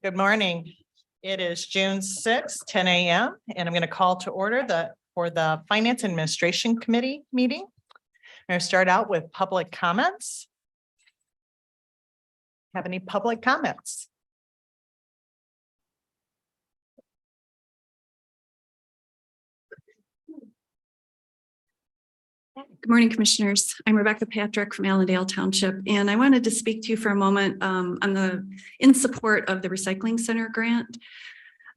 Good morning. It is June 6th, 10 a.m. and I'm going to call to order for the Finance and Administration Committee meeting. I'm going to start out with public comments. Have any public comments? Good morning, Commissioners. I'm Rebecca Patrick from Allendale Township, and I wanted to speak to you for a moment in support of the Recycling Center grant.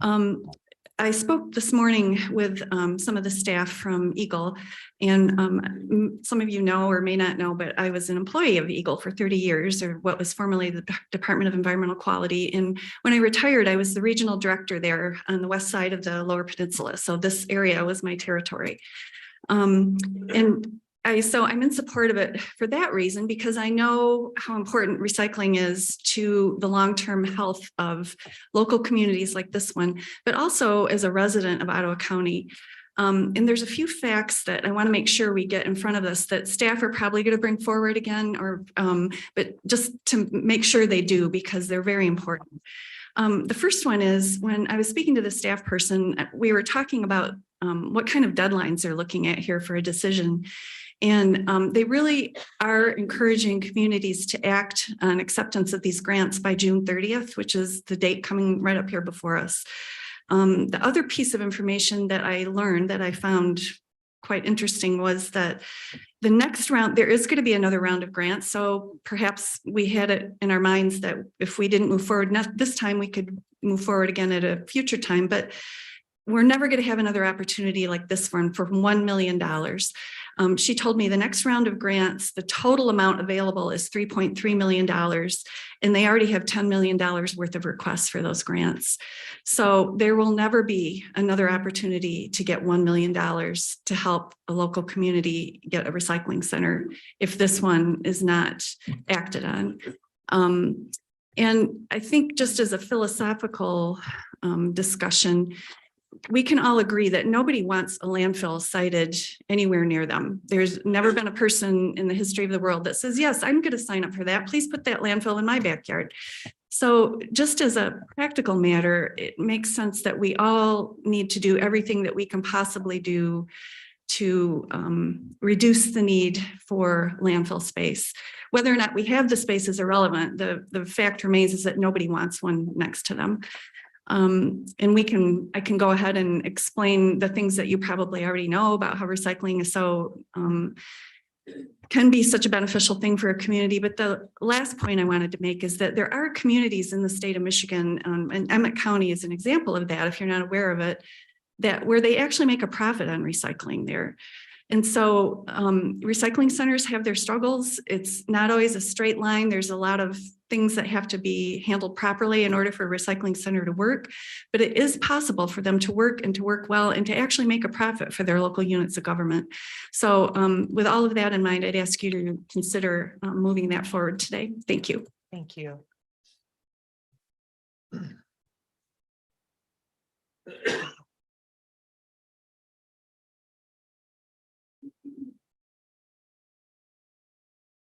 I spoke this morning with some of the staff from Eagle, and some of you know or may not know, but I was an employee of Eagle for 30 years, or what was formerly the Department of Environmental Quality. And when I retired, I was the regional director there on the west side of the Lower Peninsula. So this area was my territory. So I'm in support of it for that reason, because I know how important recycling is to the long-term health of local communities like this one, but also as a resident of Ottawa County. And there's a few facts that I want to make sure we get in front of us that staff are probably going to bring forward again, but just to make sure they do, because they're very important. The first one is, when I was speaking to the staff person, we were talking about what kind of deadlines they're looking at here for a decision. And they really are encouraging communities to act on acceptance of these grants by June 30th, which is the date coming right up here before us. The other piece of information that I learned that I found quite interesting was that the next round, there is going to be another round of grants. So perhaps we had it in our minds that if we didn't move forward this time, we could move forward again at a future time. But we're never going to have another opportunity like this one for $1 million. She told me the next round of grants, the total amount available is $3.3 million, and they already have $10 million worth of requests for those grants. So there will never be another opportunity to get $1 million to help a local community get a recycling center if this one is not acted on. And I think, just as a philosophical discussion, we can all agree that nobody wants a landfill sited anywhere near them. There's never been a person in the history of the world that says, yes, I'm going to sign up for that. Please put that landfill in my backyard. So just as a practical matter, it makes sense that we all need to do everything that we can possibly do to reduce the need for landfill space. Whether or not we have the space is irrelevant. The fact remains is that nobody wants one next to them. And I can go ahead and explain the things that you probably already know about how recycling is can be such a beneficial thing for a community. But the last point I wanted to make is that there are communities in the state of Michigan, and Emmett County is an example of that, if you're not aware of it, where they actually make a profit on recycling there. And so recycling centers have their struggles. It's not always a straight line. There's a lot of things that have to be handled properly in order for a recycling center to work, but it is possible for them to work and to work well and to actually make a profit for their local units of government. So with all of that in mind, I'd ask you to consider moving that forward today. Thank you. Thank you.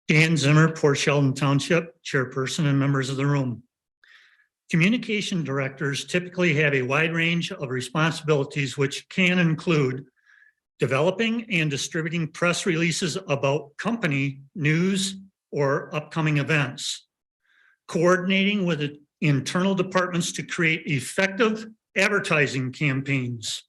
Dan Zimmer, Port Sheldon Township, chairperson and members of the room. Communication directors typically have a wide range of responsibilities, which can include developing and distributing press releases about company news or upcoming events, coordinating with internal departments to create effective advertising campaigns,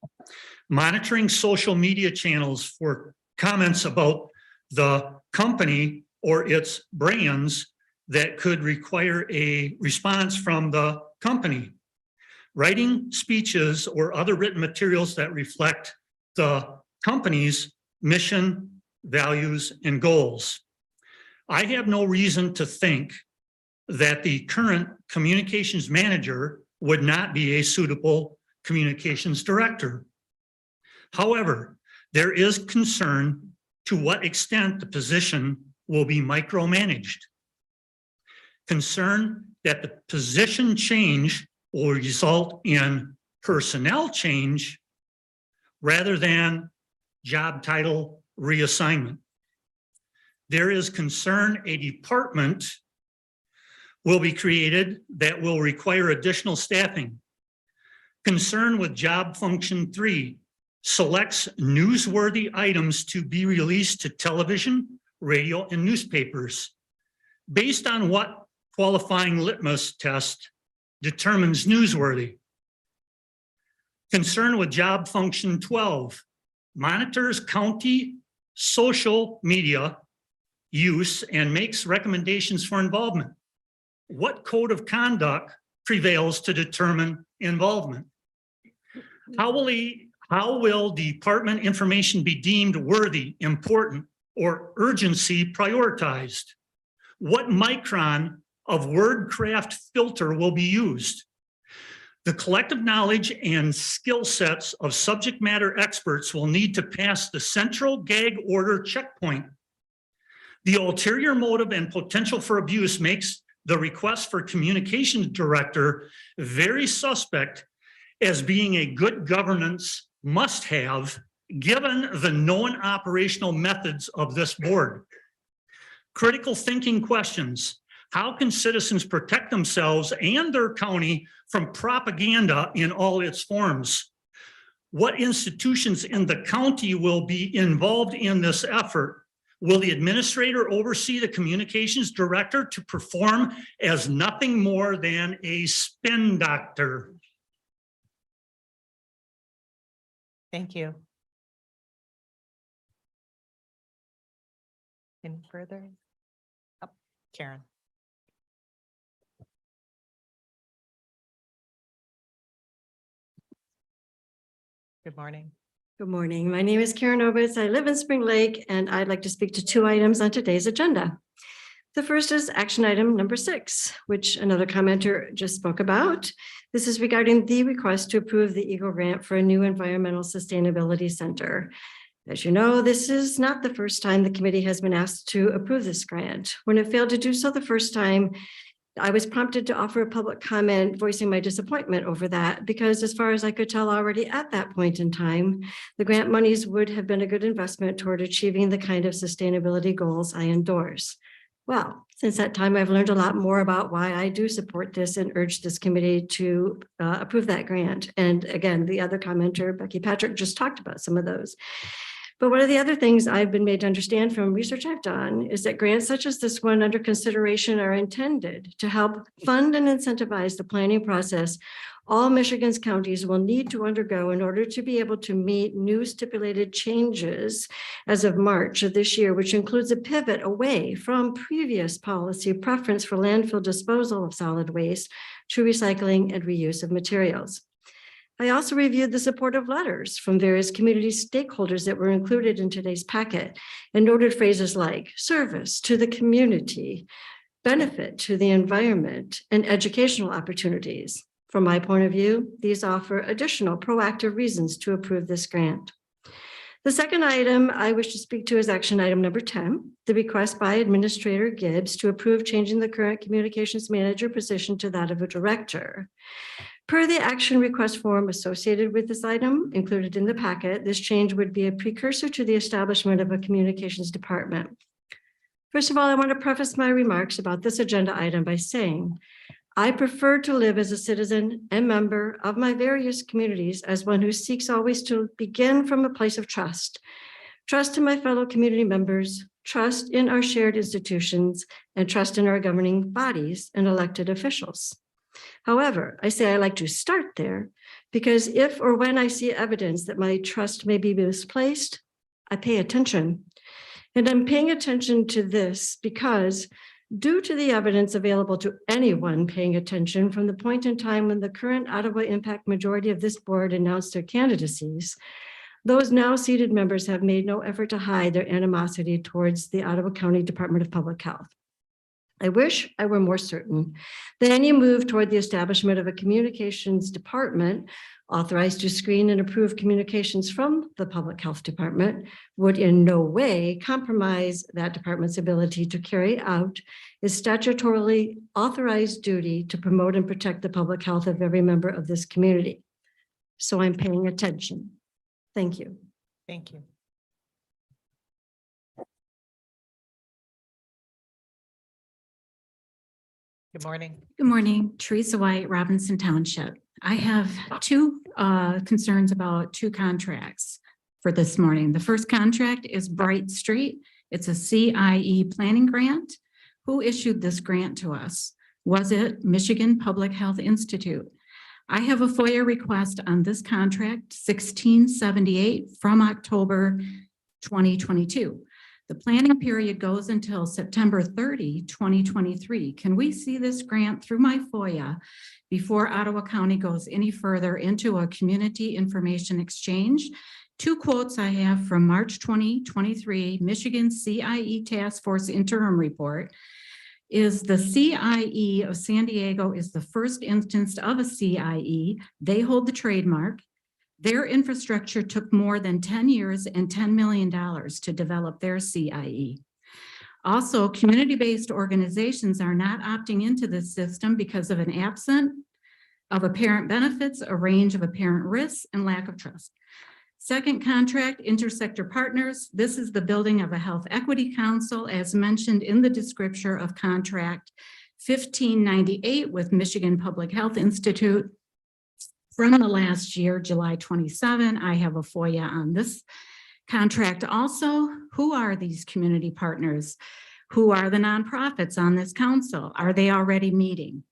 monitoring social media channels for comments about the company or its brands that could require a response from the company, writing speeches or other written materials that reflect the company's mission, values, and goals. I have no reason to think that the current communications manager would not be a suitable communications director. However, there is concern to what extent the position will be micromanaged. Concern that the position change will result in personnel change rather than job title reassignment. There is concern a department will be created that will require additional staffing. Concern with job function 3 selects newsworthy items to be released to television, radio, and newspapers. Based on what qualifying litmus test determines newsworthy? Concern with job function 12 monitors county social media use and makes recommendations for involvement. What code of conduct prevails to determine involvement? How will department information be deemed worthy, important, or urgency prioritized? What micron of word craft filter will be used? The collective knowledge and skill sets of subject matter experts will need to pass the central gag order checkpoint. The ulterior motive and potential for abuse makes the request for communications director very suspect as being a good governance must-have given the known operational methods of this board. Critical thinking questions. How can citizens protect themselves and their county from propaganda in all its forms? What institutions in the county will be involved in this effort? Will the administrator oversee the communications director to perform as nothing more than a spin doctor? Thank you. Any further? Oh, Karen. Good morning. Good morning. My name is Karen Ovitz. I live in Spring Lake, and I'd like to speak to 2 items on today's agenda. The first is action item number 6, which another commenter just spoke about. This is regarding the request to approve the Eagle grant for a new environmental sustainability center. As you know, this is not the first time the committee has been asked to approve this grant. When it failed to do so the first time, I was prompted to offer a public comment voicing my disappointment over that, because as far as I could tell already at that point in time, the grant monies would have been a good investment toward achieving the kind of sustainability goals I endorse. Well, since that time, I've learned a lot more about why I do support this and urge this committee to approve that grant. And again, the other commenter, Becky Patrick, just talked about some of those. But one of the other things I've been made to understand from research I've done is that grants such as this one under consideration are intended to help fund and incentivize the planning process all Michigan's counties will need to undergo in order to be able to meet new stipulated changes as of March of this year, which includes a pivot away from previous policy preference for landfill disposal of solid waste to recycling and reuse of materials. I also reviewed the supportive letters from various community stakeholders that were included in today's packet and noted phrases like service to the community, benefit to the environment, and educational opportunities. From my point of view, these offer additional proactive reasons to approve this grant. The second item I wish to speak to is action item number 10, the request by Administrator Gibbs to approve changing the current communications manager position to that of a director. Per the action request form associated with this item included in the packet, this change would be a precursor to the establishment of a communications department. First of all, I want to preface my remarks about this agenda item by saying, I prefer to live as a citizen and member of my various communities as one who seeks always to begin from a place of trust. Trust in my fellow community members, trust in our shared institutions, and trust in our governing bodies and elected officials. However, I say I like to start there because if or when I see evidence that my trust may be misplaced, I pay attention. And I'm paying attention to this because due to the evidence available to anyone paying attention from the point in time when the current Ottawa Impact majority of this board announced their candidacies, those now seated members have made no effort to hide their animosity towards the Ottawa County Department of Public Health. I wish I were more certain that any move toward the establishment of a communications department authorized to screen and approve communications from the Public Health Department would in no way compromise that department's ability to carry out its statutorily authorized duty to promote and protect the public health of every member of this community. So I'm paying attention. Thank you. Thank you. Good morning. Good morning, Teresa White, Robinson Township. I have two concerns about two contracts for this morning. The first contract is Bright Street. It's a CIE planning grant. Who issued this grant to us? Was it Michigan Public Health Institute? I have a FOIA request on this contract, 1678 from October 2022. The planning period goes until September 30, 2023. Can we see this grant through my FOIA before Ottawa County goes any further into a community information exchange? Two quotes I have from March 2023, Michigan CIE Task Force Interim Report is the CIE of San Diego is the first instance of a CIE. They hold the trademark. Their infrastructure took more than 10 years and $10 million to develop their CIE. Also, community-based organizations are not opting into this system because of an absence of apparent benefits, a range of apparent risks, and lack of trust. Second contract, Intersector Partners. This is the building of a health equity council as mentioned in the description of contract 1598 with Michigan Public Health Institute. From the last year, July 27, I have a FOIA on this contract also. Who are these community partners? Who are the nonprofits on this council? Are they already meeting?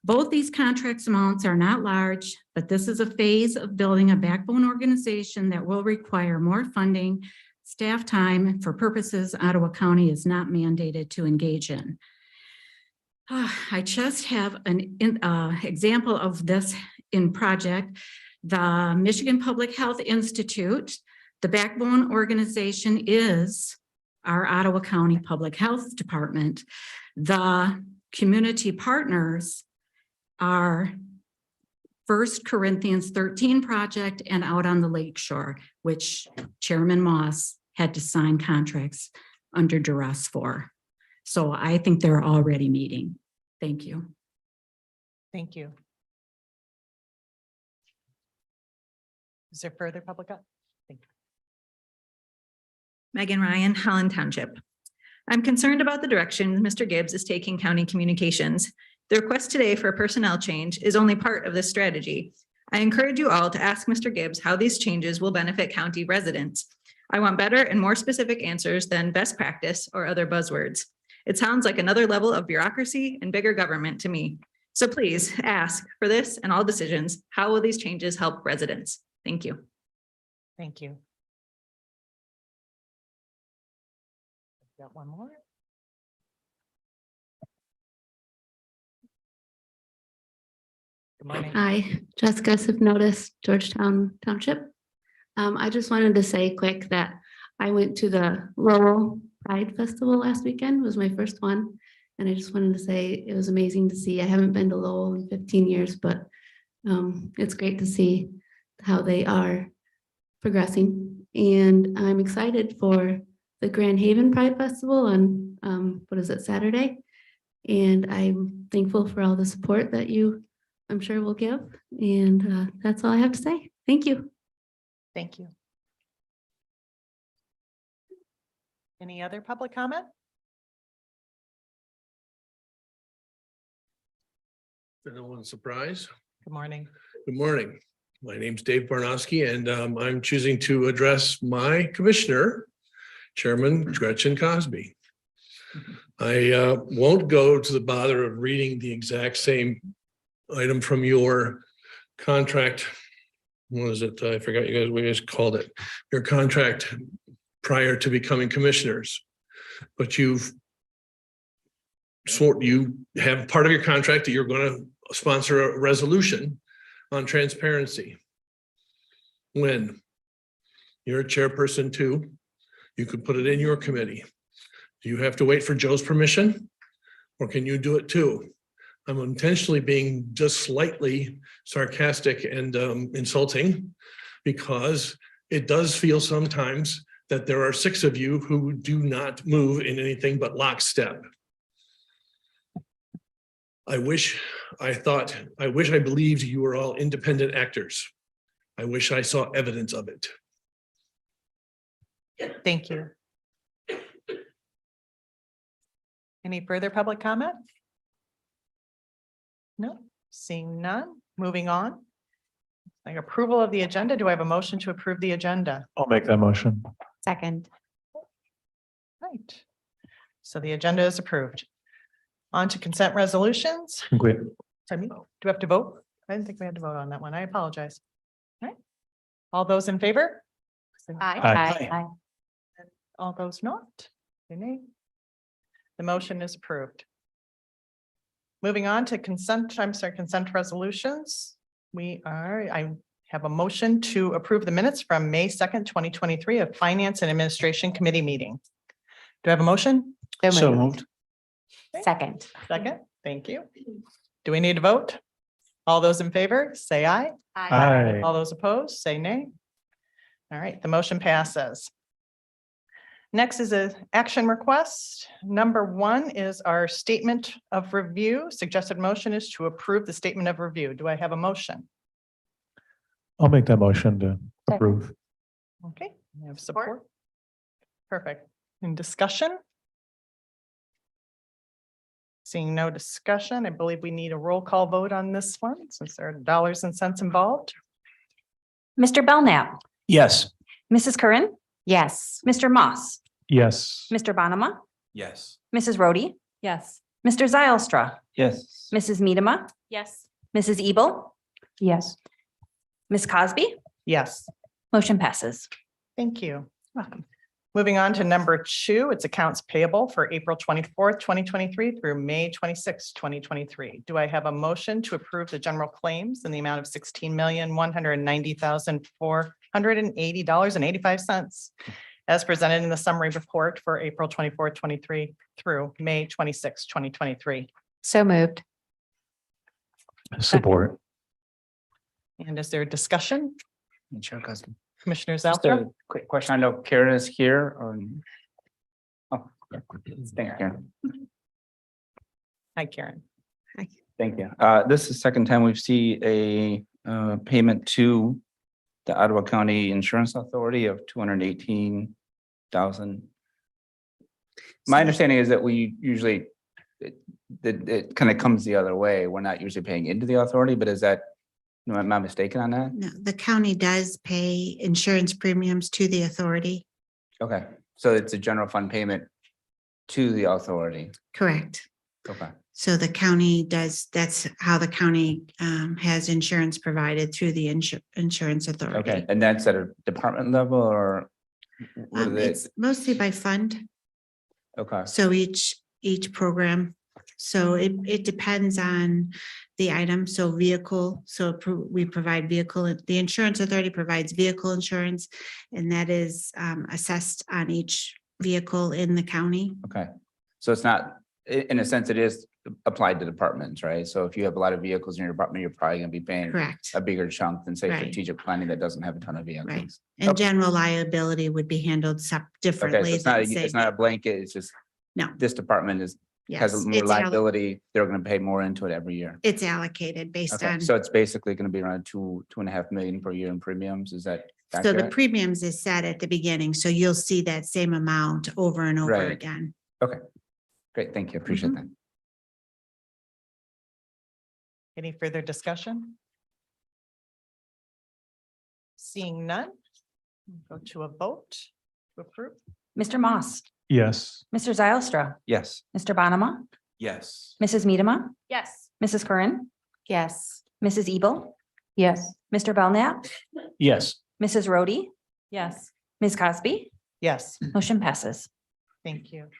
Both these contracts amounts are not large, but this is a phase of building a backbone organization that will require more funding, staff time for purposes Ottawa County is not mandated to engage in. I just have an example of this in project. The Michigan Public Health Institute, the backbone organization is our Ottawa County Public Health Department. The community partners are 1 Corinthians 13 project and Out on the Lake Shore, which Chairman Moss had to sign contracts under duress for. So I think they're already meeting. Thank you. Thank you. Is there further public? Thank you. Megan Ryan, Holland Township. I'm concerned about the direction Mr. Gibbs is taking county communications. The request today for a personnel change is only part of this strategy. I encourage you all to ask Mr. Gibbs how these changes will benefit county residents. I want better and more specific answers than best practice or other buzzwords. It sounds like another level of bureaucracy and bigger government to me. So please ask for this and all decisions, how will these changes help residents? Thank you. Thank you. Got one more. Good morning. Hi, Jessica Sipnotis, Georgetown Township. I just wanted to say quick that I went to the Lowell Pride Festival last weekend. It was my first one. And I just wanted to say it was amazing to see. I haven't been to Lowell in 15 years, but it's great to see how they are progressing. And I'm excited for the Grand Haven Pride Festival on, what is it, Saturday? And I'm thankful for all the support that you, I'm sure, will give. And that's all I have to say. Thank you. Thank you. Any other public comment? For no one's surprise. Good morning. Good morning. My name's Dave Barnowski, and I'm choosing to address my commissioner, Chairman Gretchen Cosby. I won't go to the bother of reading the exact same item from your contract. What is it? I forgot what you guys called it. Your contract prior to becoming commissioners. But you have part of your contract that you're going to sponsor a resolution on transparency. When you're a chairperson too, you could put it in your committee. Do you have to wait for Joe's permission, or can you do it too? I'm intentionally being just slightly sarcastic and insulting, because it does feel sometimes that there are 6 of you who do not move in anything but lockstep. I believed you were all independent actors. I wish I saw evidence of it. Thank you. Any further public comment? No, seeing none, moving on. Like approval of the agenda. Do I have a motion to approve the agenda? I'll make that motion. Second. Right. So the agenda is approved. On to consent resolutions. Wait, I mean, do we have to vote? I didn't think we had to vote on that one. I apologize. All right. All those in favor? Aye. All those not? Say nay. The motion is approved. Moving on to consent resolutions. I have a motion to approve the minutes from May 2nd, 2023 of Finance and Administration Committee meeting. Do I have a motion? so moved. Second. Second, thank you. Do we need to vote? All those in favor, say aye. Aye. All those opposed, say nay. All right, the motion passes. Next is an action request. Number 1 is our statement of review. Suggested motion is to approve the statement of review. Do I have a motion? I'll make that motion to approve. Okay, we have support. Perfect. In discussion? Seeing no discussion, I believe we need a roll call vote on this one since there are dollars and cents involved. Mr. Belknap, Yes. Mrs. Curran, Yes. Mr. Moss, Yes. Mr. Bonema, Yes. Mrs. Rhodey, Yes. Mr. Zylstra, Yes. Mrs. Miedema, Yes. Mrs. Ebel, Yes. Ms. Cosby, Yes. motion passes. Thank you. Welcome. Moving on to number 2, it's accounts payable for April 24th, 2023 through May 26th, 2023. Do I have a motion to approve the general claims in the amount of $16,190,480.85 as presented in the summary report for April 24th, 23 through May 26th, 2023? So moved. Support. And is there a discussion? Chair Cosby. Commissioner Just Zalka? a quick question. I know Karen is here or. Oh, yeah. Thank you, Karen. Hi, Karen. Thank you. This is the second time we've seen a payment to the Ottawa County Insurance Authority of $218,000. My understanding is that we usually, it kind of comes the other way. We're not usually paying into the authority, but is that, am I mistaken on that? No, the county does pay insurance premiums to the authority. Okay, so it's a general fund payment to the authority. Correct. Okay, So the county does, that's how the county has insurance provided through the insurance authority. okay. And that's at a department level or? what are they- It's mostly by fund. Okay, So each program. So it depends on the item. So vehicle, we provide vehicle, the insurance authority provides vehicle insurance. And that is assessed on each vehicle in the county. okay. So it's not, in a sense, it is applied to departments, right? So if you have a lot of vehicles in your department, you're probably gonna be paying Correct. a bigger chunk than say Right. strategic planning that doesn't have a ton of Right. vehicles. And Okay. general liability would be handled Okay, so differently. it's not, than, say, it's not a blanket, it's just. No. This department has yes, more it's liability, they're gonna pay more into it every year. It's allocated based Okay, on, so it's basically gonna be around 2.5 million per year in premiums, is that so the accurate? premiums is set at the beginning, so you'll see that same amount over and over Right. again. Great, thank you, appreciate Mm-hmm. that. Any further discussion? Seeing none, we'll go to a vote to approve. Mr. Moss, Yes. Mr. Zylstra, Yes. Mr. Bonema, Yes. Mrs. Miedema, Yes. Mrs. Curran, Yes. Mrs. Ebel, Yes. Mr. Belknap, Yes. Mrs. Rhodey, Yes. Ms. Cosby, Yes, motion passes. thank you.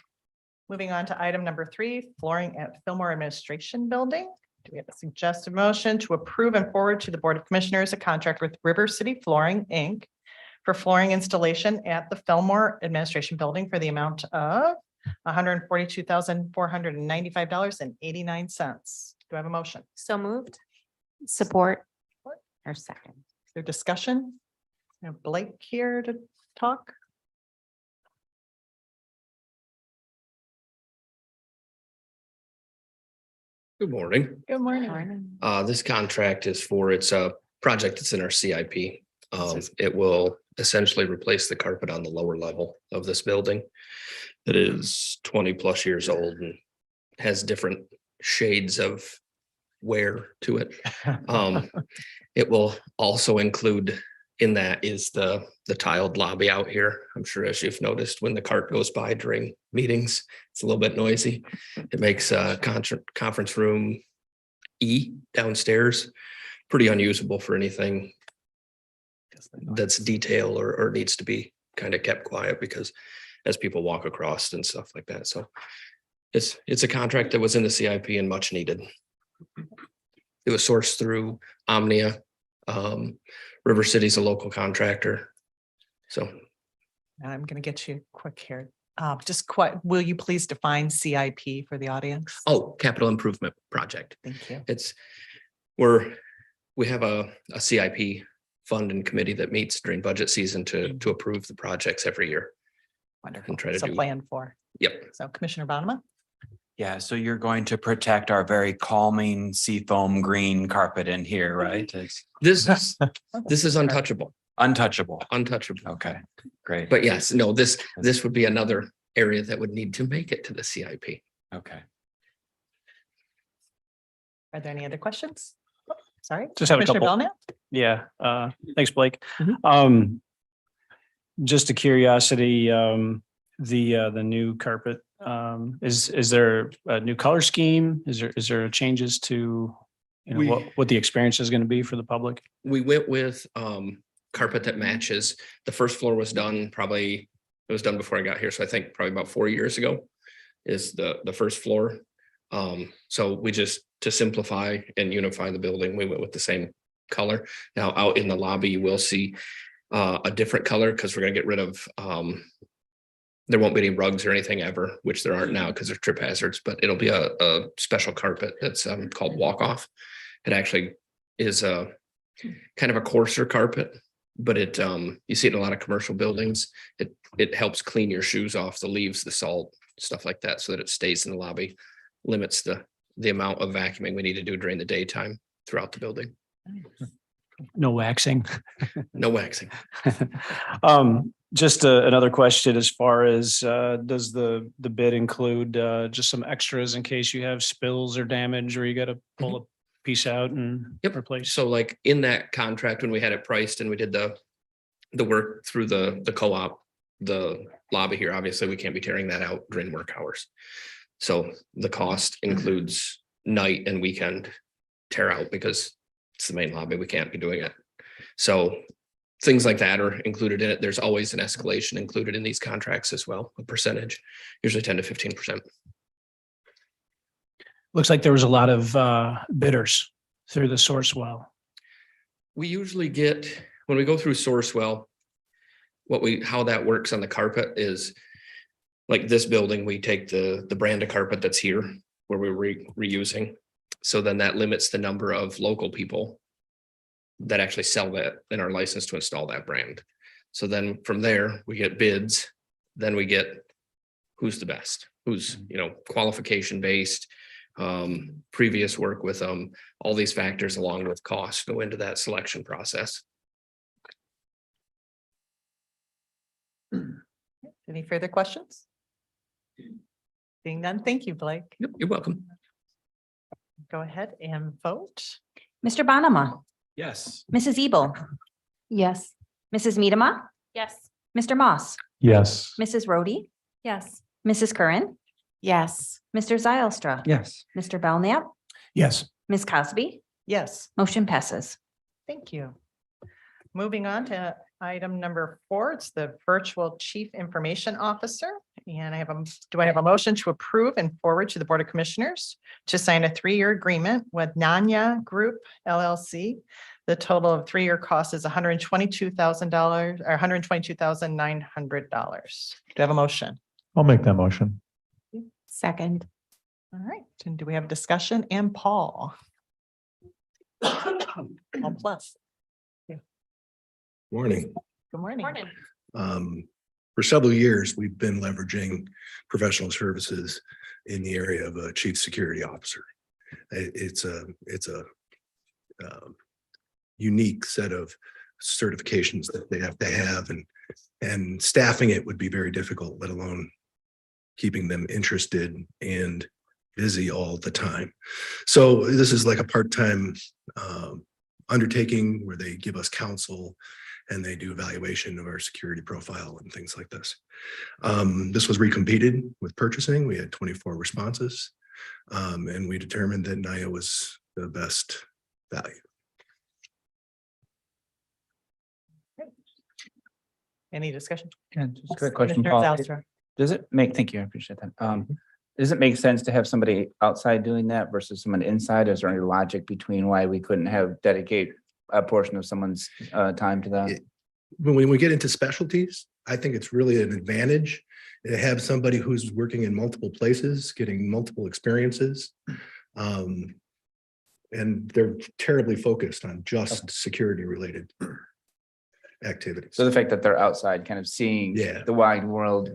Moving on to item number 3, flooring at Fillmore Administration Building. Do we have a suggested motion to approve and forward to the Board of Commissioners a contract with River City Flooring, Inc. for flooring installation at the Fillmore Administration Building for the amount of $142,495.89. Do I have a motion? So moved. Support. Or second. Is there discussion? We have Blake here to talk. Good morning. Good morning. This contract is for, it's a project that's in our CIP. It will essentially replace the carpet on the lower level of this building. That is 20+ years old and has different shades of wear to it. It will also include in that is the tiled lobby out here. I'm sure as you've noticed, when the cart goes by during meetings, it's a little bit noisy. It makes conference room E downstairs pretty unusable for anything that's detail or needs to be kind of kept quiet because as people walk across and stuff like that. So it's a contract that was in the CIP and much needed. It was sourced through Omnia. River City's a local contractor. So I'm going to get you quick here. Will you please define CIP for the audience? oh, capital improvement project. Thank you. We have a CIP fund and committee that meets during budget season to approve the projects every year. Wonderful. And try to So do- plan for. Yep. So Commissioner Bonema? Yeah, so you're going to protect our very calming seafoam green carpet in here, right? It's This is untouchable, untouchable. untouchable. Okay, great. But yes, no, this would be another area that would need to make it to the CIP. Okay. Are there any other questions? Oh, sorry. Just have a Commissioner couple. Belknap? Yeah, thanks, Blake. Just a curiosity, the new carpet, is there a new color scheme? Is there changes to, what the experience is going to be for the public? We went with carpet that matches. The first floor was done it was done before I got here. So I think probably about 4 years ago is the first floor. So we just, to simplify and unify the building, we went with the same color. Now out in the lobby, you will see a different color because we're gonna get rid of there won't be any rugs or anything ever, which there aren't now because they're trip hazards, but it'll be a special carpet that's called walk off. It actually is a kind of a coarser carpet, but it you see it in a lot of commercial buildings. It helps clean your shoes off the leaves, the salt, stuff like that, so that it stays in the lobby, limits the amount of vacuuming we need to do during the daytime throughout the building. No waxing? No waxing. Just another question as far as, does the bid include just some extras in case you have spills or damage, or you got to pull a piece out and replace? So like in that contract, when we had it priced and we did the work through the co-op, the lobby here, obviously we can't be tearing that out during work hours. So the cost includes night and weekend tear out because it's the main lobby. We can't be doing it. So things like that are included in it. There's always an escalation included in these contracts as well, a percentage, usually 10 to 15%. Looks like there was a lot of bidders through the Sourcewell. We usually get, when we go through Sourcewell, how that works on the carpet is like this building, we take the brand of carpet that's here where we're reusing. So then that limits the number of local people that actually sell that and are licensed to install that brand. So then from there, we get bids, then we get who's the best, who's, qualification based, previous work with them, all these factors along with cost go into that selection process. Any further questions? Being none, thank you, Blake. Yep, you're welcome. Go ahead and vote. Mr. Bonema, Yes. Mrs. Ebel, Yes. Mrs. Medema, Yes. Mr. Moss, Yes. Mrs. Rhodey, Yes. Mrs. Curran, Yes. Mr. Zylstra, Yes. Mr. Belknap, Yes. Ms. Cosby, Yes. motion passes. Thank you. Moving on to item number 4, it's the virtual chief information officer. And do I have a motion to approve and forward to the Board of Commissioners to sign a 3-year agreement with Nanya Group LLC? The total of 3-year cost is $122,000 or $122,900. Do I have a motion? I'll make that motion. Second. All right. And do we have discussion? And Paul? Paul plus. Morning. Good morning. For several years, we've been leveraging professional services in the area of a chief security officer. It's a unique set of certifications that they have to have, and staffing it would be very difficult, let alone keeping them interested and busy all the time. So this is like a part-time undertaking where they give us counsel and they do evaluation of our security profile and things like this. This was recompeted with purchasing. We had 24 responses, and we determined that NIA was the best value. Any discussion? Yeah, just a quick question, Commissioner Paul. Zylstra. Does it make, thank you, I appreciate that. Does it make sense to have somebody outside doing that versus someone inside? Is there any logic between why we couldn't have dedicate a portion of someone's time to that? When we get into specialties, I think it's really an advantage to have somebody who's working in multiple places, getting multiple experiences. And they're terribly focused on just security related activities. So the fact that they're outside kind of seeing the wide world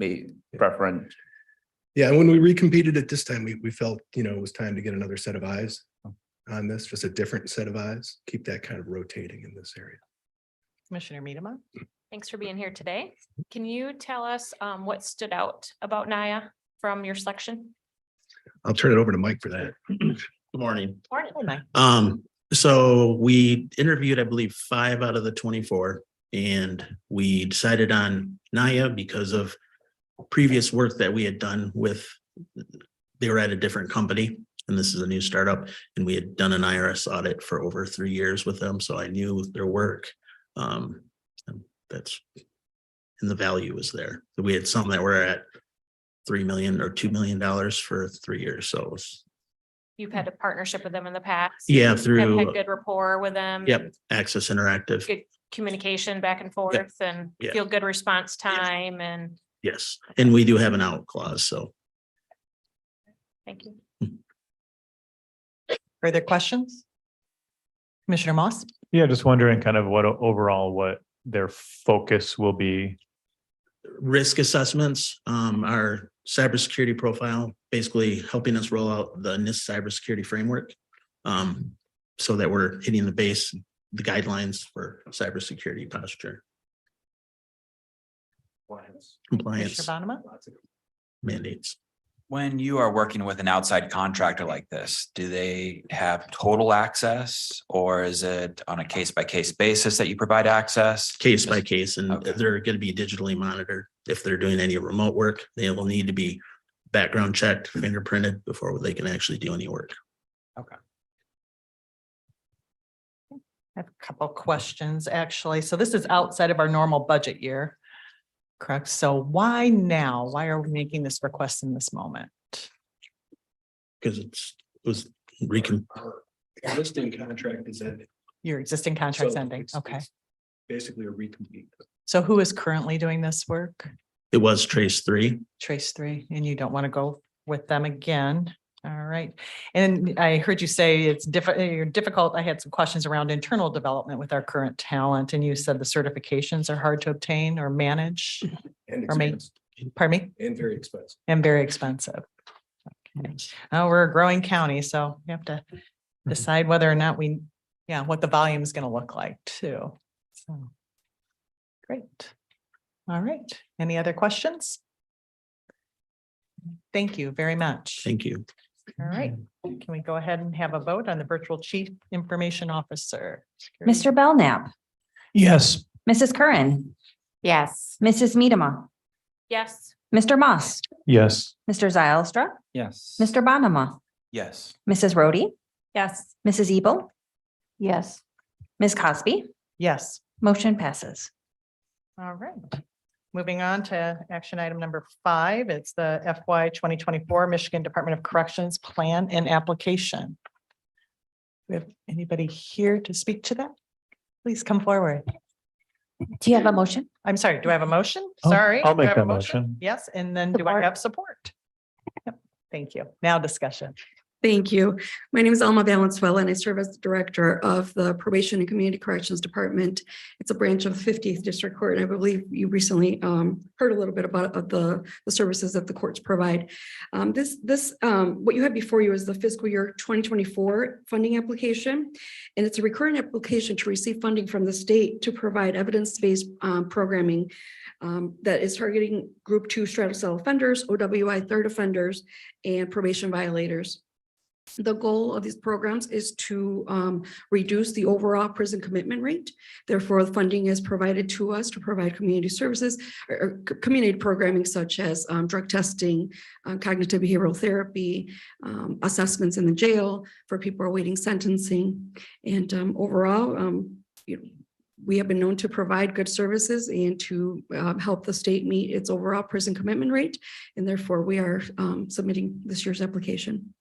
be preference. Yeah, and when we recompeted at this time, we felt, it was time to get another set of eyes on this, just a different set of eyes, keep that kind of rotating in this area. Commissioner Miedema. Thanks for being here today. Can you tell us what stood out about NIA from your selection? I'll turn it over to Mike for that. Good morning. Morning, Mike. So we interviewed, I believe, 5 out of the 24, and we decided on NIA because of previous work that we had done with, they were at a different company, and this is a new startup, and we had done an IRS audit for over 3 years with them. So I knew their work. And that's, and the value was there. We had some that were at $3 million or $2 million for 3 years. So it was, You've had a partnership with them in the past. yeah, Have through, had good rapport with them. yep, Access Interactive. Good communication back and forth and Yeah. feel good response time and Yes, and we do have an out clause, so. thank you. Further questions? Commissioner Moss? Yeah, just wondering kind of what their focus will be. Risk assessments, our cybersecurity profile, basically helping us roll out the NIST cybersecurity framework. So that we're hitting the guidelines for cybersecurity posture. Compliance Commissioner Bonema? mandates. When you are working with an outside contractor like this, do they have total access, or is it on a case-by-case basis that you provide access? Case by case, and Okay. they're going to be digitally monitored. If they're doing any remote work, they will need to be background checked, fingerprinted before they can actually do any work. Okay. I have a couple questions, actually. So this is outside of our normal budget year. Correct. So why now? Why are we making this request in this moment? Because it was recon, Existing contract is ending. Your existing contract's So ending. it's- Okay. it's Basically a recompete. So who is currently doing this work? it was Trace 3. Trace 3, and you don't want to go with them again. All right. And I heard you say it's difficult. I had some questions around internal development with our current talent, and you said the certifications are hard to obtain or manage. And Or me. expensive. Pardon me? And very expensive. And very expensive. Okay. Oh, we're a growing county, so we have to decide whether or not what the volume is going to look like too. So. Great. All right. Any other questions? Thank you very much. Thank you. All right. Can we go ahead and have a vote on the virtual chief information officer? Mr. Belknap, Yes. Mrs. Curran, Yes. Mrs. Miedema, Yes. Mr. Moss, Yes. Mr. Zylstra, Yes. Mr. Bonema, Yes. Mrs. Rhodey, Yes. Mrs. Ebel, Yes. Ms. Cosby, Yes. motion passes. All right. Moving on to action item number 5, it's the FY 2024 Michigan Department of Corrections Plan and Application. We have anybody here to speak to that? Please come forward. Do you have a motion? I'm sorry, do I have a motion? I'll- Sorry. I'll do I make have a that motion. Yes, and then do I Support. have support? Yep. Thank you. Now discussion. Thank you. My name is Alma Valenzuela, and I serve as the Director of the Probation and Community Corrections Department. It's a branch of the 50th District Court, and I believe you recently heard a little bit about the services that the courts provide. What you have before you is the fiscal year 2024 funding application, and it's a recurring application to receive funding from the state to provide evidence-based programming that is targeting Group 2 straddle cell offenders, OWI third offenders, and probation violators. The goal of these programs is to reduce the overall prison commitment rate. Therefore, the funding is provided to us to provide community services or community programming such as drug testing, cognitive behavioral therapy, assessments in the jail for people awaiting sentencing. And overall, we have been known to provide good services and to help the state meet its overall prison commitment rate. And therefore, we are submitting this year's application.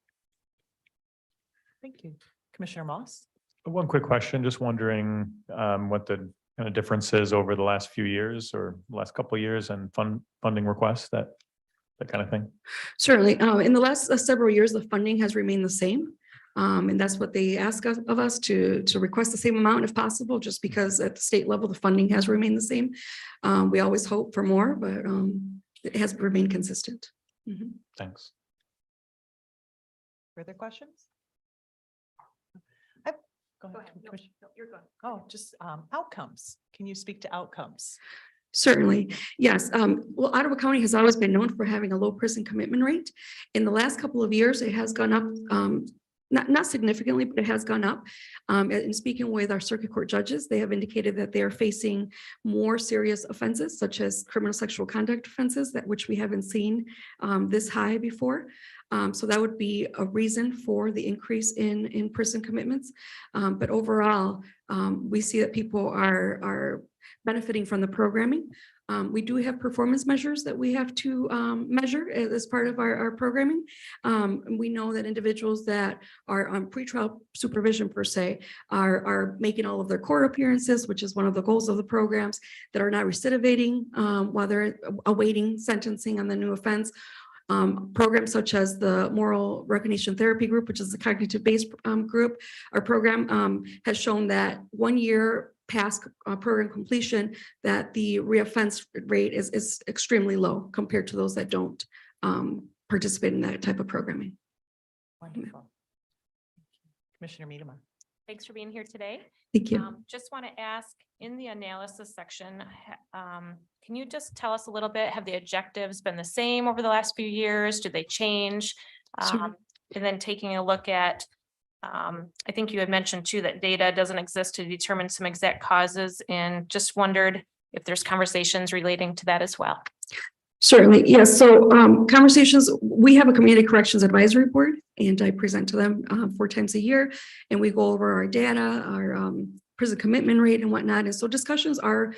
Thank you. Commissioner Moss? One quick question, just wondering what the kind of difference is over the last few years or last couple of years and funding requests, that kind of thing. Certainly. In the last several years, the funding has remained the same. And that's what they ask of us to request the same amount if possible, just because at the state level, the funding has remained the same. We always hope for more, but it has remained consistent. Thanks. Further questions? Go ahead. No, you're going. Oh, just outcomes. Can you speak to outcomes? Certainly, yes. Well, Ottawa County has always been known for having a low prison commitment rate. In the last couple of years, it has gone up, not significantly, but it has gone up. In speaking with our circuit court judges, they have indicated that they are facing more serious offenses, such as criminal sexual conduct offenses, which we haven't seen this high before. So that would be a reason for the increase in prison commitments. But overall, we see that people are benefiting from the programming. We do have performance measures that we have to measure as part of our programming. We know that individuals that are on pretrial supervision per se are making all of their court appearances, which is one of the goals of the programs, that are not recidivating while they're awaiting sentencing on the new offense. Programs such as the Moral Recognition Therapy Group, which is the cognitive-based group, our program has shown that 1 year past program completion, that the reoffense rate is extremely low compared to those that don't participate in that type of programming. Wonderful. Commissioner Miedema. Thanks for being here today. Thank you. Just want to ask, in the analysis section, can you just tell us a little bit, have the objectives been the same over the last few years? Do they change? Sure. And then taking a look at, I think you had mentioned too, that data doesn't exist to determine some exact causes, and just wondered if there's conversations relating to that as well. Certainly, yes. So conversations, we have a community corrections advisory board, and I present to them 4 times a year, and we go over our data, our prison commitment rate and whatnot. And so discussions are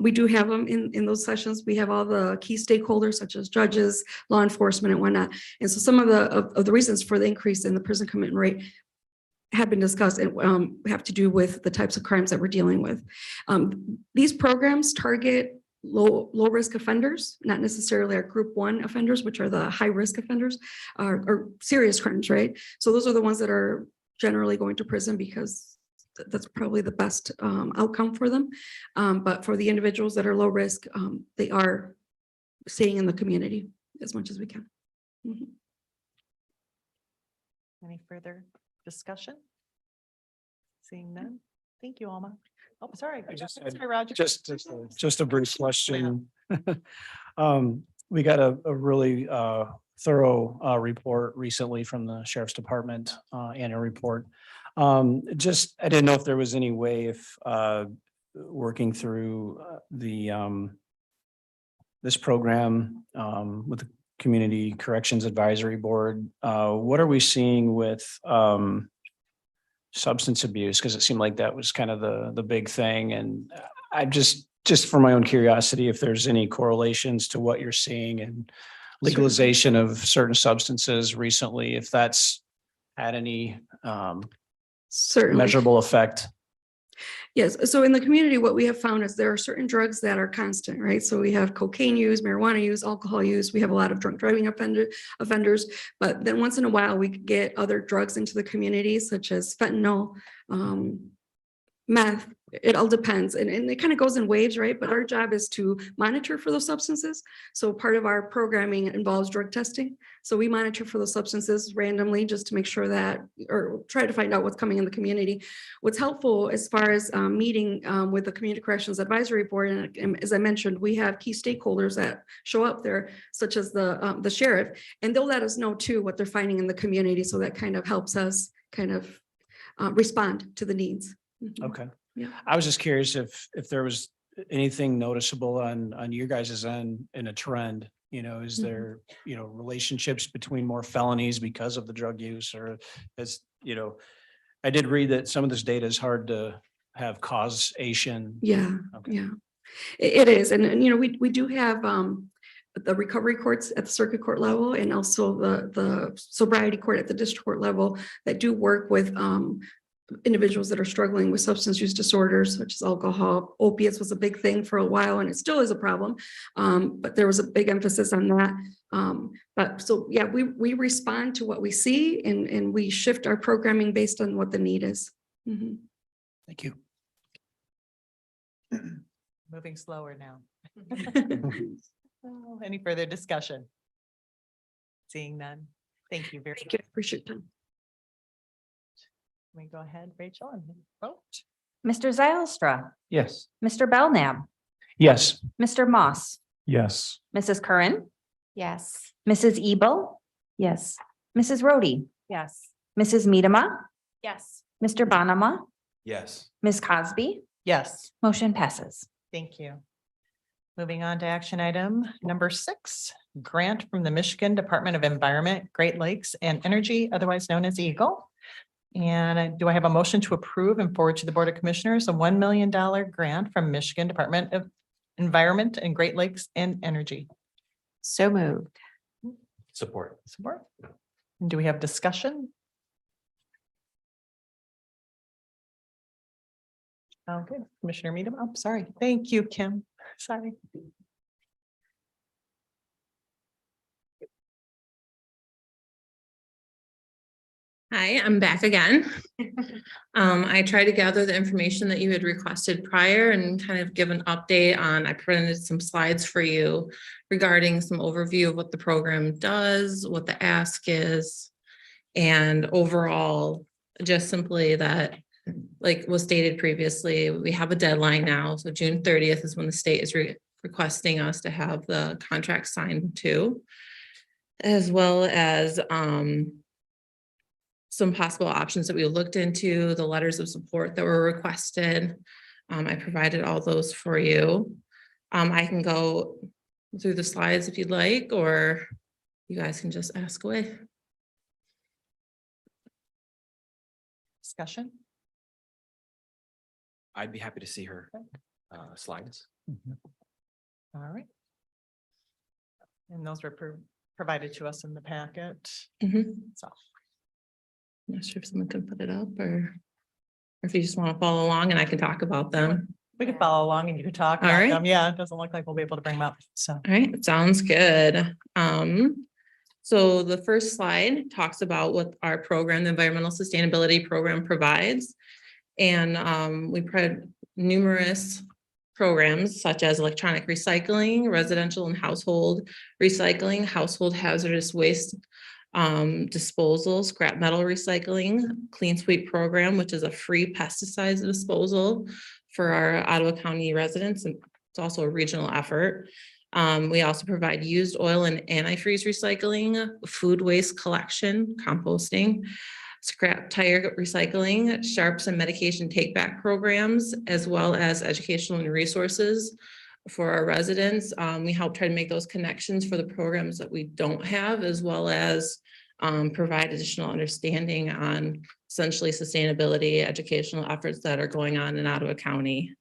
we do have them in those sessions. We have all the key stakeholders such as judges, law enforcement and whatnot. And so some of the reasons for the increase in the prison commitment rate have been discussed and have to do with the types of crimes that we're dealing with. These programs target low risk offenders, not necessarily our Group 1 offenders, which are the high risk offenders or serious crimes, right? So those are the ones that are generally going to prison because that's probably the best outcome for them. But for the individuals that are low risk, they are staying in the community as much as we can. Any further discussion? Seeing none. Thank you, Alma. Oh, sorry. Sorry, Roger. Just a brief question. We got a really thorough report recently from the Sheriff's Department annual report. I didn't know if there was any way if working through this program with the Community Corrections Advisory Board, what are we seeing with substance abuse? Because it seemed like that was kind of the big thing. And I just for my own curiosity, if there's any correlations to what you're seeing and legalization of certain substances recently, if that's had any Certainly measurable effect. Yes, so in the community, what we have found is there are certain drugs that are constant, right? So we have cocaine use, marijuana use, alcohol use. We have a lot of drunk driving offenders, but then once in a while, we get other drugs into the community, such as fentanyl, meth. It all depends, and it kind of goes in waves, right? But our job is to monitor for those substances. So part of our programming involves drug testing. So we monitor for those substances randomly just to make sure that, or try to find out what's coming in the community. What's helpful as far as meeting with the Community Corrections Advisory Board, and as I mentioned, we have key stakeholders that show up there, such as the sheriff, and they'll let us know too what they're finding in the community. So that kind of helps us kind of respond to the needs. Okay. Yeah. I was just curious if there was anything noticeable on your guys' end in a trend, is there, relationships between more felonies because of the drug use, or as, I did read that some of this data is hard to have causation. Yeah, Okay. yeah, it is. And we do have the recovery courts at the circuit court level, and also the sobriety court at the district court level that do work with individuals that are struggling with substance use disorders, such as alcohol. Opiates was a big thing for a while, and it still is a problem. But there was a big emphasis on that. But so, yeah, we respond to what we see, and we shift our programming based on what the need is. Mhm. Thank you. Moving slower now. Oh, any further discussion? Seeing none. Thank you very Thank much. you. Appreciate it. We go ahead, Rachel, and vote. Mr. Zylstra, Yes. Mr. Belknap, Yes. Mr. Moss, Yes. Mrs. Curran, Yes. Mrs. Ebel, Yes. Mrs. Rhodey, Yes. Mrs. Medema, Yes. Mr. Bonema, Yes. Ms. Cosby, Yes, motion passes. thank you. Moving on to action item number 6, grant from the Michigan Department of Environment, Great Lakes and Energy, otherwise known as EAGLE. And do I have a motion to approve and forward to the Board of Commissioners a $1 million grant from Michigan Department of Environment and Great Lakes and Energy? So moved. Support. Support. And do we have discussion? Okay, Commissioner Meadam. Oh, sorry. Thank you, Kim. Sorry. Hi, I'm back again. I tried to gather the information that you had requested prior and kind of give an update on, I printed some slides for you regarding some overview of what the program does, what the ask is, and overall, just simply that, like was stated previously, we have a deadline now. So June 30th is when the state is requesting us to have the contract signed too, as well as some possible options that we looked into, the letters of support that were requested. I provided all those for you. I can go through the slides if you'd like, or you guys can just ask away. Discussion? I'd be happy to see her slides. All right. And those were provided to us in the packet. So. I'm not sure if someone can put it up or if you just want to follow along and I can talk about them. We can follow along and you can talk All about right. them. Yeah, it doesn't look like we'll be able to bring them up. So. All right, sounds good. So the first slide talks about what our program, the Environmental Sustainability Program provides. And we provide numerous programs such as electronic recycling, residential and household recycling, household hazardous waste disposal, scrap metal recycling, clean sweep program, which is a free pesticides disposal for our Ottawa County residents. And it's also a regional effort. We also provide used oil and antifreeze recycling, food waste collection, composting, scrap tire recycling, sharps and medication take back programs, as well as educational and resources for our residents. We help try to make those connections for the programs that we don't have, as well as provide additional understanding on essentially sustainability educational efforts that are going on in Ottawa County.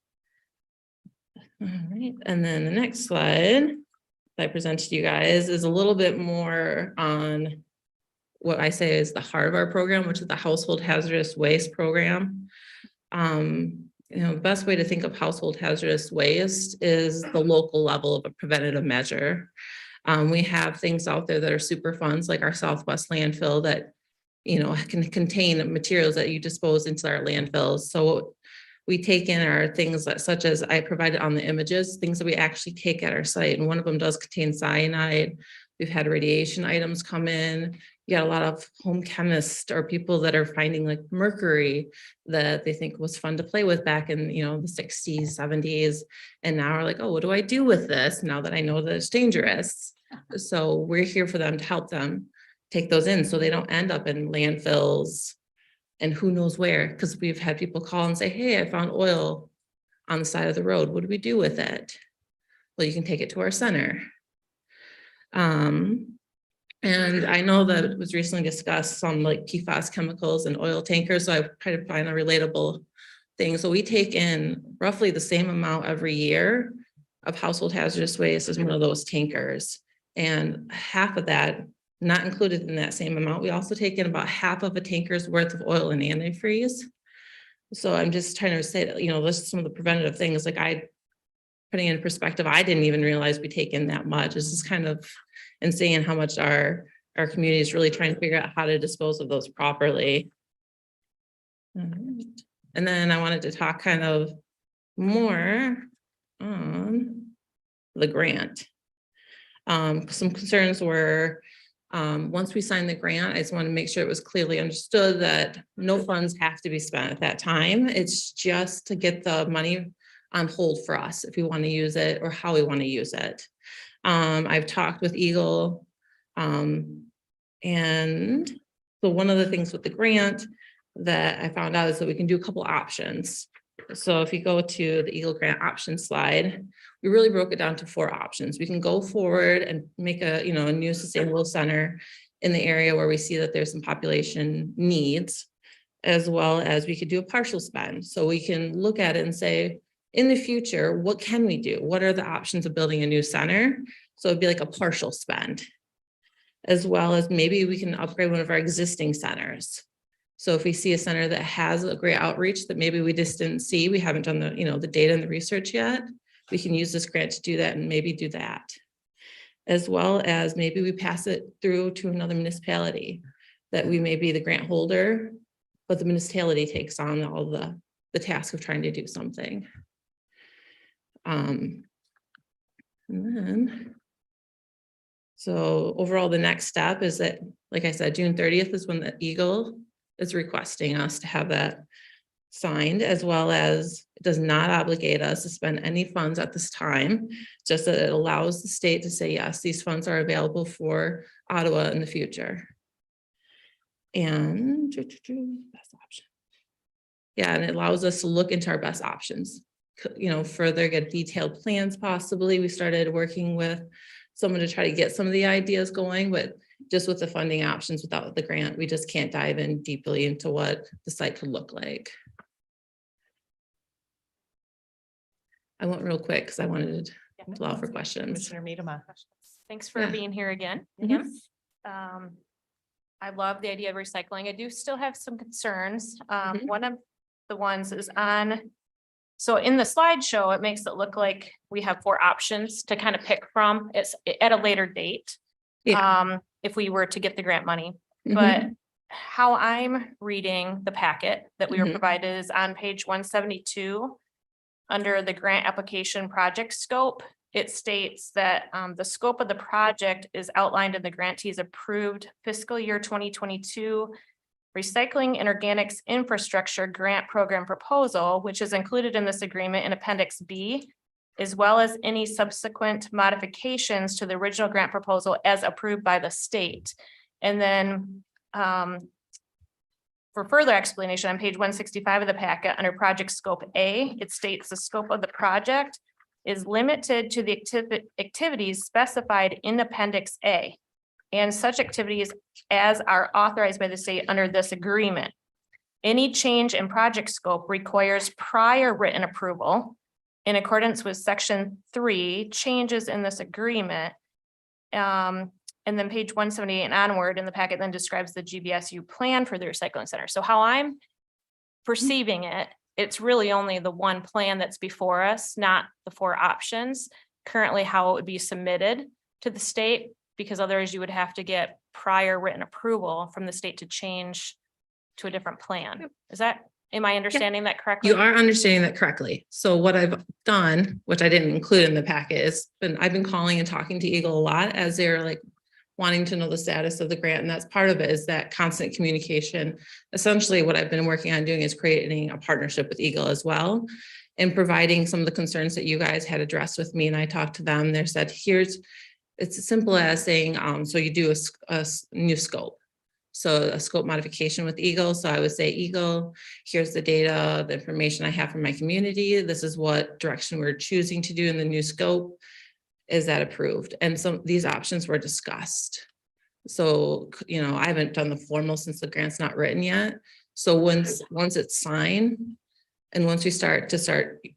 All right, and then the next slide that I present to you guys is a little bit more on what I say is the heart of our program, which is the household hazardous waste program. the best way to think of household hazardous waste is the local level of a preventative measure. We have things out there that are super funds, like our Southwest landfill that, can contain materials that you dispose into our landfills. So we take in our things that, such as I provided on the images, things that we actually take at our site. And one of them does contain cyanide. We've had radiation items come in. You got a lot of home chemists or people that are finding like mercury that they think was fun to play with back in, the 60s, 70s. And now are like, oh, what do I do with this now that I know that it's dangerous? So we're here for them to help them take those in so they don't end up in landfills and who knows where, because we've had people call and say, hey, I found oil on the side of the road. What do we do with it? Well, you can take it to our center. And I know that it was recently discussed some like PFAS chemicals and oil tankers. So I try to find a relatable thing. So we take in roughly the same amount every year of household hazardous waste as one of those tankers. And half of that, not included in that same amount, we also take in about half of a tanker's worth of oil and antifreeze. So I'm just trying to say that, this is some of the preventative things, like putting in perspective, I didn't even realize we take in that much. This is kind of insane how much our community is really trying to figure out how to dispose of those properly. And then I wanted to talk kind of more on the grant. Some concerns were, once we signed the grant, I just want to make sure it was clearly understood that no funds have to be spent at that time. It's just to get the money on hold for us if we want to use it or how we want to use it. I've talked with Eagle, and so one of the things with the grant that I found out is that we can do a couple options. So if you go to the Eagle grant option slide, we really broke it down to 4 options. We can go forward and make a new sustainable center in the area where we see that there's some population needs, as well as we could do a partial spend. So we can look at it and say, in the future, what can we do? What are the options of building a new center? So it'd be like a partial spend, as well as maybe we can upgrade one of our existing centers. So if we see a center that has a great outreach that maybe we just didn't see, we haven't done the, the data and the research yet, we can use this grant to do that and maybe do that. As well as maybe we pass it through to another municipality that we may be the grant holder, but the municipality takes on all the task of trying to do something. And then, so overall, the next step is that, like I said, June 30th is when the Eagle is requesting us to have that signed, as well as it does not obligate us to spend any funds at this time, just that it allows the state to say, yes, these funds are available for Ottawa in the future. And best option. Yeah, and it allows us to look into our best options, further get detailed plans possibly. We started working with someone to try to get some of the ideas going, but just with the funding options without the grant, we just can't dive in deeply into what the site could look like. I went real quick because I wanted to allow for questions. Commissioner Miedema. Thanks for Yeah. being here again. I love the idea of recycling. I do still have some concerns. One of the ones is so in the slideshow, it makes it look like we have 4 options to kind of pick from. It's at a later date. Yeah. If we were to get the grant money, but how I'm reading the packet that we were provided is on page 172. Under the grant application project scope, it states that the scope of the project is outlined in the grantee's approved fiscal year 2022 Recycling and Organics Infrastructure Grant Program Proposal, which is included in this agreement in Appendix B, as well as any subsequent modifications to the original grant proposal as approved by the state. And then for further explanation, on page 165 of the packet, under project scope A, it states the scope of the project is limited to the activities specified in Appendix A, and such activities as are authorized by the state under this agreement. Any change in project scope requires prior written approval in accordance with section 3, changes in this agreement. And then page 178 and onward in the packet then describes the GBSU plan for the recycling center. So how I'm perceiving it it's really only the one plan that's before us, not the 4 options. Currently, how it would be submitted to the state, because otherwise you would have to get prior written approval from the state to change to a different plan. Am I understanding that correctly? You are understanding that correctly. So what I've done, which I didn't include in the packet, is I've been calling and talking to Eagle a lot as they're like wanting to know the status of the grant. And that's part of it, is that constant communication. Essentially, what I've been working on doing is creating a partnership with Eagle as well, and providing some of the concerns that you guys had addressed with me. And I talked to them. They said, it's as simple as saying, so you do a new scope. So a scope modification with Eagle. So I would say, Eagle, here's the data, the information I have from my community. This is what direction we're choosing to do in the new scope. Is that approved? And some these options were discussed. So, I haven't done the formal since the grant's not written yet. So once it's signed, and once we start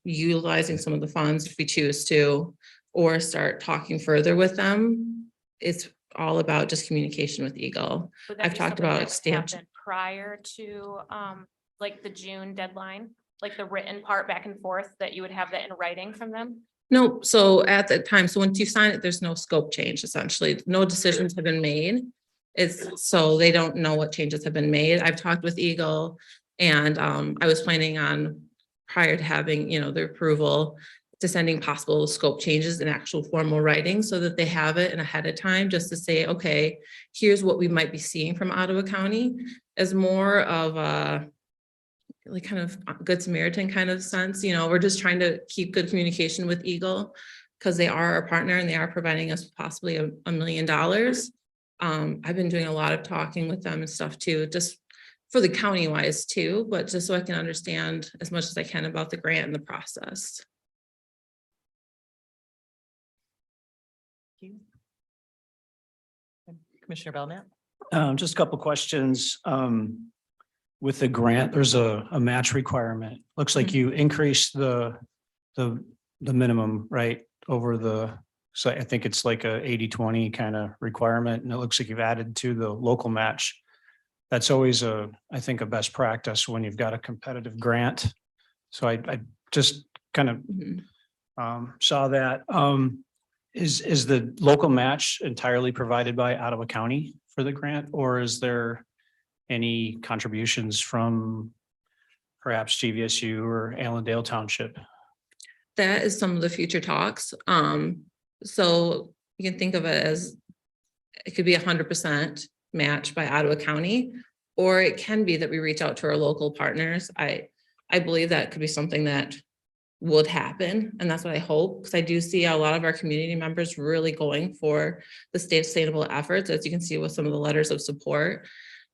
utilizing some of the funds, if we choose to, or start talking further with them, it's all about just communication with Eagle. I've talked about expansion prior to like the June deadline, like the written part back and forth, that you would have that in writing from them. No, so at the time, so once you sign it, there's no scope change, essentially. No decisions have been made. So they don't know what changes have been made. I've talked with Eagle, and I was planning on, prior to having, their approval, to sending possible scope changes in actual formal writing, so that they have it in ahead of time, just to say, okay, here's what we might be seeing from Ottawa County, as more of a like kind of Good Samaritan kind of sense. We're just trying to keep good communication with Eagle, because they are our partner and they are providing us possibly $1 million. I've been doing a lot of talking with them and stuff too, just for the county wise too, but just so I can understand as much as I can about the grant and the process. Commissioner Belknap? Just a couple of questions. With the grant, there's a match requirement. Looks like you increased the minimum, right? So I think it's like a 80-20 kind of requirement, and it looks like you've added to the local match. That's always I think a best practice when you've got a competitive grant. So I just kind of saw that. Is the local match entirely provided by Ottawa County for the grant, or is there any contributions from perhaps GVSU or Allendale Township? That is some of the future talks. So you can think of it as, it could be 100% match by Ottawa County, or it can be that we reach out to our local partners. I believe that could be something that would happen, and that's what I hope, because I do see a lot of our community members really going for the state sustainable efforts, as you can see with some of the letters of support,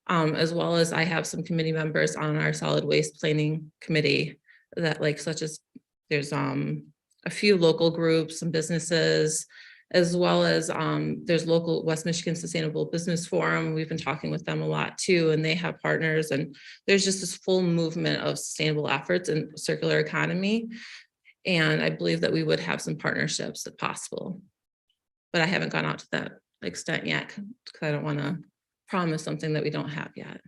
as well as I have some committee members on our solid waste planning committee that such as there's a few local groups and businesses, as well as there's local West Michigan Sustainable Business Forum. We've been talking with them a lot too, and they have partners, and there's just this full movement of sustainable efforts and circular economy. And I believe that we would have some partnerships if possible, but I haven't gone out to that extent yet, because I don't want to promise something that we don't have yet.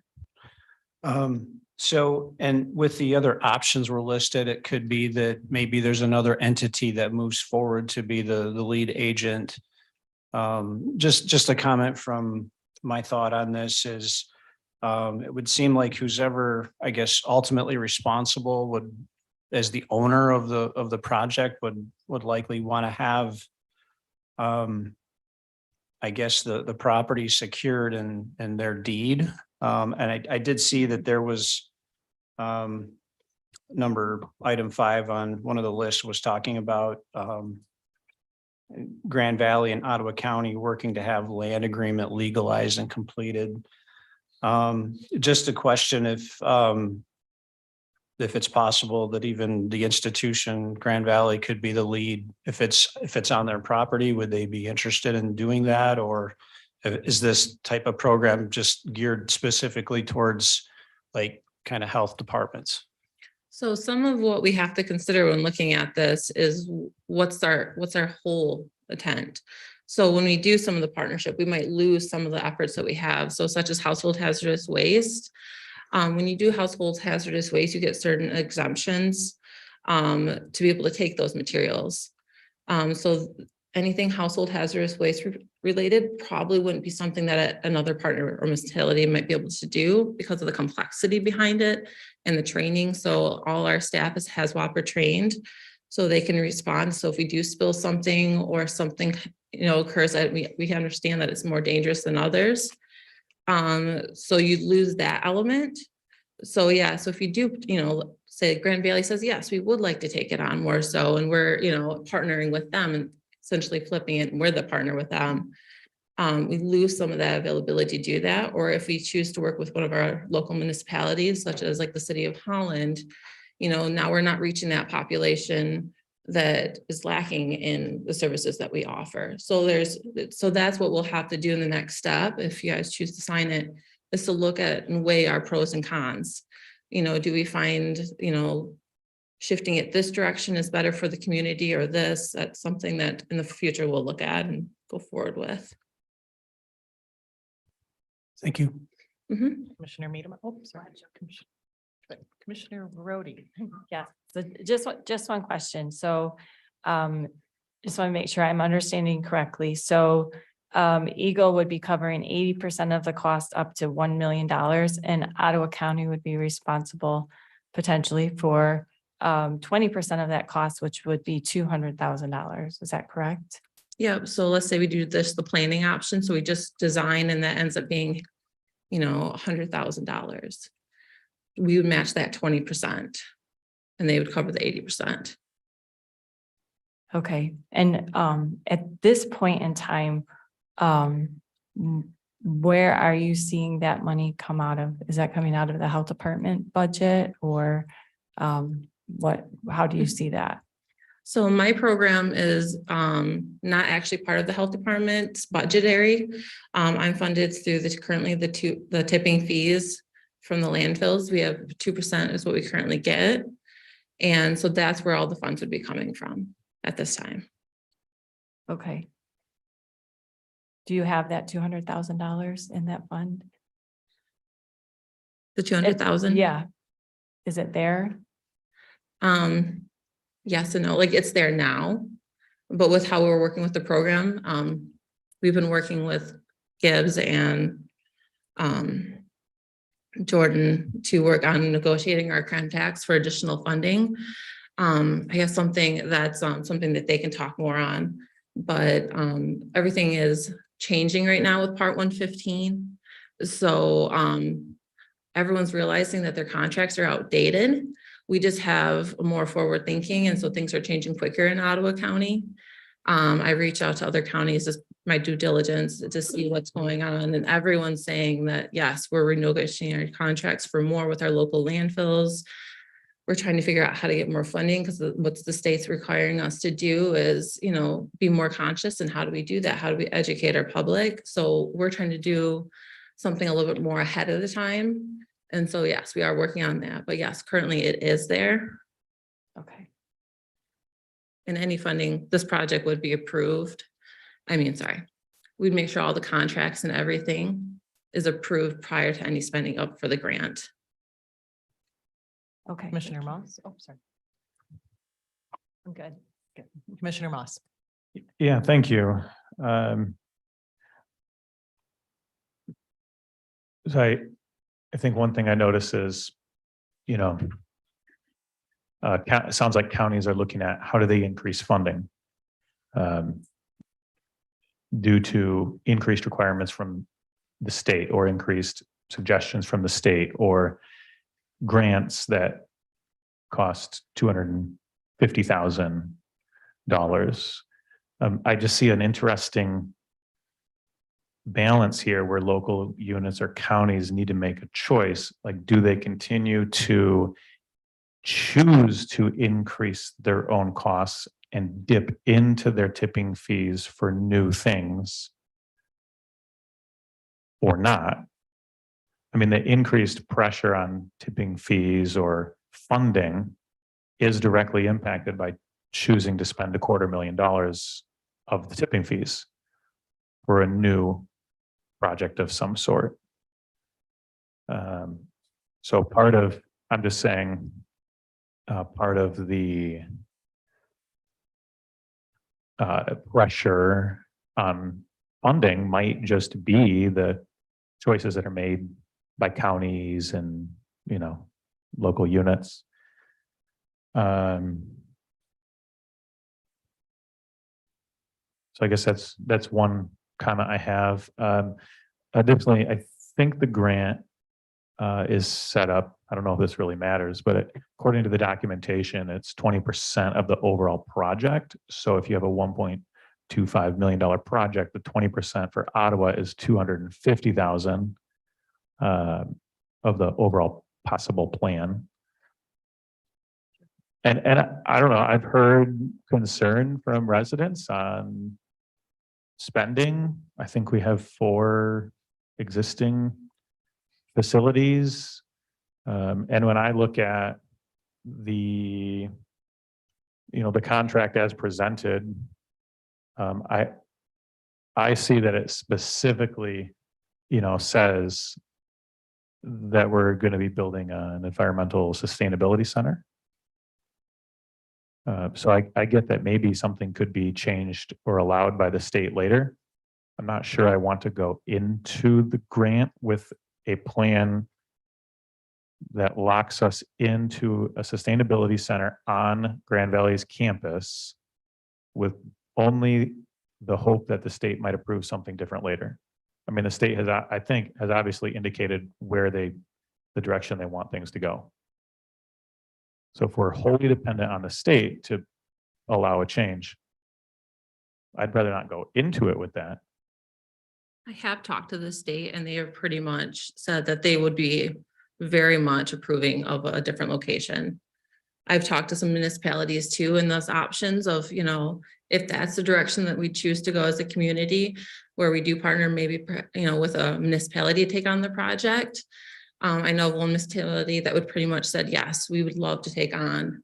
So, and with the other options were listed, it could be that maybe there's another entity that moves forward to be the lead agent. Just a comment from my thought on this is, it would seem like who's ever, I guess, ultimately responsible would, as the owner of the project, would likely want to have, I guess, the property secured in their deed. And I did see that there was item 5 on one of the lists was talking about Grand Valley and Ottawa County working to have land agreement legalized and completed. Just a question if it's possible that even the institution Grand Valley could be the lead, if it's on their property, would they be interested in doing that? Or is this type of program just geared specifically towards kind of health departments? So some of what we have to consider when looking at this is what's our whole intent. So when we do some of the partnership, we might lose some of the efforts that we have. So such as household hazardous waste. When you do household hazardous waste, you get certain exemptions to be able to take those materials. So anything household hazardous waste related probably wouldn't be something that another partner or municipality might be able to do because of the complexity behind it and the training. So all our staff is HAZWOP trained, so they can respond. So if we do spill something or something, occurs, that we understand that it's more dangerous than others. So you lose that element. So yeah, so if you do, say Grand Valley says, yes, we would like to take it on more so, and we're, partnering with them and essentially flipping it, and we're the partner with them. We lose some of that availability to do that. Or if we choose to work with one of our local municipalities, such as like the city of Holland, now we're not reaching that population that is lacking in the services that we offer. So that's what we'll have to do in the next step, if you guys choose to sign it, is to look at and weigh our pros and cons. Do we find, shifting it this direction is better for the community, or this? That's something that in the future we'll look at and go forward with. Thank you. Commissioner Medema. Oh, sorry. Commissioner Rhodey. Yeah, so just one question. So just want to make sure I'm understanding correctly. So Eagle would be covering 80% of the cost up to $1 million, and Ottawa County would be responsible potentially for 20% of that cost, which would be $200,000. Is that correct? Yeah, so let's say we do the planning option. So we just design and that ends up being, $100,000. We would match that 20% and they would cover the 80%. Okay. And at this point in time, where are you seeing that money come out of? Is that coming out of the health department budget, or how do you see that? So my program is not actually part of the health department's budgetary. I'm funded through currently the tipping fees from the landfills. We have 2% is what we currently get. And so that's where all the funds would be coming from at this time. Okay. Do you have that $200,000 in that fund? The 200,000? Yeah. Is it there? Yes and no, like it's there now, but with how we're working with the program, we've been working with Gibbs and Jordan to work on negotiating our contacts for additional funding. I guess something that's something that they can talk more on, but everything is changing right now with Part 115. So everyone's realizing that their contracts are outdated. We just have more forward thinking, and so things are changing quicker in Ottawa County. I reach out to other counties as my due diligence to see what's going on, and everyone's saying that yes, we're renegotiating our contracts for more with our local landfills. We're trying to figure out how to get more funding, because what's the state's requiring us to do is, be more conscious. And how do we do that? How do we educate our public? So we're trying to do something a little bit more ahead of the time. And so, yes, we are working on that, but yes, currently it is there. Okay. And any funding, this project would be approved. We'd make sure all the contracts and everything is approved prior to any spending up for the grant. Okay. Commissioner Moss. Oh, sorry. I'm good. Commissioner Moss. Yeah, thank you. So I think one thing I notice is, it sounds like counties are looking at how do they increase funding due to increased requirements from the state, or increased suggestions from the state, or grants that cost $250,000. I just see an interesting balance here where local units or counties need to make a choice. Like, do they continue to choose to increase their own costs and dip into their tipping fees for new things, or not? I mean, the increased pressure on tipping fees or funding is directly impacted by choosing to spend $250,000 of the tipping fees for a new project of some sort. So I'm just saying, part of the pressure on funding might just be the choices that are made by counties and, local units. So I guess that's one comment I have. Additionally, I think the grant is set up. I don't know if this really matters, but according to the documentation, it's 20% of the overall project. So if you have a $1.25 million project, the 20% for Ottawa is $250,000 of the overall possible plan. And I don't know, I've heard concern from residents on spending. I think we have 4 existing facilities. And when I look at the contract as presented, I see that it specifically, says that we're going to be building an environmental sustainability center. So I get that maybe something could be changed or allowed by the state later. I'm not sure I want to go into the grant with a plan that locks us into a sustainability center on Grand Valley's campus with only the hope that the state might approve something different later. I mean, the state has, I think, has obviously indicated where the direction they want things to go. So if we're wholly dependent on the state to allow a change, I'd rather not go into it with that. I have talked to the state and they have pretty much said that they would be very much approving of a different location. I've talked to some municipalities too, and those options of, if that's the direction that we choose to go as a community, where we do partner maybe, with a municipality to take on the project. I know of one municipality that would pretty much said, yes, we would love to take on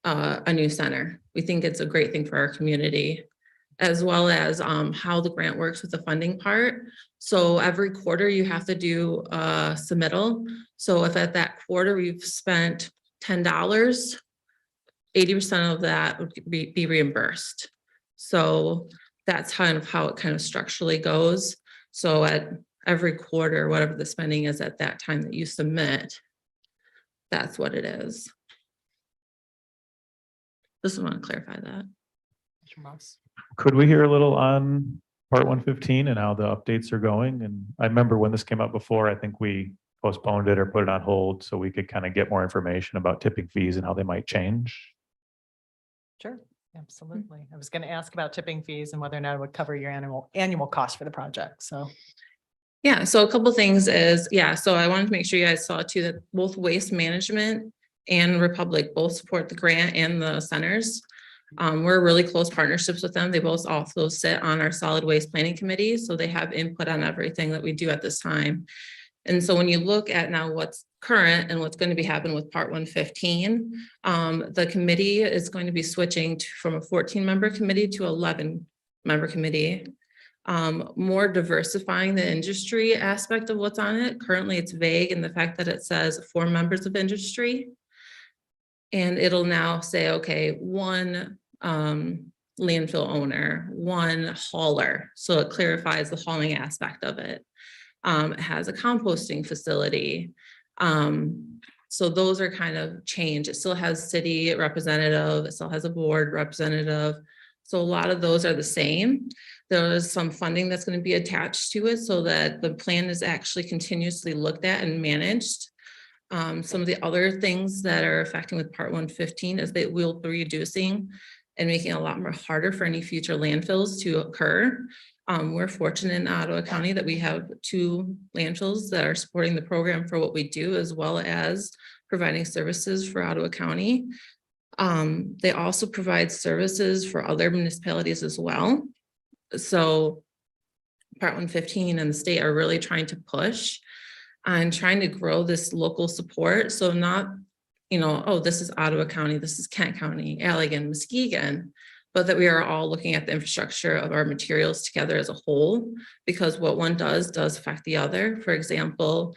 a new center. We think it's a great thing for our community, as well as how the grant works with the funding part. So every quarter you have to do a submittal. So if at that quarter we've spent $10, 80% of that would be reimbursed. So that's kind of how it kind of structurally goes. So at every quarter, whatever the spending is at that time that you submit, that's what it is. Just want to clarify that. Could we hear a little on part 115 and how the updates are going? And I remember when this came up before, I think we postponed it or put it on hold so we could kind of get more information about tipping fees and how they might change. Sure, absolutely. I was going to ask about tipping fees and whether or not it would cover your annual cost for the project. So yeah, so a couple of things is, so I wanted to make sure you guys saw too that both Waste Management and Republic both support the grant and the centers. We're really close partnerships with them. They both also sit on our solid waste planning committee. So they have input on everything that we do at this time. And so when you look at now what's current and what's going to be happening with part 115, the committee is going to be switching from a 14-member committee to 11-member committee. More diversifying the industry aspect of what's on it. Currently it's vague in the fact that it says 4 members of industry. And it'll now say, okay, 1 landfill owner, 1 hauler. So it clarifies the hauling aspect of it. It has a composting facility. So those are kind of changed. It still has city representative, it still has a board representative. So a lot of those are the same. There is some funding that's going to be attached to it so that the plan is actually continuously looked at and managed. Some of the other things that are affecting with part 115 is that we'll be reducing and making it a lot more harder for any future landfills to occur. We're fortunate in Ottawa County that we have 2 landfills that are supporting the program for what we do, as well as providing services for Ottawa County. They also provide services for other municipalities as well. So part 115 and the state are really trying to push on trying to grow this local support. So not, oh, this is Ottawa County, this is Kent County, Allegan, Muskegon, but that we are all looking at the infrastructure of our materials together as a whole, because what one does affect the other. For example,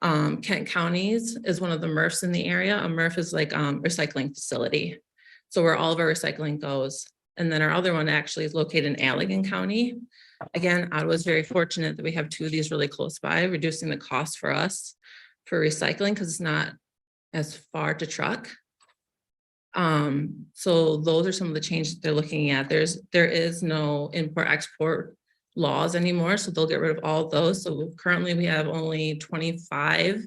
Kent County's is one of the MRFs in the area. A MRF is like recycling facility. So where all of our recycling goes. And then our other one actually is located in Allegan County. Again, Ottawa is very fortunate that we have two of these really close by, reducing the cost for us for recycling because it's not as far to truck. So those are some of the changes they're looking at. There is no import-export laws anymore, so they'll get rid of all of those. So currently we have only 25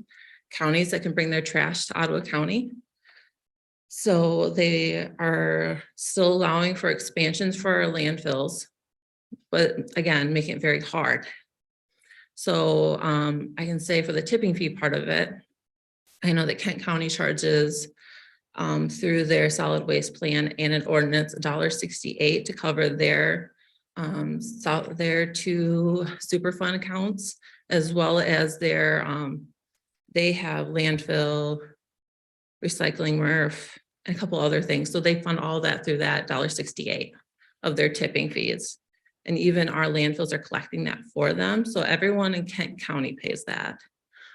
counties that can bring their trash to Ottawa County. So they are still allowing for expansions for our landfills, but again, making it very hard. So I can say for the tipping fee part of it, I know that Kent County charges through their solid waste plan and an ordinance $1.68 to cover their two Superfund accounts, as well as their they have landfill, recycling, MRF, and a couple other things. So they fund all that through that $1.68 of their tipping fees. And even our landfills are collecting that for them. So everyone in Kent County pays that.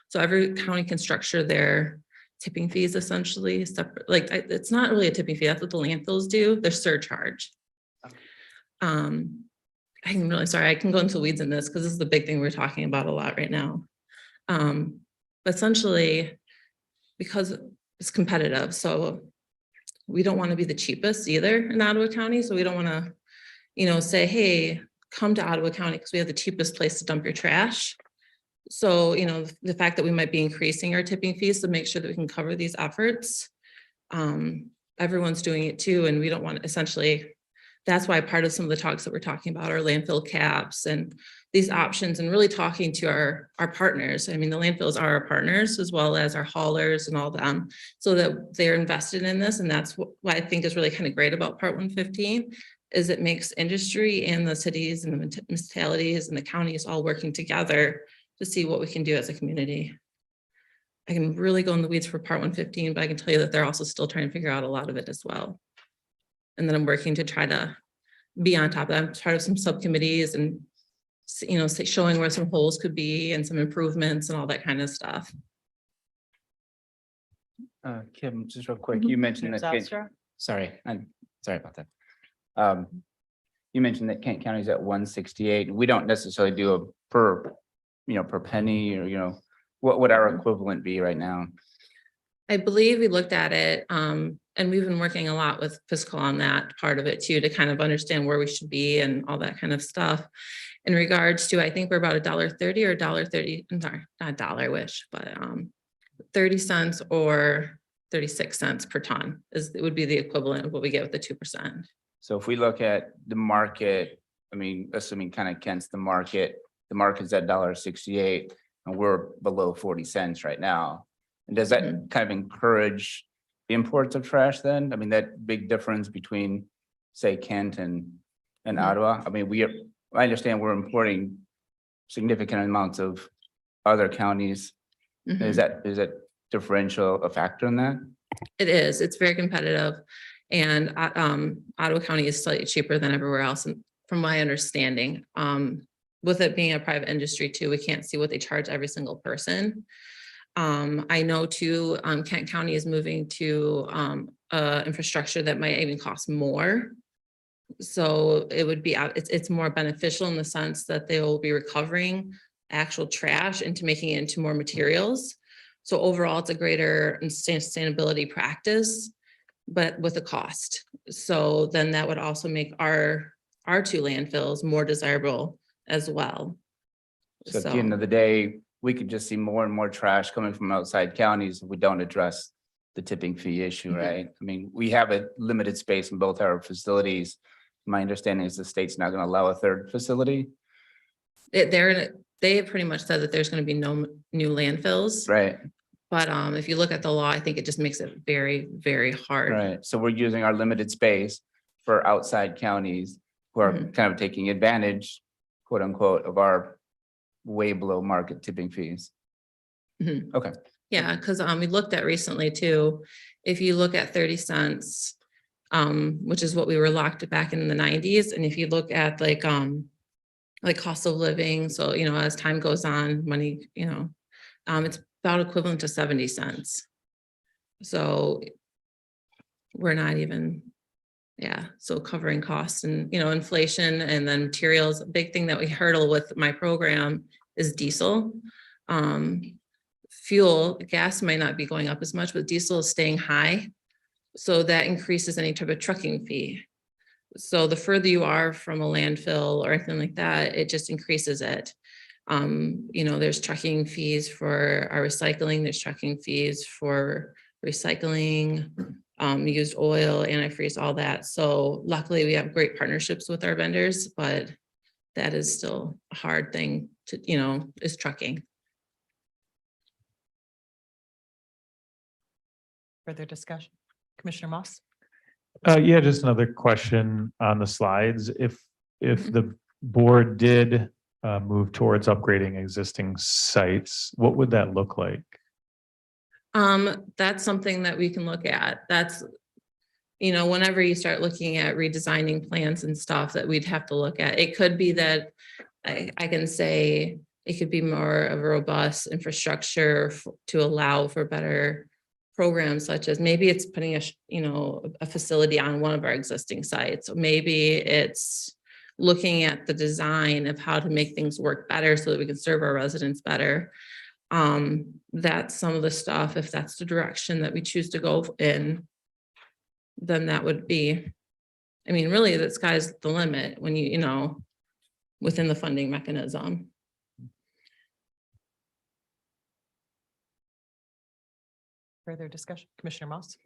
So every county can structure their tipping fees essentially separate. Like it's not really a tipping fee. That's what the landfills do. They're surcharge. I'm really sorry. I can go into weeds in this because this is the big thing we're talking about a lot right now. But essentially, because it's competitive, so we don't want to be the cheapest either in Ottawa County. So we don't want to, say, hey, come to Ottawa County because we have the cheapest place to dump your trash. So, the fact that we might be increasing our tipping fees to make sure that we can cover these efforts. Everyone's doing it too. And we don't want to essentially, that's why part of some of the talks that we're talking about are landfill caps and these options and really talking to our partners. I mean, the landfills are our partners as well as our haulers and all them, so that they're invested in this. And that's what I think is really kind of great about Part 115 is it makes industry and the cities and the municipalities and the counties all working together to see what we can do as a community. I can really go in the weeds for Part 115, but I can tell you that they're also still trying to figure out a lot of it as well. And then I'm working to try to be on top of that. I'm part of some subcommittees and, showing where some holes could be and some improvements and all that kind of stuff. Kim, just real quick, you mentioned that. Sorry about that. You mentioned that Kent County is at 168. We don't necessarily do a per penny or, what would our equivalent be right now? I believe we looked at it and we've been working a lot with fiscal on that part of it too, to kind of understand where we should be and all that kind of stuff. In regards to, I think we're about $1.30 or $1.30, I'm sorry, not a dollar, I wish, but 30 cents or 36 cents per ton it would be the equivalent of what we get with the 2%. So if we look at the market, I mean, assuming kind of Kent's the market's at $1.68 and we're below 40 cents right now. And does that kind of encourage imports of trash then? I mean, that big difference between, say, Kent and Ottawa? I mean, I understand we're importing significant amounts of other counties. Is that differential a factor in that? It is. It's very competitive. And Ottawa County is slightly cheaper than everywhere else, and from my understanding. With it being a private industry too, we can't see what they charge every single person. I know too, Kent County is moving to infrastructure that might even cost more. So it would be, it's more beneficial in the sense that they will be recovering actual trash into making it into more materials. So overall, it's a greater sustainability practice, but with a cost. So then that would also make our two landfills more desirable as well. So at the end of the day, we could just see more and more trash coming from outside counties if we don't address the tipping fee issue, right? I mean, we have a limited space in both our facilities. My understanding is the state's not going to allow a third facility. They have pretty much said that there's going to be no new landfills. Right. But if you look at the law, I think it just makes it very, very hard. Right. So we're using our limited space for outside counties who are kind of taking advantage, quote unquote, of our way below market tipping fees. Okay. Yeah, because we looked at recently too. If you look at 30 cents, which is what we were locked back in the 90s, and if you look at like cost of living, so as time goes on, money, it's about equivalent to 70 cents. So we're not even, yeah, so covering costs and, you know, inflation and then materials. A big thing that we hurdle with my program is diesel. Fuel, gas might not be going up as much, but diesel is staying high. So that increases any type of trucking fee. So the further you are from a landfill or anything like that, it just increases it. You know, there's trucking fees for our recycling, there's trucking fees for recycling, used oil, antifreeze, all that. So luckily we have great partnerships with our vendors, but that is still a hard thing to, you know, is trucking. Further discussion? Commissioner Moss? Yeah, just another question on the slides. If the board did move towards upgrading existing sites, what would that look like? That's something that we can look at. That's, you know, whenever you start looking at redesigning plans and stuff that we'd have to look at. It could be that I can say it could be more of a robust infrastructure to allow for better programs, such as maybe it's putting a, you know, a facility on one of our existing sites. Maybe it's looking at the design of how to make things work better so that we can serve our residents better. That's some of the stuff, if that's the direction that we choose to go in, then that would be, I mean, really the sky's the limit when you know, within the funding mechanism. Further discussion? Commissioner Moss?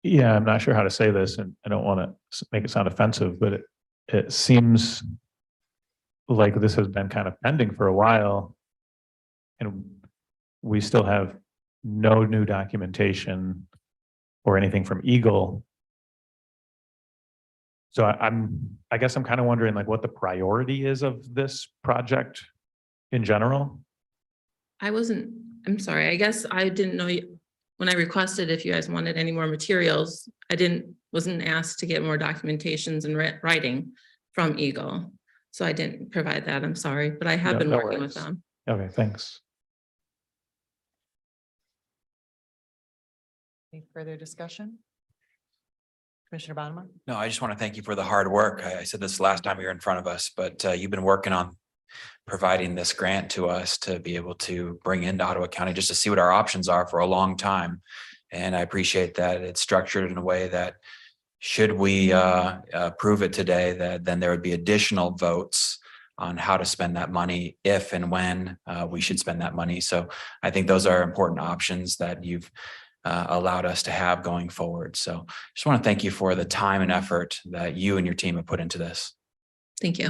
Yeah, I'm not sure how to say this, and I don't want to make it sound offensive, but it seems like this has been kind of pending for a while, and we still have no new documentation or anything from Eagle. So I guess I'm kind of wondering like what the priority is of this project in general. I'm sorry, I guess I didn't know when I requested if you guys wanted any more materials, wasn't asked to get more documentations and writing from Eagle. So I didn't provide that, I'm sorry, but I have been working with them. Okay, thanks. Any further discussion? Commissioner Bonema? No, I just want to thank you for the hard work. I said this last time you were in front of us, but you've been working on providing this grant to us to be able to bring into Ottawa County just to see what our options are for a long time. And I appreciate that it's structured in a way that should we approve it today, that then there would be additional votes on how to spend that money, if and when we should spend that money. So I think those are important options that you've allowed us to have going forward. So just want to thank you for the time and effort that you and your team have put into this. Thank you.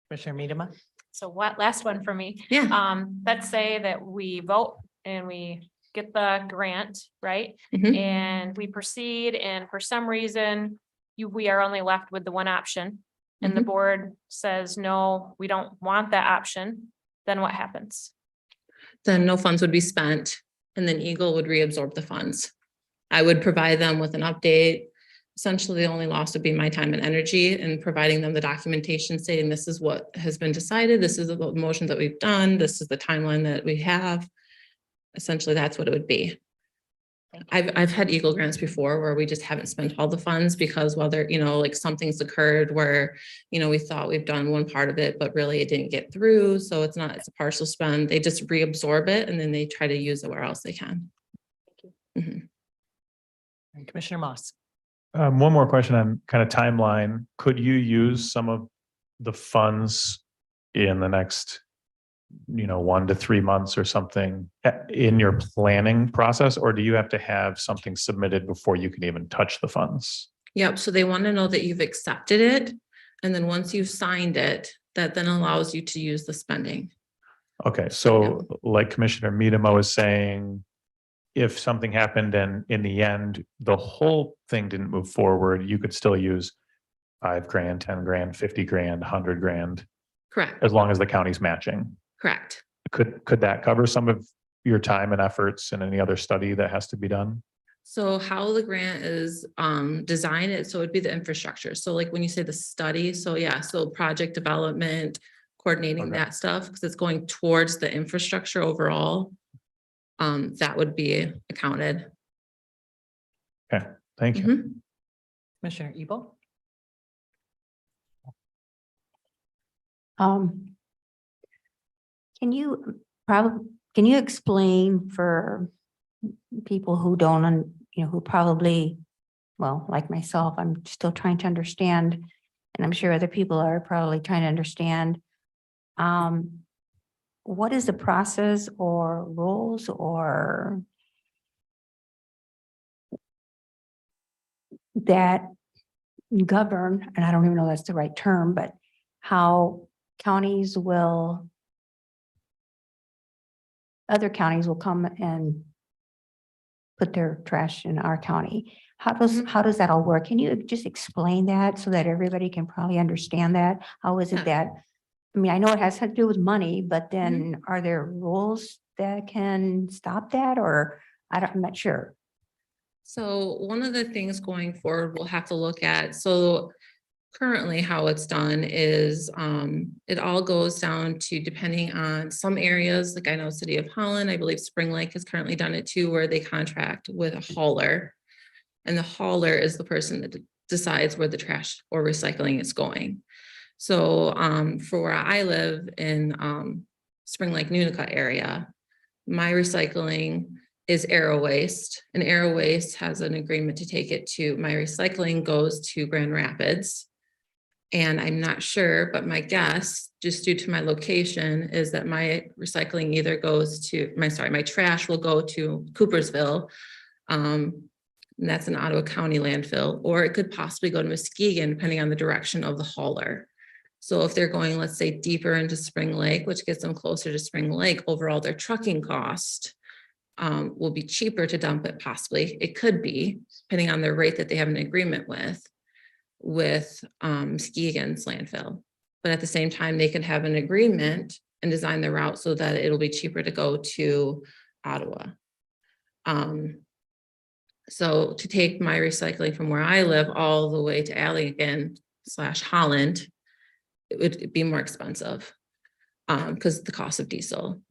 Commissioner Miedema? So what, last one for me. Yeah. Let's say that we vote and we get the grant, right? Mhm. And we proceed, and for some reason, we are only left with the one option. And the board says, no, we don't want that option. Then what happens? Then no funds would be spent, and then Eagle would reabsorb the funds. I would provide them with an update. Essentially, the only loss would be my time and energy and providing them the documentation stating this is what has been decided. This is the motion that we've done. This is the timeline that we have. Essentially, that's what it would be. I've had Eagle grants before where we just haven't spent all the funds because whether, you know, like something's occurred where, you know, we thought we've done one part of it, but really it didn't get through. So it's a partial spend. They just reabsorb it and then they try to use it where else they can. And Commissioner Moss? One more question on kind of timeline. Could you use some of the funds in the next, 1 to 3 months or something in your planning process, or do you have to have something submitted before you can even touch the funds? Yep. So they want to know that you've accepted it. And then once you've signed it, that then allows you to use the spending. Okay, so like Commissioner Miedema was saying, if something happened and in the end, the whole thing didn't move forward, you could still use $5 grand, 10 grand, 50 grand, 100 grand. Correct. As long as the county's matching. Correct. Could that cover some of your time and efforts and any other study that has to be done? So how the grant is designed, so it'd be the infrastructure. So like when you say the study, so yeah, so project development, coordinating Okay. that stuff, because it's going towards the infrastructure overall. That would be accounted. Okay, thank you. Mhm. Commissioner Ebel? Can you explain for people who don't, who probably, well, like myself, I'm still trying to understand, and I'm sure other people are probably trying to understand. What is the process or rules or that govern, and I don't even know that's the right term, but how counties will, other counties will come and put their trash in our county. How does that all work? Can you just explain that so that everybody can probably understand that? How is it that, I mean, I know it has to do with money, but then are there rules that can stop that, or I'm not sure. So one of the things going forward, we'll have to look at, so currently how it's done is, it all goes down to, depending on some areas, like I know City of Holland, I believe Spring Lake has currently done it too, where they contract with a hauler. And the hauler is the person that decides where the trash or recycling is going. So for where I live in Spring Lake, Nunica area, my recycling is Aero Waste, and Aero Waste has an agreement to take it to, my recycling goes to Grand Rapids. And I'm not sure, but my guess, just due to my location, is that my recycling either goes to, my trash will go to Coopersville. And that's an Ottawa County landfill, or it could possibly go to Muskegon, depending on the direction of the hauler. So if they're going, let's say, deeper into Spring Lake, which gets them closer to Spring Lake, overall their trucking cost will be cheaper to dump it possibly. It could be, depending on their rate that they have an agreement with Muskegon's landfill. But at the same time, they could have an agreement and design the route so that it'll be cheaper to go to Ottawa. So to take my recycling from where I live all the way to Allegan / Holland, it would be more expensive because of the cost of diesel.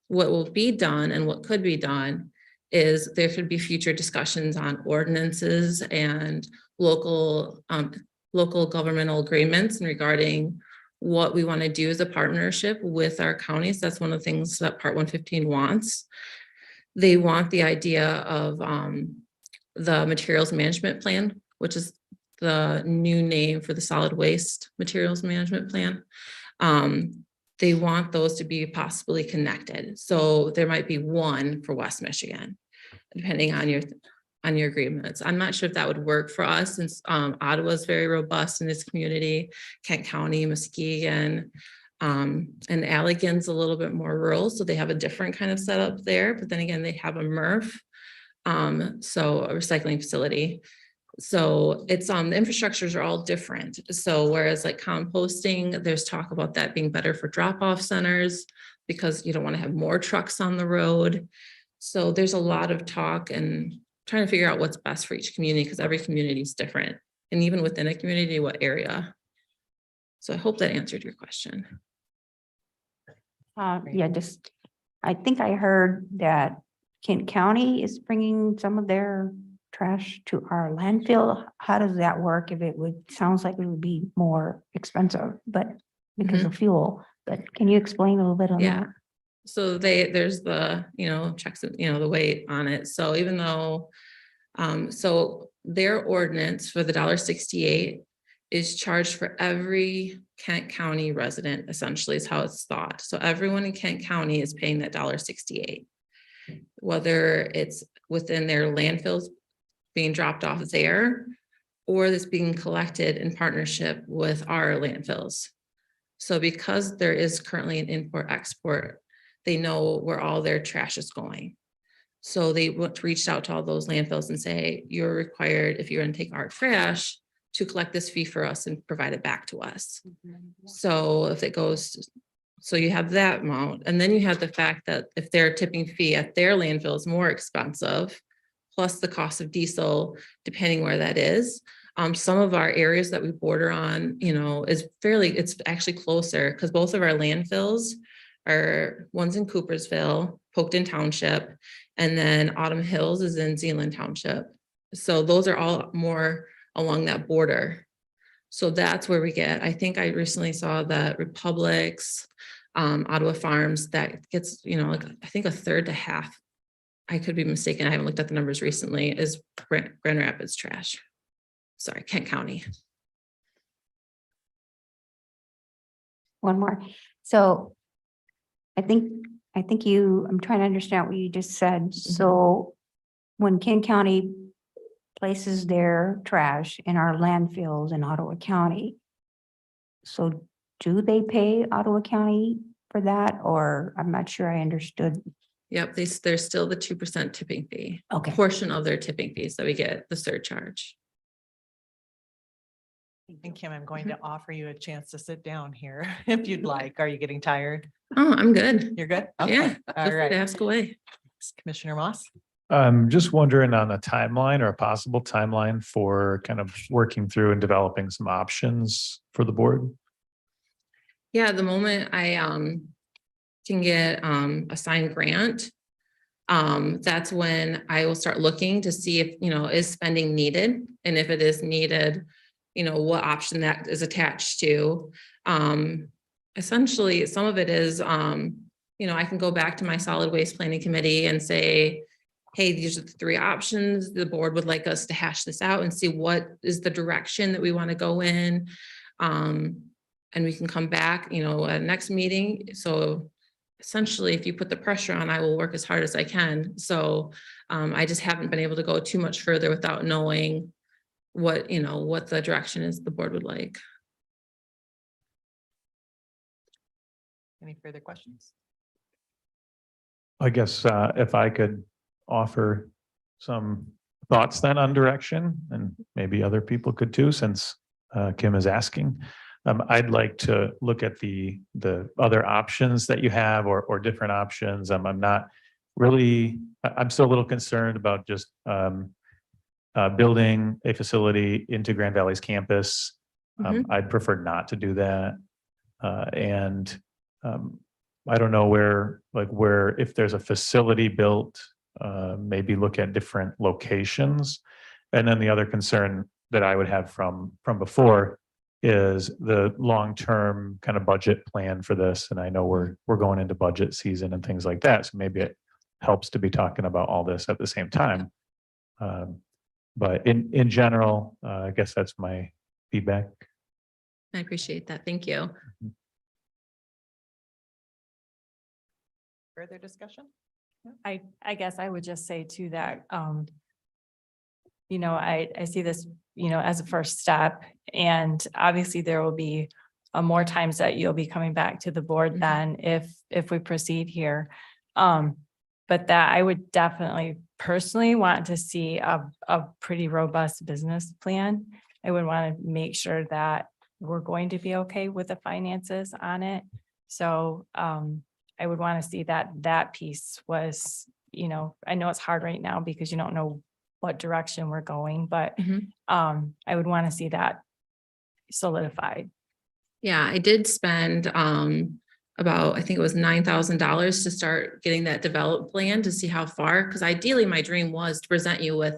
What will be done and what could be done is there should be future discussions on ordinances and local governmental agreements and regarding what we want to do as a partnership with our counties. That's one of the things that Part 115 wants. They want the idea of the materials management plan, which is the new name for the solid waste materials management plan. They want those to be possibly connected. So there might be one for West Michigan, depending on your agreements. I'm not sure if that would work for us, since Ottawa is very robust in this community, Kent County, Muskegon, and Allegan's a little bit more rural, so they have a different kind of setup there. But then again, they have a MRF, so a recycling facility. So it's the infrastructures are all different. So whereas like composting, there's talk about that being better for drop-off centers because you don't want to have more trucks on the road. So there's a lot of talk and trying to figure out what's best for each community, because every community is different. And even within a community, what area. So I hope that answered your question. Yeah, I think I heard that Kent County is bringing some of their trash to our landfill. How does that work? Sounds like it would be more expensive, but because of fuel, but can you explain a little bit on that? So there's the, checks, the weight on it. So even though, so their ordinance for the $1.68 is charged for every Kent County resident, essentially is how it's thought. So everyone in Kent County is paying that $1.68, whether it's within their landfills being dropped off there, or this being collected in partnership with our landfills. So because there is currently an import-export, they know where all their trash is going. So they reached out to all those landfills and say, you're required, if you're going to take our trash, to collect this fee for us and provide it back to us. So if it goes, so you have that amount, and then you have the fact that if their tipping fee at their landfill is more expensive, plus the cost of diesel, depending where that is, Some of our areas that we border on, it's actually closer because both of our landfills are, one's in Coopersville, Polkton Township, and then Autumn Hills is in Zealand Township. So those are all more along that border. So that's where we get, I think I recently saw that Republics, Ottawa Farms, that gets, like, I think a third to half. I could be mistaken. I haven't looked at the numbers recently, is Grand Rapids trash. Sorry, Kent County. One more. So I think I'm trying to understand what you just said. So when Kent County places their trash in our landfills in Ottawa County, so do they pay Ottawa County for that? Or I'm not sure I understood. Yep, there's still the 2% tipping fee. Okay. Portion of their tipping fees that we get, the surcharge. And Kim, I'm going to offer you a chance to sit down here if you'd like. Are you getting tired? Oh, I'm good. You're good? Yeah, Okay. feel All free to right. ask away. Commissioner Moss? I'm just wondering on a timeline or a possible timeline for kind of working through and developing some options for the board. Yeah, the moment I can get a signed grant, that's when I will start looking to see if, is spending needed? And if it is needed, what option that is attached to. Essentially, some of it is, I can go back to my solid waste planning committee and say, hey, these are the 3 options. The board would like us to hash this out and see what is the direction that we want to go in. And we can come back, at next meeting. So essentially, if you put the pressure on, I will work as hard as I can. So I just haven't been able to go too much further without knowing what the direction is the board would like. Any further questions? I guess if I could offer some thoughts then on direction, and maybe other people could too, since Kim is asking. I'd like to look at the other options that you have or different options. I'm not really, I'm still a little concerned about just building a facility into Grand Valley's campus. I'd prefer not to do that. And I don't know where if there's a facility built, maybe look at different locations. And then the other concern that I would have from before is the long-term kind of budget plan for this. And I know we're going into budget season and things like that. So maybe it helps to be talking about all this at the same time. But in general, I guess that's my feedback. I appreciate that. Thank you. Further discussion? I guess I would just say too that, I see this, as a first step, and obviously there will be more times that you'll be coming back to the board than if we proceed here. But that I would definitely personally want to see a pretty robust business plan. I would want to make sure that we're going to be okay with the finances on it. So, I would want to see that piece was, I know it's hard right now because you don't know what direction we're going, but I would want to see that solidified. Yeah, I did spend about, I think it was $9,000 to start getting that developed plan to see how far, because ideally my dream was to present you with,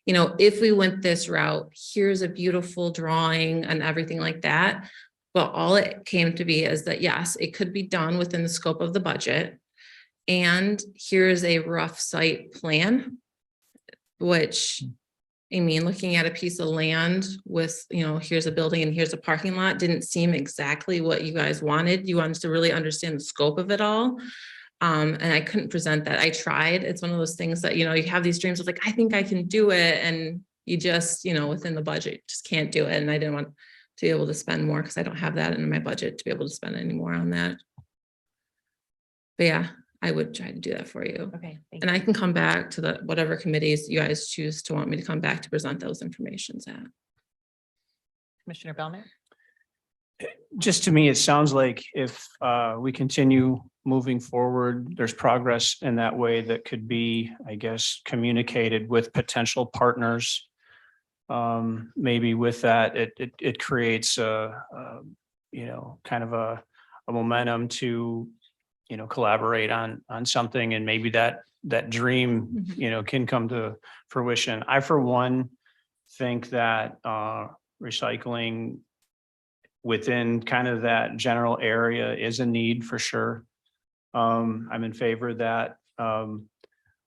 if we went this route, here's a beautiful drawing and everything like that. But all it came to be is that, yes, it could be done within the scope of the budget. And here's a rough site plan, which, looking at a piece of land with, here's a building and here's a parking lot didn't seem exactly what you guys wanted. You wanted to really understand the scope of it all. And I couldn't present that. I tried. It's one of those things that, you have these dreams of like, I think I can do it. And you just, within the budget, just can't do it. And I didn't want to be able to spend more because I don't have that in my budget to be able to spend any more on that. But yeah, I would try to do that for you. Okay. And I can come back to whatever committees you guys choose to want me to come back to present those informations at. Commissioner Bellman? Just to me, it sounds like if we continue moving forward, there's progress in that way that could be, I guess, communicated with potential partners maybe with that, it creates kind of a momentum to, collaborate on something, and maybe that dream, can come to fruition. I, for one, think that recycling within kind of that general area is a need for sure. I'm in favor of that.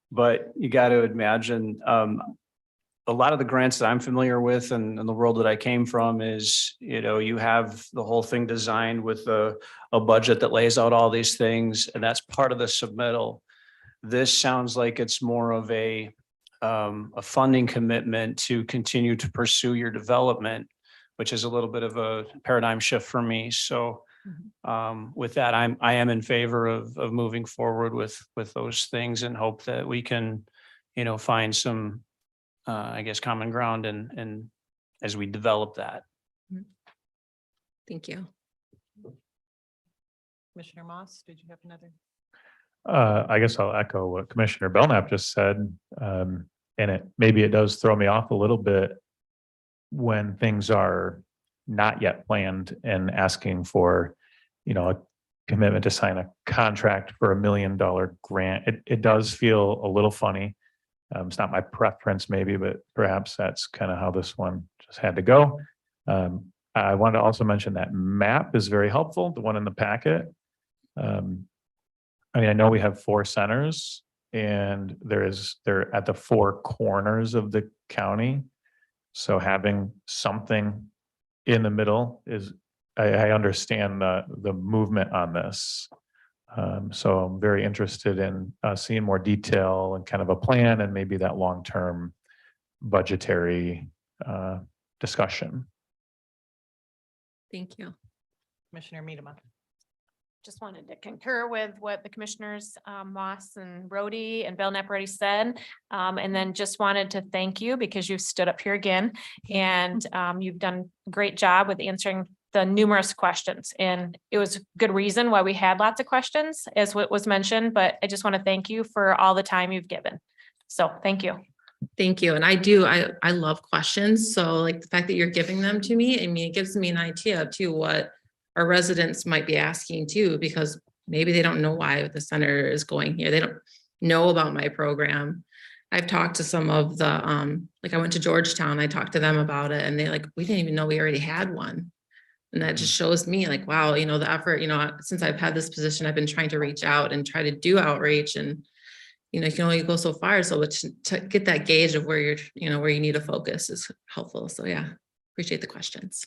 But you got to imagine, a lot of the grants that I'm familiar with and the world that I came from is, you have the whole thing designed with a budget that lays out all these things, and that's part of the submittal. This sounds like it's more of a funding commitment to continue to pursue your development, which is a little bit of a paradigm shift for me. So with that, I am in favor of moving forward with those things, and hope that we can, find some common ground and as we develop that. Thank you. Commissioner Moss, did you have another? I guess I'll echo what Commissioner Belknap just said. And maybe it does throw me off a little bit when things are not yet planned and asking for, a commitment to sign a contract for $1 million grant. It does feel a little funny. It's not my preference maybe, but perhaps that's kind of how this one just had to go. I wanted to also mention that map is very helpful, the one in the packet. I know we have 4 centers, and they're at the 4 corners of the county. So having something in the middle is, I understand the movement on this. So I'm very interested in seeing more detail and kind of a plan, and maybe that long-term budgetary discussion. Thank you. Commissioner Miedema. Just wanted to concur with what the commissioners, Moss and Rhodey and Belknap already said. And then just wanted to thank you because you've stood up here again, and you've done a great job with answering the numerous questions. And it was good reason why we had lots of questions, as what was mentioned, but I just want to thank you for all the time you've given. So thank you. Thank you. And I love questions. So like the fact that you're giving them to me, it gives me an idea too, what our residents might be asking too, because maybe they don't know why the center is going here. They don't know about my program. I've talked to some of the, like I went to Georgetown, I talked to them about it, and they we didn't even know we already had one. And that just shows me wow, the effort, since I've had this position, I've been trying to reach out and try to do outreach, and, you can only go so far. So to get that gauge of where you're, where you need to focus is helpful. So yeah, appreciate the questions.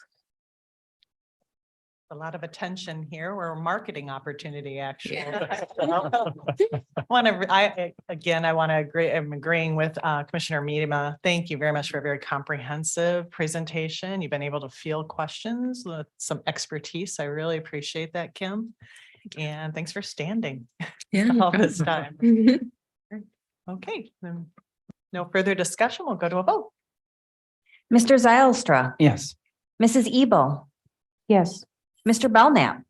A lot of attention here. We're a marketing opportunity, actually. Yeah. I want to agree. I'm agreeing with Commissioner Miedema. Thank you very much for a very comprehensive presentation. You've been able to field questions with some expertise. I really appreciate that, Kim. And thanks for standing all this time. Okay, then no further discussion. We'll go to a vote. Mr. Zylstra, Yes. Mrs. Ebel, Yes. Mr. Belknap,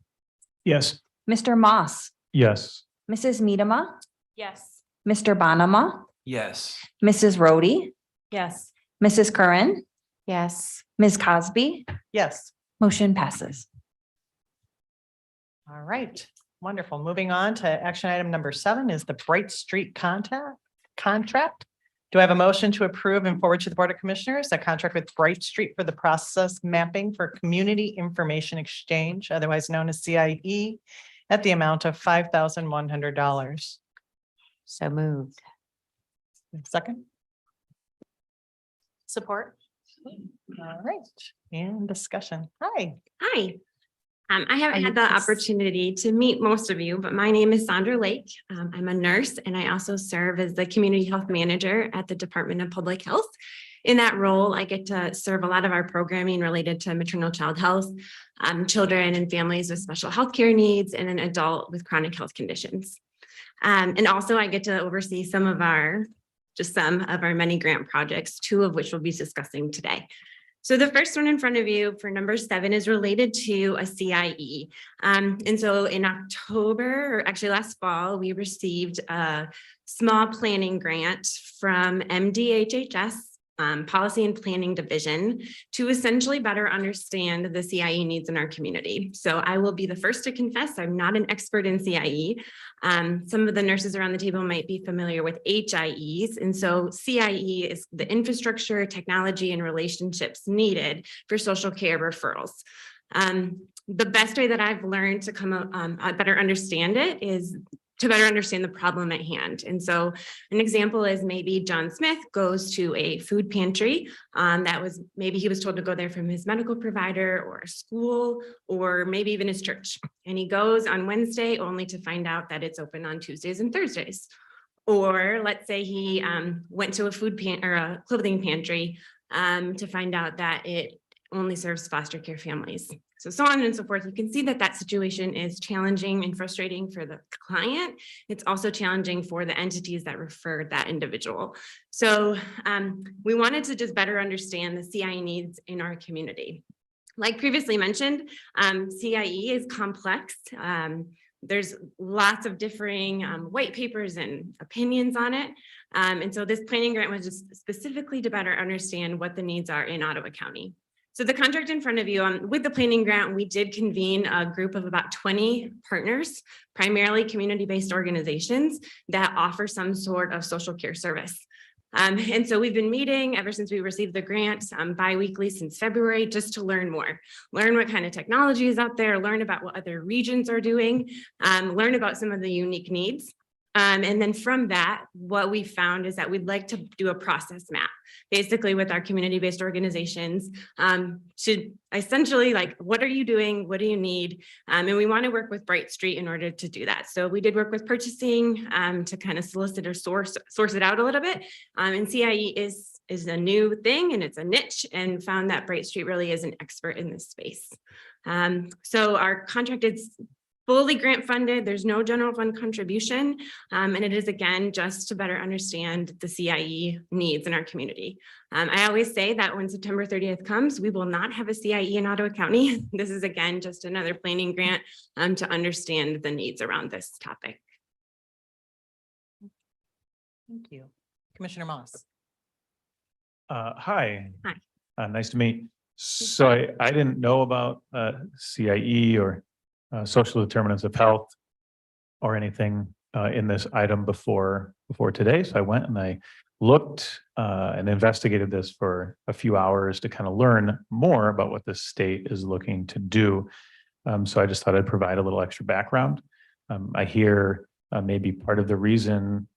Yes. Mr. Moss, Yes. Mrs. Miedema, Yes. Mr. Bonema, Yes. Mrs. Rhodey, Yes. Mrs. Curran, Yes. Ms. Cosby, Yes. motion passes. All right, wonderful. Moving on to action item number 7 is the Bright Street contract. Do I have a motion to approve and forward to the Board of Commissioners a contract with Bright Street for the process mapping for community information exchange, otherwise known as CIE, at the amount of $5,100? So moved. Second? Support. All right, and discussion. Hi. Hi. I haven't Are had you the just- opportunity to meet most of you, but my name is Sandra Lake. I'm a nurse, and I also serve as the community health manager at the Department of Public Health. In that role, I get to serve a lot of our programming related to maternal child health, children and families with special health care needs, and an adult with chronic health conditions. And also I get to oversee some of our many grant projects, 2 of which we'll be discussing today. So the first one in front of you for number 7 is related to a CIE. And so in October, or actually last fall, we received a small planning grant from MDHHS Policy and Planning Division to essentially better understand the CIE needs in our community. So I will be the first to confess, I'm not an expert in CIE. Some of the nurses around the table might be familiar with HIEs. And so CIE is the infrastructure, technology, and relationships needed for social care referrals. The best way that I've learned to better understand it is to better understand the problem at hand. And so an example is maybe John Smith goes to a food pantry maybe he was told to go there from his medical provider or a school, or maybe even his church. And he goes on Wednesday only to find out that it's open on Tuesdays and Thursdays. Or let's say he went to a a clothing pantry to find out that it only serves foster care families. So on and so forth. You can see that that situation is challenging and frustrating for the client. It's also challenging for the entities that referred that individual. So we wanted to just better understand the CIE needs in our community. Like previously mentioned, CIE is complex. There's lots of differing white papers and opinions on it. And so this planning grant was just specifically to better understand what the needs are in Ottawa County. So the contract in front of you, with the planning grant, we did convene a group of about 20 partners, primarily community-based organizations that offer some sort of social care service. And so we've been meeting ever since we received the grant bi-weekly since February, just to learn more, learn what kind of technology is out there, learn about what other regions are doing, learn about some of the unique needs. And then from that, what we found is that we'd like to do a process map, basically with our community-based organizations, to essentially like, what are you doing? What do you need? And we want to work with Bright Street in order to do that. So we did work with purchasing to kind of solicit or source it out a little bit. And CIE is a new thing and it's a niche, and found that Bright Street really is an expert in this space. So our contract is fully grant funded. There's no general fund contribution. And it is, again, just to better understand the CIE needs in our community. I always say that when September 30th comes, we will not have a CIE in Ottawa County. This is, again, just another planning grant to understand the needs around this topic. Thank you. Commissioner Moss. Hi. Hi. Nice to meet. So I didn't know about CIE or social determinants of health or anything in this item before today. So I went and I looked and investigated this for a few hours to kind of learn more about what the state is looking to do. So I just thought I'd provide a little extra background. I hear maybe part of the reason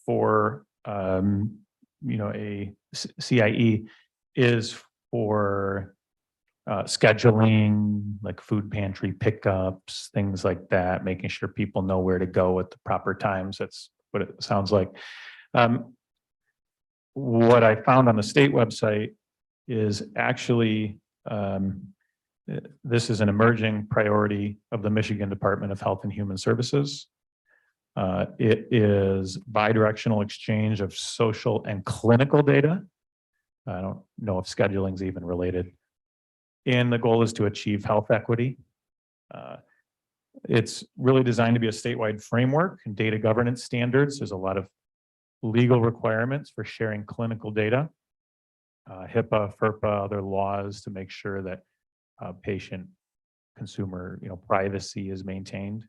for a CIE is for scheduling, like food pantry pickups, things like that, making sure people know where to go at the proper times. That's what it sounds like. What I found on the state website is actually, this is an emerging priority of the Michigan Department of Health and Human Services. It is bidirectional exchange of social and clinical data. I don't know if scheduling is even related. And the goal is to achieve health equity. It's really designed to be a statewide framework and data governance standards. There's a lot of legal requirements for sharing clinical data, HIPAA, FERPA, other laws to make sure that patient consumer privacy is maintained.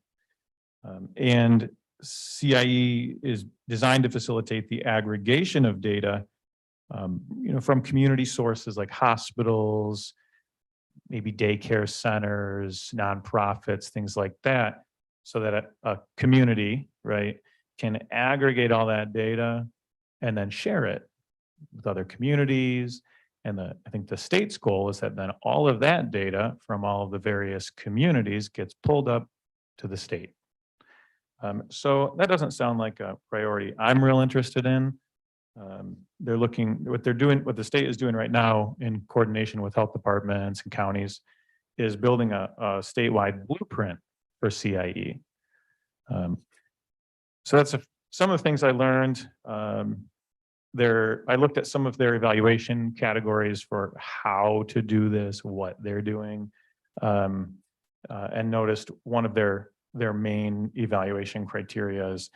And CIE is designed to facilitate the aggregation of data from community sources like hospitals, maybe daycare centers, nonprofits, things like that, so that a community, right, can aggregate all that data and then share it with other communities. And I think the state's goal is that then all of that data from all of the various communities gets pulled up to the state. So that doesn't sound like a priority I'm real interested in. They're looking, what the state is doing right now in coordination with health departments and counties is building a statewide blueprint for CIE. So that's some of the things I learned. I looked at some of their evaluation categories for how to do this, what they're doing, and noticed one of their main evaluation criteria is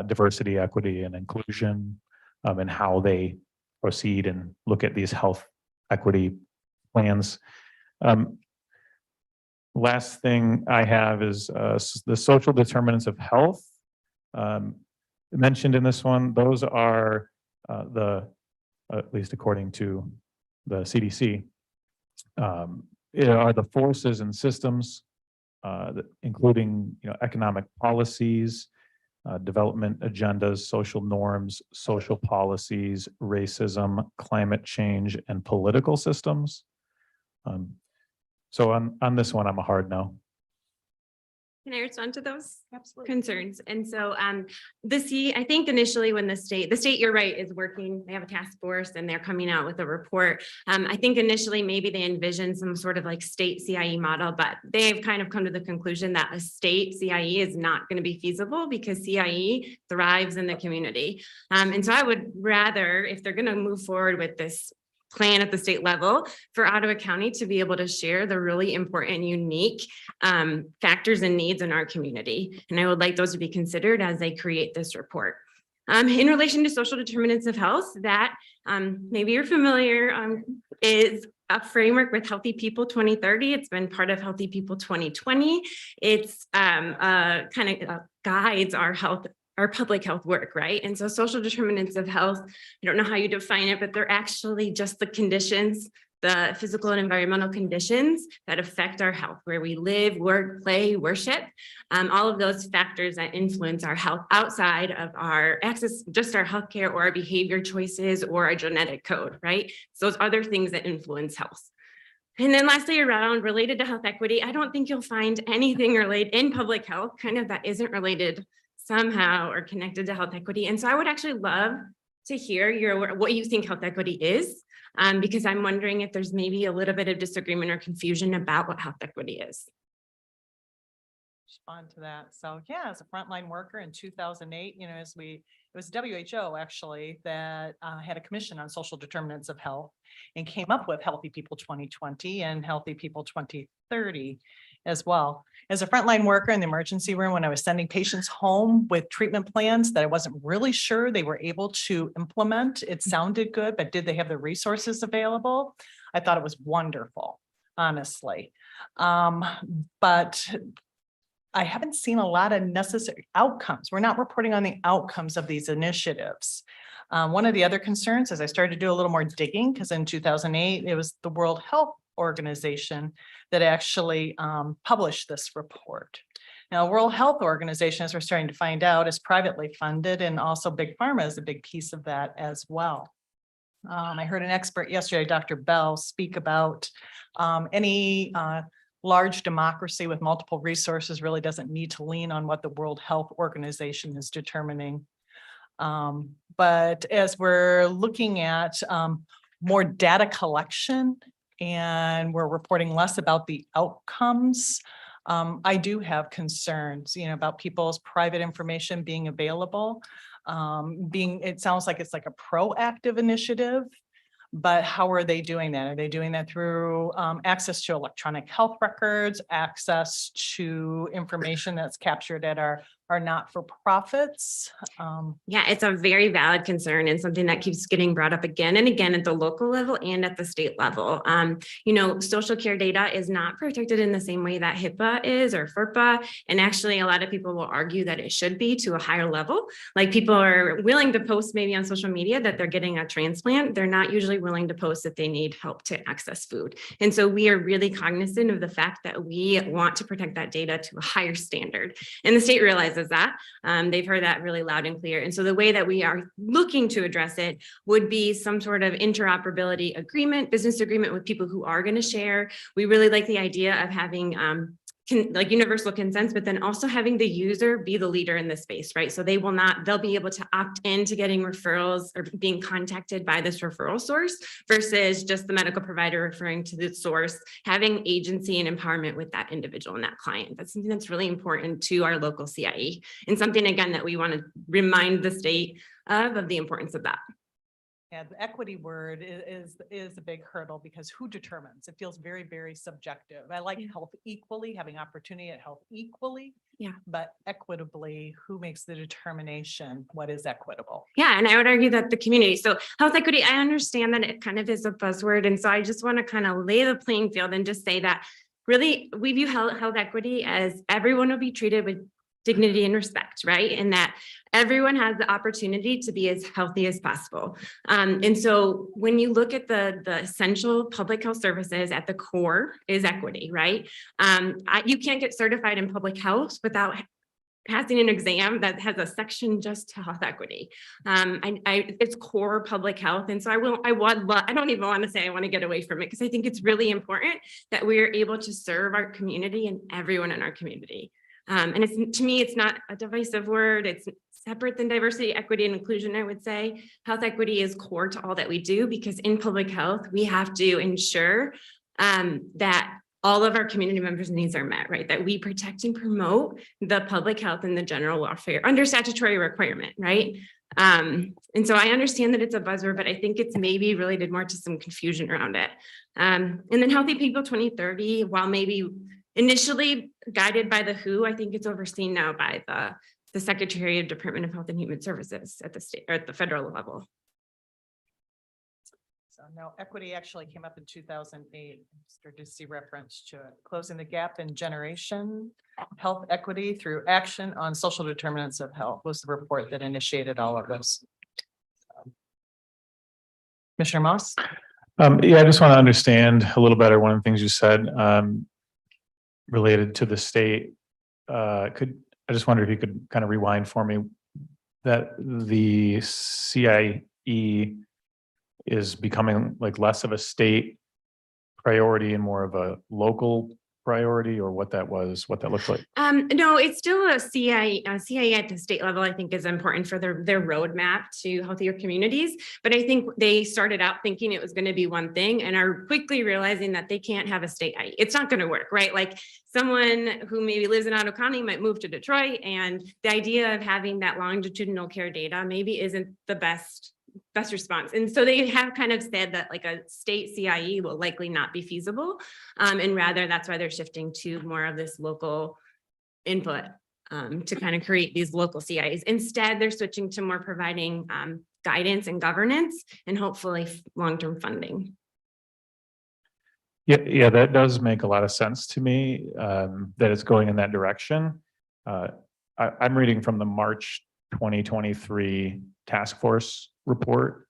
diversity, equity, and inclusion, and how they proceed and look at these health equity plans. Last thing I have is the social determinants of health. Mentioned in this one, those are at least according to the CDC, are the forces and systems, including economic policies, development agendas, social norms, social policies, racism, climate change, and political systems. So on this one, I'm a hard no. Can I respond to those concerns? And so I think initially when the state, you're right, is working, they have a task force and they're coming out with a report. I think initially maybe they envisioned some sort of like state CIE model, but they've kind of come to the conclusion that a state CIE is not going to be feasible because CIE thrives in the community. And so I would rather, if they're going to move forward with this plan at the state level, for Ottawa County to be able to share the really important, unique factors and needs in our community. And I would like those to be considered as they create this report. In relation to social determinants of health, that maybe you're familiar, is a framework with Healthy People 2030. It's been part of Healthy People 2020. It's kind of guides our public health work, right? And so social determinants of health, I don't know how you define it, but they're actually just the conditions, the physical and environmental conditions that affect our health, where we live, work, play, worship, all of those factors that influence our health outside of our access, just our healthcare or our behavior choices or our genetic code, right? So those other things that influence health. And then lastly, related to health equity, I don't think you'll find anything related in public health kind of that isn't related somehow or connected to health equity. And so I would actually love to hear what you think health equity is, because I'm wondering if there's maybe a little bit of disagreement or confusion about what health equity is. Respond to that. So yeah, as a frontline worker in 2008, it was WHO actually that had a commission on social determinants of health and came up with Healthy People 2020 and Healthy People 2030 as well. As a frontline worker in the emergency room, when I was sending patients home with treatment plans that I wasn't really sure they were able to implement, it sounded good, but did they have the resources available? I thought it was wonderful, honestly. But I haven't seen a lot of necessary outcomes. We're not reporting on the outcomes of these initiatives. One of the other concerns as I started to do a little more digging, because in 2008, it was the World Health Organization that actually published this report. Now, World Health Organization, as we're starting to find out, is privately funded, and also Big Pharma is a big piece of that as well. I heard an expert yesterday, Dr. Bell, speak about any large democracy with multiple resources really doesn't need to lean on what the World Health Organization is determining. But as we're looking at more data collection and we're reporting less about the outcomes, I do have concerns, about people's private information being available. It sounds like it's like a proactive initiative, but how are they doing that? Are they doing that through access to electronic health records, access to information that's captured at our not-for-profits? Yeah, it's a very valid concern and something that keeps getting brought up again and again at the local level and at the state level. Social care data is not protected in the same way that HIPAA is or FERPA. And actually, a lot of people will argue that it should be to a higher level. Like people are willing to post maybe on social media that they're getting a transplant. They're not usually willing to post that they need help to access food. And so we are really cognizant of the fact that we want to protect that data to a higher standard. And the state realizes that. They've heard that really loud and clear. And so the way that we are looking to address it would be some sort of interoperability agreement, business agreement with people who are going to share. We really like the idea of having universal consents, but then also having the user be the leader in this space, right? So they'll be able to opt into getting referrals or being contacted by this referral source versus just the medical provider referring to the source, having agency and empowerment with that individual and that client. That's something that's really important to our local CIE and something, again, that we want to remind the state of the importance of that. Yeah, the equity word is a big hurdle because who determines? It feels very, very subjective. I like health equally, having opportunity at health equally. Yeah. But equitably, who makes the determination? What is equitable? Yeah, and I would argue that the community, so health equity, I understand that it kind of is a buzzword. And so I just want to kind of lay the playing field and just say that really we view health equity as everyone will be treated with dignity and respect, right? And that everyone has the opportunity to be as healthy as possible. And so when you look at the essential public health services at the core is equity, right? You can't get certified in public health without passing an exam that has a section just to health equity. It's core public health. And so I don't even want to say I want to get away from it because I think it's really important that we are able to serve our community and everyone in our community. And to me, it's not a divisive word. It's separate than diversity, equity, and inclusion, I would say. Health equity is core to all that we do because in public health, we have to ensure that all of our community members' needs are met, right? That we protect and promote the public health and the general welfare under statutory requirement, right? And so I understand that it's a buzzword, but I think it's maybe related more to some confusion around it. And then Healthy People 2030, while maybe initially guided by the WHO, I think it's overseen now by the Secretary of Department of Health and Human Services at the state or at the federal level. So no, equity actually came up in 2008. Started to see reference to it. Closing the gap in generation, health equity through action on social determinants of health was the report that initiated all of this. Commissioner Moss? Yeah, I just want to understand a little better. One of the things you said related to the state. I just wonder if you could kind of rewind for me that the CIE is becoming like less of a state priority and more of a local priority, or what that looked like? No, it's still a CIE at the state level, I think is important for their roadmap to healthier communities. But I think they started out thinking it was going to be one thing and are quickly realizing that they can't have a state IE. It's not going to work, right? Like someone who maybe lives in Ottawa County might move to Detroit, and the idea of having that longitudinal care data maybe isn't the best response. And so they have kind of said that like a state CIE will likely not be feasible. And rather that's why they're shifting to more of this local input to kind of create these local CIEs. Instead, they're switching to more providing guidance and governance and hopefully long-term funding. Yeah, that does make a lot of sense to me, that it's going in that direction. I'm reading from the March 2023 task force report,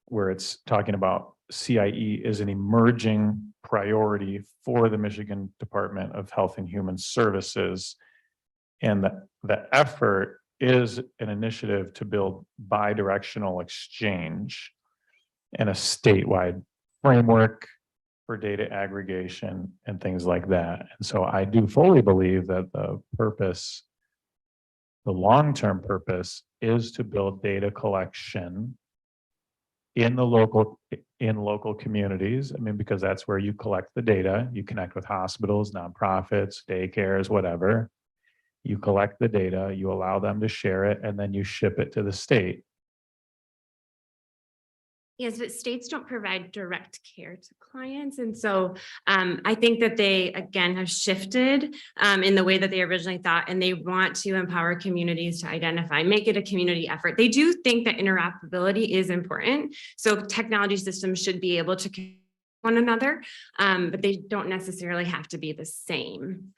where it's talking about CIE is an emerging priority for the Michigan Department of Health and Human Services. And the effort is an initiative to build bi-directional exchange and a statewide framework for data aggregation and things like that. And so I do fully believe that the long-term purpose is to build data collection in local communities. I mean, because that's where you collect the data. You connect with hospitals, nonprofits, daycares, whatever. You collect the data, you allow them to share it, and then you ship it to the state. Yes, but states don't provide direct care to clients. And so I think that they, again, have shifted in the way that they originally thought, and they want to empower communities to identify, make it a community effort. They do think that interoperability is important. So technology systems should be able to connect one another, but they don't necessarily have to be the same.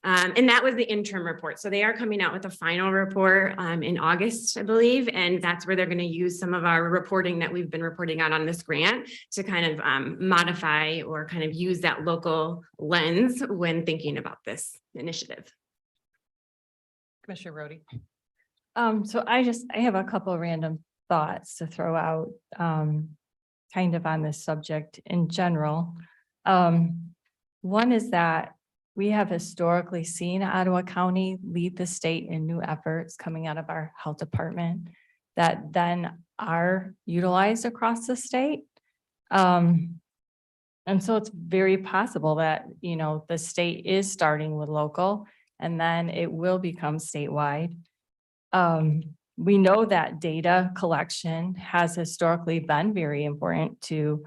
And that was the interim report. So they are coming out with a final report in August, I believe, and that's where they're going to use some of our reporting that we've been reporting out on this grant to kind of modify or kind of use that local lens when thinking about this initiative. Commissioner Rhodey. So I have a couple of random thoughts to throw out kind of on this subject in general. One is that we have historically seen Ottawa County lead the state in new efforts coming out of our health department that then are utilized across the state. And so it's very possible that, you know, the state is starting with local and then it will become statewide. we know that data collection has historically been very important to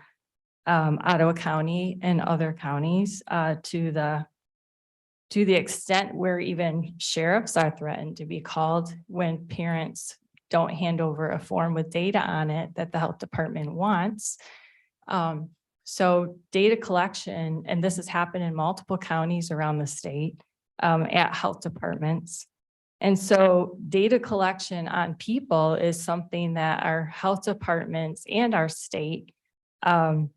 Ottawa County and other counties to the extent where even sheriffs are threatened to be called when parents don't hand over a form with data on it that the health department wants. So data collection, and this has happened in multiple counties around the state at health departments. And so data collection on people is something that our health departments and our state value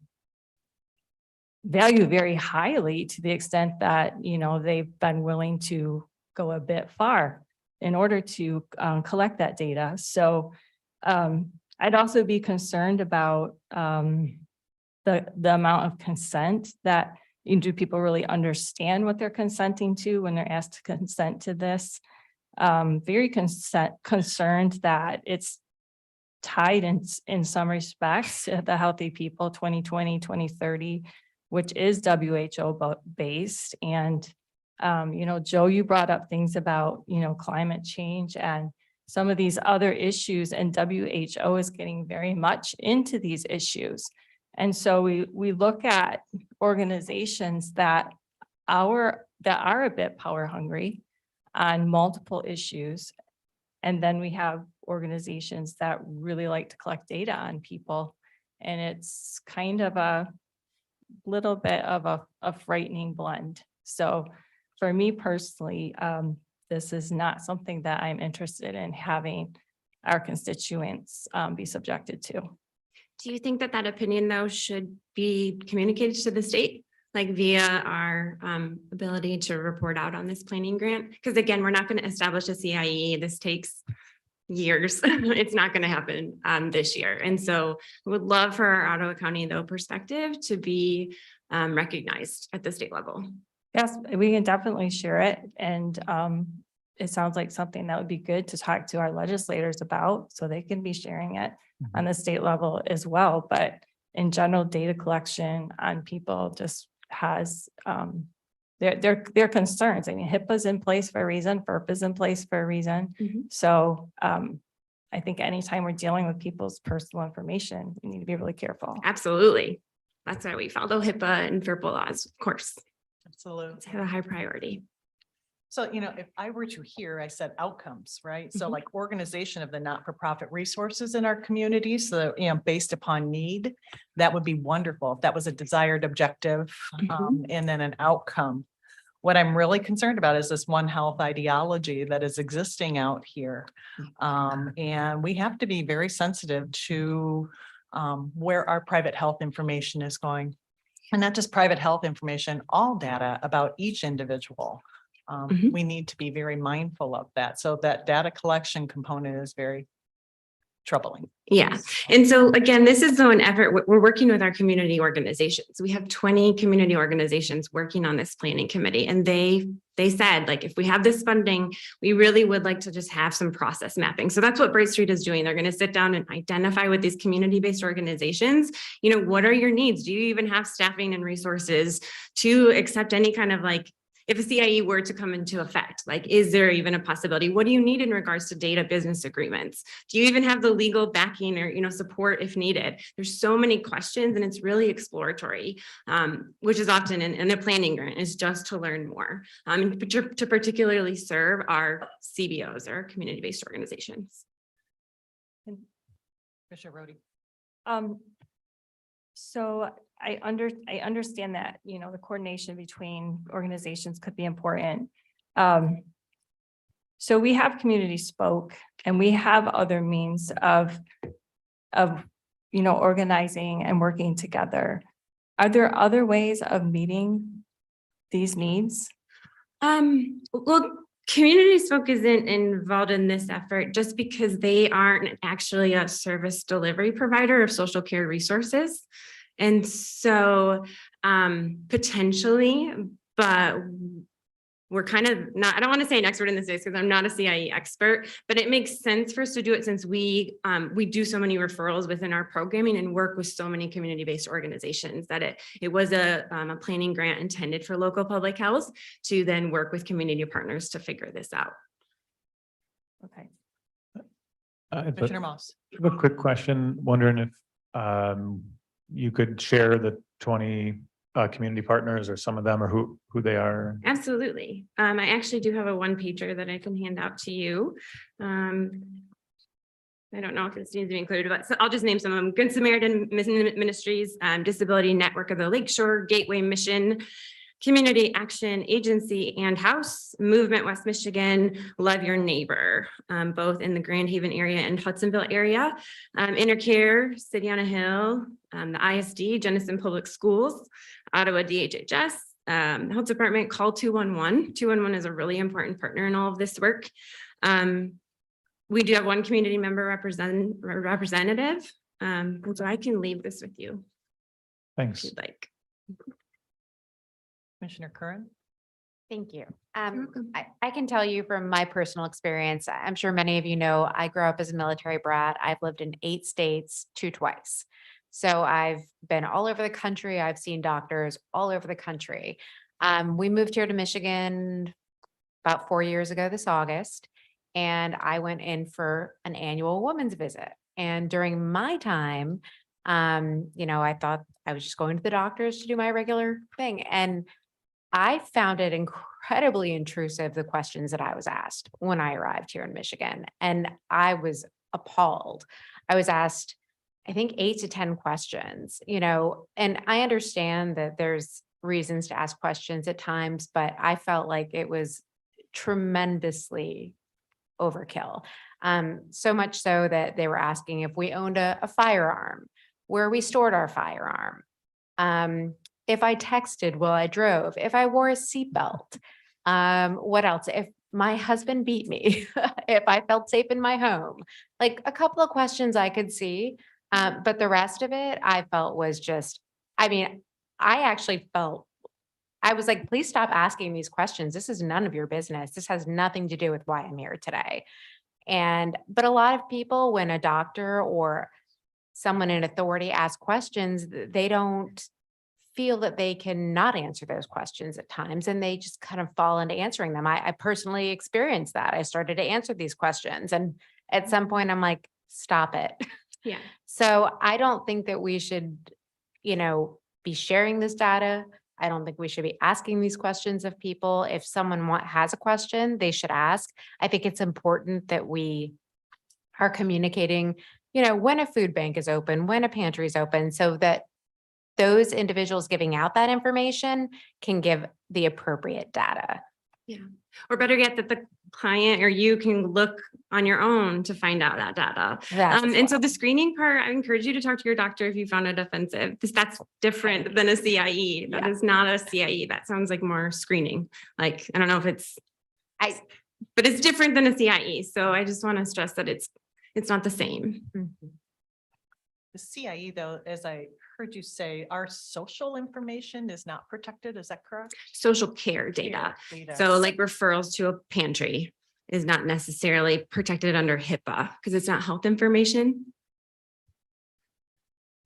very highly, to the extent that, you know, they've been willing to go a bit far in order to collect that data. So I'd also be concerned about the amount of consent that, do people really understand what they're consenting to when they're asked to consent to this? Very concerned that it's tied in some respects to the Healthy People 2020, 2030, which is WHO based. And, you know, Joe, you brought up things about, you know, climate change and some of these other issues, and WHO is getting very much into these issues. And so we look at organizations that are a bit power hungry on multiple issues. And then we have organizations that really like to collect data on people. And it's kind of a little bit of a frightening blend. So for me personally, this is not something that I'm interested in having our constituents be subjected to. Do you think that that opinion, though, should be communicated to the state, like via our ability to report out on this planning grant? Because again, we're not going to establish a CIE. This takes years. It's not going to happen this year. And so I would love for our Ottawa County, though, perspective to be recognized at the state level. Yes, we can definitely share it. And it sounds like something that would be good to talk to our legislators about, so they can be sharing it on the state level as well. But in general, data collection on people just has their concerns. I mean, HIPAA's in place for a reason, FERPA is in place for a reason. So I think anytime we're dealing with people's personal information, we need to be really careful. Absolutely. That's why we follow HIPAA and FERPA laws, of course. Absolutely. It's a high priority. So, you know, if I were to hear, I said outcomes, right? So like organization of the not-for-profit resources in our community. So, you know, based upon need, that would be wonderful if that was a desired objective and then an outcome. What I'm really concerned about is this One Health ideology that is existing out here. And we have to be very sensitive to where our private health information is going. And not just private health information, all data about each individual. We need to be very mindful of that. So that data collection component is very troubling. Yeah. And so again, this is an effort. We're working with our community organizations. We have 20 community organizations working on this planning committee. And they said, like, if we have this funding, we really would like to just have some process mapping. So that's what Bright Street is doing. They're going to sit down and identify with these community-based organizations, you know, what are your needs? Do you even have staffing and resources to accept any kind of, like, if a CIE were to come into effect, like, is there even a possibility? What do you need in regards to data business agreements? Do you even have the legal backing or, you know, support if needed? There's so many questions, and it's really exploratory, which is often in the planning grant, is just to learn more, to particularly serve our CBOs, or community-based organizations. Commissioner Rhodey. So I understand that, you know, the coordination between organizations could be important. So we have Community Spoke, and we have other means of, you know, organizing and working together. Are there other ways of meeting these needs? Well, Community Spoke isn't involved in this effort just because they aren't actually a service delivery provider of social care resources. And so potentially, but we're kind of not, I don't want to say an expert in this space because I'm not a CIE expert, but it makes sense for us to do it since we do so many referrals within our programming and work with so many community-based organizations that it was a planning grant intended for local public health to then work with community partners to figure this out. Okay. Commissioner Moss. I have a quick question, wondering if you could share the 20 community partners or some of them or who they are. Absolutely. I actually do have a one pager that I can hand out to you. I don't know if this needs to be included, but so I'll just name some of them. Good Samaritan Ministries, Disability Network of the Lakeshore, Gateway Mission, Community Action Agency and House, Movement West Michigan, Love Your Neighbor, both in the Grand Haven area and Hudsonville area. Intercare, City on a Hill, the ISD, Jenison Public Schools, Ottawa DHHS, Health Department, Call 211. 211 is a really important partner in all of this work. We do have one community member representative, so I can leave this with you. Thanks. If you'd like. Commissioner Curran. Thank you. I can tell you from my personal experience, I'm sure many of you know, I grew up as a military brat. I've lived in 8 states, 2 twice. So I've been all over the country. I've seen doctors all over the country. We moved here to Michigan about 4 years ago this August, and I went in for an annual woman's visit. And during my time, I thought I was just going to the doctors to do my regular thing. And I found it incredibly intrusive, the questions that I was asked when I arrived here in Michigan. And I was appalled. I was asked, I think 8 to 10 questions, and I understand that there's reasons to ask questions at times, but I felt like it was tremendously overkill. So much so that they were asking if we owned a firearm, where we stored our firearm. If I texted while I drove, if I wore a seatbelt, what else? If my husband beat me, if I felt safe in my home, like a couple of questions I could see. But the rest of it I felt was just, I actually felt, I was like, please stop asking these questions. This is none of your business. This has nothing to do with why I'm here today. But a lot of people, when a doctor or someone in authority asks questions, they don't feel that they can not answer those questions at times, and they just kind of fall into answering them. I personally experienced that. I started to answer these questions, and at some point I'm like, stop it. Yeah. So I don't think that we should, be sharing this data. I don't think we should be asking these questions of people. If someone has a question, they should ask. I think it's important that we are communicating, when a food bank is open, when a pantry is open, so that those individuals giving out that information can give the appropriate data. Yeah. Or better yet, that the client or you can look on your own to find out that data. And so the screening part, I encourage you to talk to your doctor if you found it offensive, because that's different than a CIE. That is not a CIE. That sounds like more screening. Like, I don't know if it's, but it's different than a CIE. So I just want to stress that it's not the same. The CIE, though, as I heard you say, our social information is not protected. Is that correct? Social care data. So like referrals to a pantry is not necessarily protected under HIPAA because it's not health information.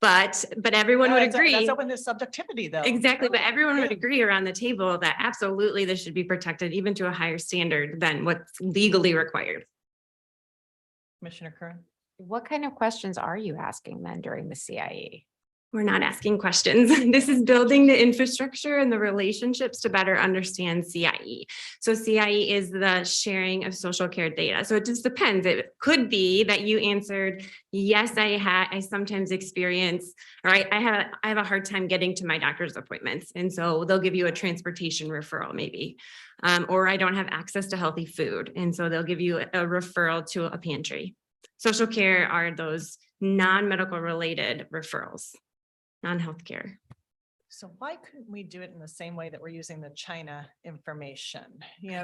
But everyone would agree. That's open to subjectivity, though. Exactly. But everyone would agree around the table that absolutely this should be protected even to a higher standard than what's legally required. Commissioner Curran. What kind of questions are you asking then during the CIE? We're not asking questions. This is building the infrastructure and the relationships to better understand CIE. So CIE is the sharing of social care data. So it just depends. It could be that you answered, yes, I sometimes experience, all right, I have a hard time getting to my doctor's appointments. And so they'll give you a transportation referral maybe, or I don't have access to healthy food. And so they'll give you a referral to a pantry. Social care are those non-medical related referrals. Non-healthcare. So why couldn't we do it in the same way that we're using the China information?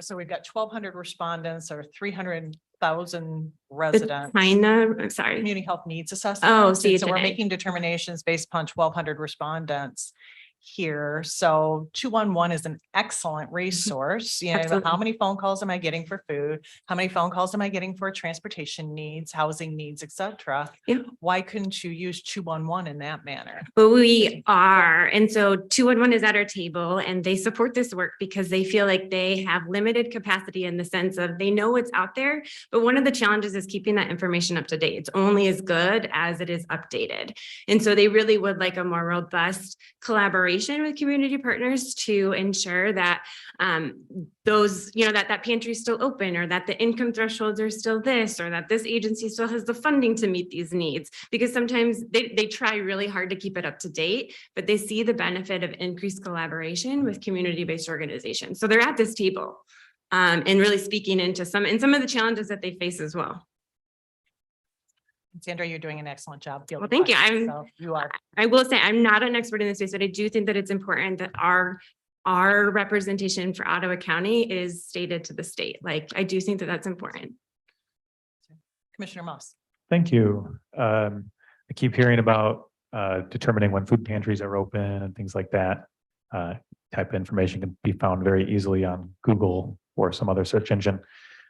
So we've got 1,200 respondents or 300,000 residents. I'm sorry. Community health needs assessment. Oh, So we're CHA. making determinations based upon 1,200 respondents. here. So 211 is an excellent resource. You know, Absolutely. how many phone calls am I getting for food? How many phone calls am I getting for transportation needs, housing needs, et cetera? Yeah. Why couldn't you use 211 in that manner? But we are, and so 211 is at our table and they support this work because they feel like they have limited capacity in the sense of they know what's out there. But one of the challenges is keeping that information up to date. It's only as good as it is updated. And so they really would like a more robust collaboration with community partners to ensure that those, you know, that pantry is still open, or that the income thresholds are still this, or that this agency still has the funding to meet these needs. Because sometimes they try really hard to keep it up to date, but they see the benefit of increased collaboration with community-based organizations. So they're at this table and really speaking into some of the challenges that they face as well. Sandra, you're doing an excellent job. Well, thank you. You are. I will say I'm not an expert in this space, but I do think that it's important that our representation for Ottawa County is stated to the state. Like, I do think that that's important. Commissioner Moss. Thank you. I keep hearing about determining when food pantries are open and things like that. Type of information can be found very easily on Google or some other search engine.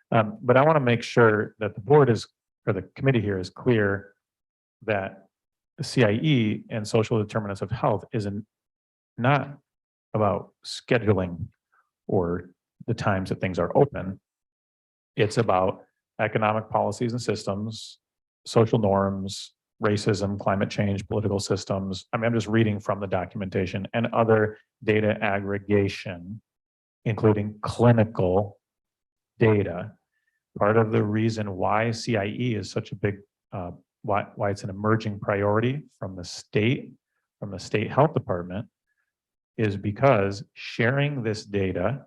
But I want to make sure that the board is, or the committee here is clear that the CIE and social determinants of health isn't not about scheduling or the times that things are open. It's about economic policies and systems, social norms, racism, climate change, political systems. I mean, I'm just reading from the documentation, and other data aggregation, including clinical data. Part of the reason why CIE is such a big, why it's an emerging priority from the state health department, is because sharing this data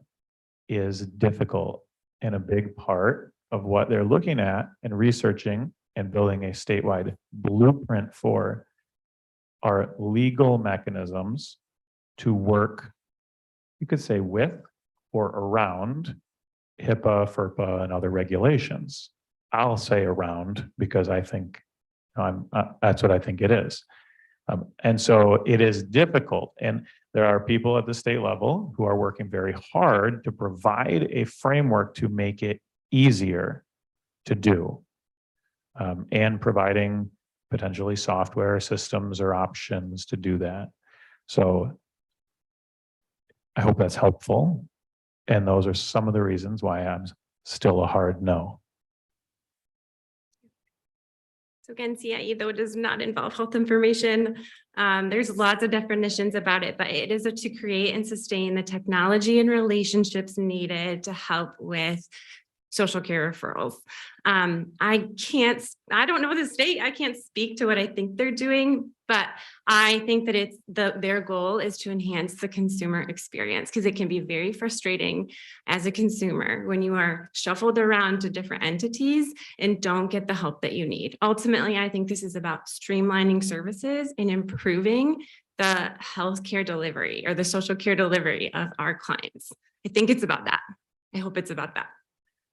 is difficult, and a big part of what they're looking at and researching and building a statewide blueprint for are legal mechanisms to work, you could say, with or around HIPAA, FERPA, and other regulations. I'll say around because I think that's what I think it is. And so it is difficult. And there are people at the state level who are working very hard to provide a framework to make it easier to do, and providing potentially software systems or options to do that. So I hope that's helpful. And those are some of the reasons why I'm still a hard no. So again, CIE, though, does not involve health information. There's lots of definitions about it, but it is to create and sustain the technology and relationships needed to help with social care referrals. I don't know the state, I can't speak to what I think they're doing, but I think that their goal is to enhance the consumer experience, because it can be very frustrating as a consumer when you are shuffled around to different entities and don't get the help that you need. Ultimately, I think this is about streamlining services and improving the healthcare delivery or the social care delivery of our clients. I think it's about that. I hope it's about that.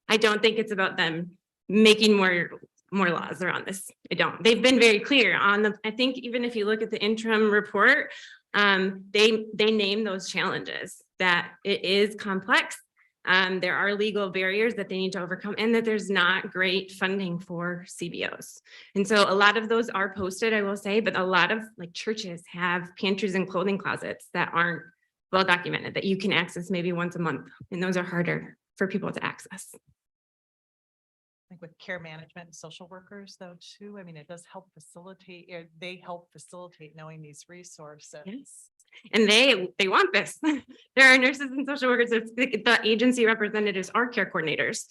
I don't think it's about them making more laws around this. I don't. They've been very clear on the, I think even if you look at the interim report, they name those challenges, that it is complex. There are legal barriers that they need to overcome, and that there's not great funding for CBOs. And so a lot of those are posted, I will say, but a lot of like churches have pantries and clothing closets that aren't well documented, that you can access maybe once a month, and those are harder for people to access. I think with care management and social workers though, too, I mean, it does help facilitate, they help facilitate knowing these resources. Yes. And they want this. There are nurses and social workers, the agency representatives are care coordinators.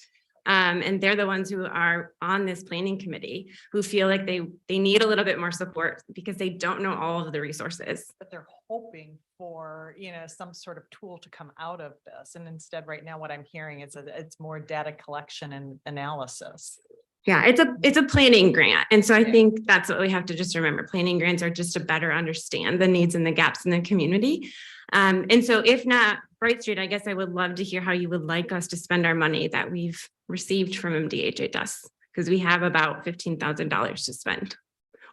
And they're the ones who are on this planning committee who feel like they need a little bit more support because they don't know all of the resources. But they're hoping for, some sort of tool to come out of this. And instead, right now, what I'm hearing is that it's more data collection and analysis. Yeah, it's a planning grant. And so I think that's what we have to just remember. Planning grants are just to better understand the needs and the gaps in the community. And so if not Bright Street, I guess I would love to hear how you would like us to spend our money that we've received from MDHHS, because we have about $15,000 to spend,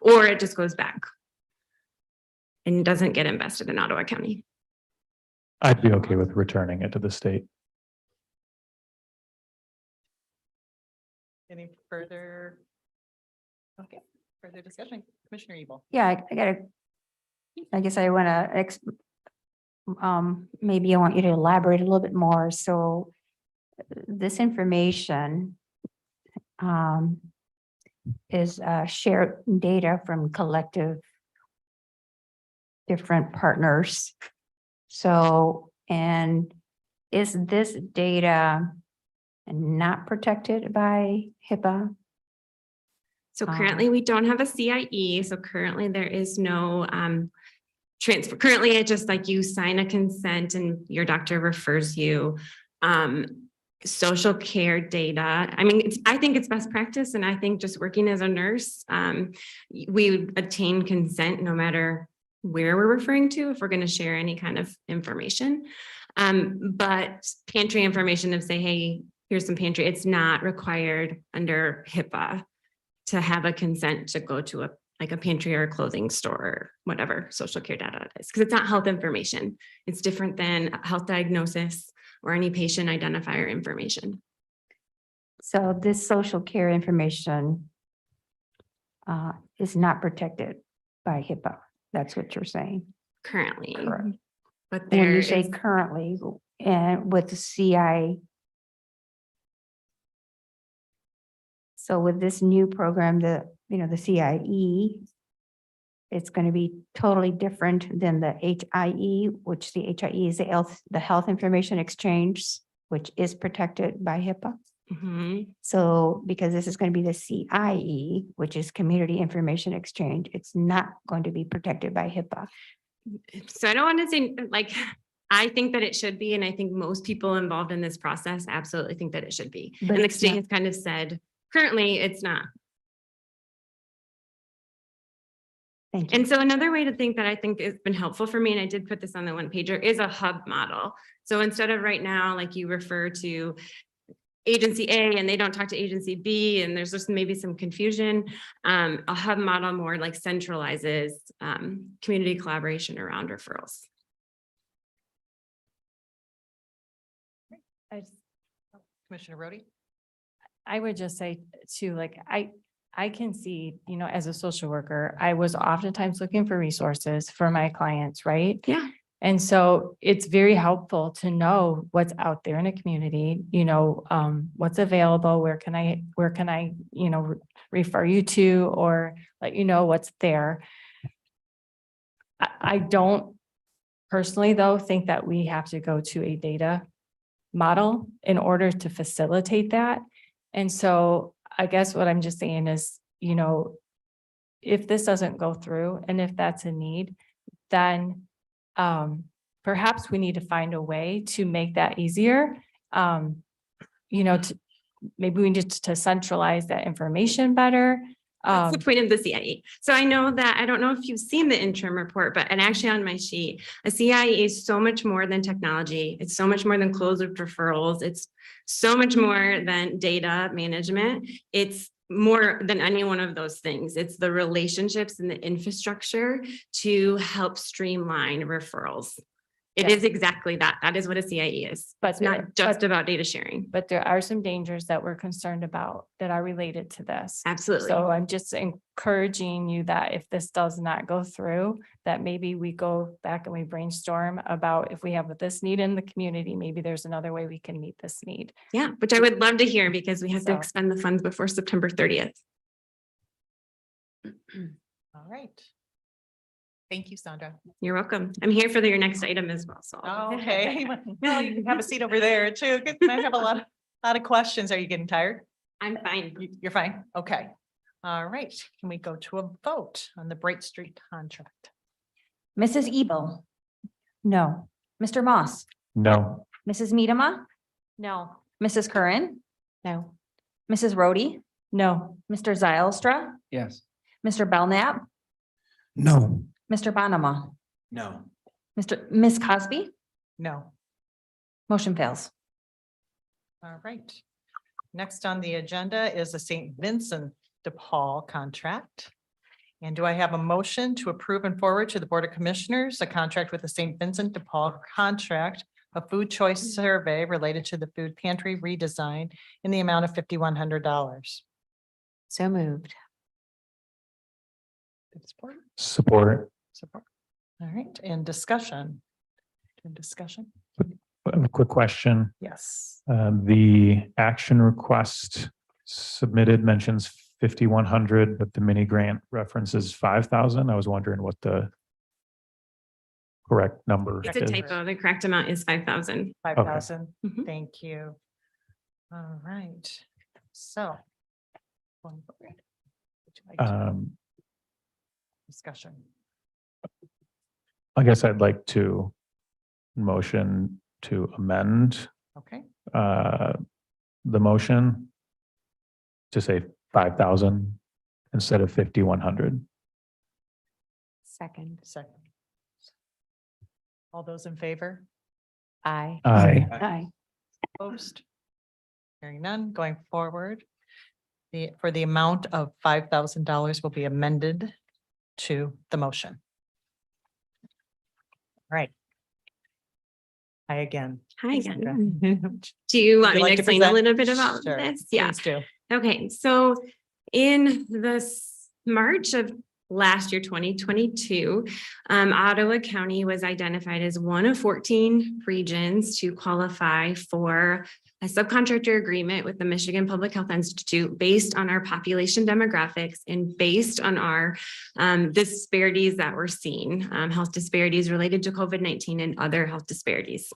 or it just goes back. and doesn't get invested in Ottawa County. I'd be okay with returning it to the state. Any further? Okay, further discussion, Commissioner Evil. Yeah, I guess I want to, maybe I want you to elaborate a little bit more. So this information is shared data from collective different partners. So, and is this data not protected by HIPAA? So currently we don't have a CIE. So currently there is no transfer. Currently, it just like you sign a consent and your doctor refers you. Social care data. I mean, I think it's best practice. And I think just working as a nurse, we obtain consent no matter where we're referring to, if we're going to share any kind of information. But pantry information of say, hey, here's some pantry, it's not required under HIPAA to have a consent to go to like a pantry or a clothing store or whatever social care data is, because it's not health information. It's different than health diagnosis or any patient identifier information. So this social care information is not protected by HIPAA. That's what you're saying. Currently. Correct. But When there you say is, currently, and with the CI. So with this new program, the CIE, it's going to be totally different than the HIE, which the HIE is the Health Information Exchange, which is protected by HIPAA. So because this is going to be the CIE, which is Community Information Exchange, it's not going to be protected by HIPAA. so I don't want to say like, I think that it should be, and I think most people involved in this process absolutely think that it should be. But and the it's state not. has kind of said, currently it's not. Thank you. And so another way to think that I think has been helpful for me, and I did put this on the one pager, is a hub model. So instead of right now, like you refer to agency A and they don't talk to agency B, and there's just maybe some confusion, a hub model more like centralizes community collaboration around referrals. Commissioner Rhodey? I would just say too, like, I can see, as a social worker, I was oftentimes looking for resources for my clients, right? Yeah. And so it's very helpful to know what's out there in a community, what's available, where can I, refer you to, or let you know what's there. I don't personally, though, think that we have to go to a data model in order to facilitate that. And so I guess what I'm just saying is, if this doesn't go through and if that's a need, then perhaps we need to find a way to make that easier. Maybe we need to centralize that information better. That's the point of the CIE. So I know that, I don't know if you've seen the interim report, and actually on my sheet, a CIE is so much more than technology. It's so much more than closed loop referrals. It's so much more than data management. It's more than any one of those things. It's the relationships and the infrastructure to help streamline referrals. It is exactly that. That is what a CIE is. But it's not just about data sharing. But there are some dangers that we're concerned about that are related to this. Absolutely. So I'm just encouraging you that if this does not go through, that maybe we go back and we brainstorm about if we have this need in the community, maybe there's another way we can meet this need. Yeah, which I would love to hear, because we have to So- expend the funds before September 30th. All right. Thank you, Sandra. You're welcome. I'm here for your next item as well. So. Oh, okay. Well, you can have a seat over there too. I have a lot of questions. Are you getting tired? I'm fine. You're fine. Okay. All right. Can we go to a vote on the Bright Street contract? Mrs. Ebel? No. Mr. Moss? No. Mrs. Medema? No. Mrs. Curran? No. Mrs. Rhodey? No. Mr. Zylstra? Yes. Mr. Belknap? No. Mr. Bonema? No. Ms. Cosby? No. Motion fails. All right. Next on the agenda is the St. Vincent de Paul contract. And do I have a motion to approve and forward to the Board of Commissioners a contract with the St. Vincent de Paul contract, a food choice survey related to the food pantry redesign in the amount of $5,100? So moved. Support? Support. Support. All right, and discussion. Discussion? A quick question. Yes. The action request submitted mentions 5,100, but the mini grant references 5,000. I was wondering what the correct number It's a is. typo. The correct amount is 5,000. 5,000. Mhm. Thank you. All right. So. going forward. Would you like to- Discussion. I guess I'd like to motion to amend Okay. the motion to say 5,000 instead of 5,100. Second. Second. All those in favor? Aye. Aye. Aye. Opposed? Hearing none, going forward. For the amount of $5,000 will be amended to the motion. Right. Hi again. Hi Thanks, again. Sandra. Do you want Would you me like to to explain a present? little bit about Sure, this? Yeah. Please do. Okay, so in this March of last year, 2022, Ottawa County was identified as one of 14 regions to qualify for a subcontractor agreement with the Michigan Public Health Institute based on our population demographics and based on our disparities that we're seeing, health disparities related to COVID-19 and other health disparities.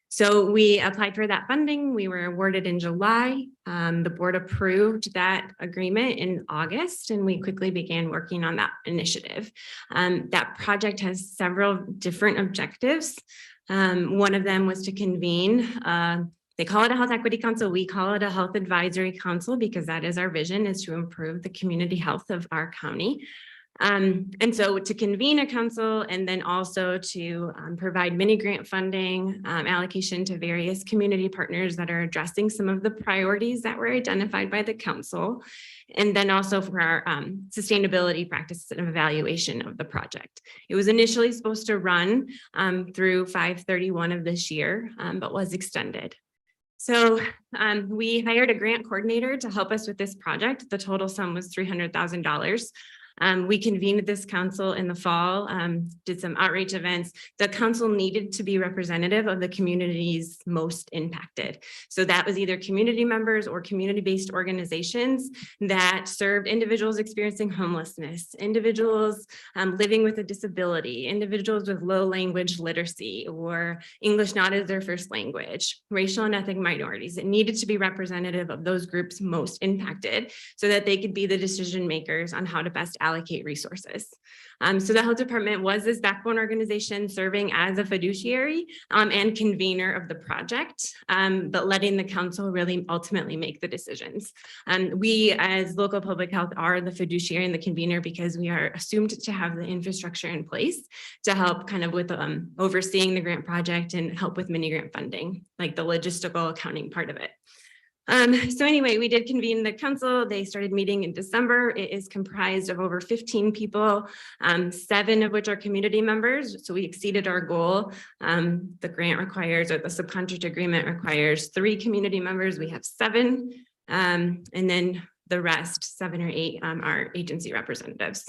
So we applied for that funding. We were awarded in July. The board approved that agreement in August, and we quickly began working on that initiative. That project has several different objectives. One of them was to convene, they call it a health equity council. We call it a health advisory council because that is our vision, is to improve the community health of our county. And so to convene a council and then also to provide mini grant funding allocation to various community partners that are addressing some of the priorities that were identified by the council. And then also for our sustainability practices and evaluation of the project. It was initially supposed to run through 5/31 of this year, but was extended. So we hired a grant coordinator to help us with this project. The total sum was $300,000. We convened this council in the fall, did some outreach events. The council needed to be representative of the communities most impacted. So that was either community members or community-based organizations that served individuals experiencing homelessness, individuals living with a disability, individuals with low language literacy or English not as their first language, racial and ethnic minorities. It needed to be representative of those groups most impacted so that they could be the decision makers on how to best allocate resources. So the health department was this backbone organization serving as a fiduciary and convener of the project, but letting the council really ultimately make the decisions. We as local public health are the fiduciary and the convener because we are assumed to have the infrastructure in place to help kind of with overseeing the grant project and help with mini grant funding, like the logistical accounting part of it. So anyway, we did convene the council. They started meeting in December. It is comprised of over 15 people, 7 of which are community members. So we exceeded our goal. The grant requires, or the subcontract agreement requires 3 community members. We have 7. And then the rest, 7 or 8, are agency representatives.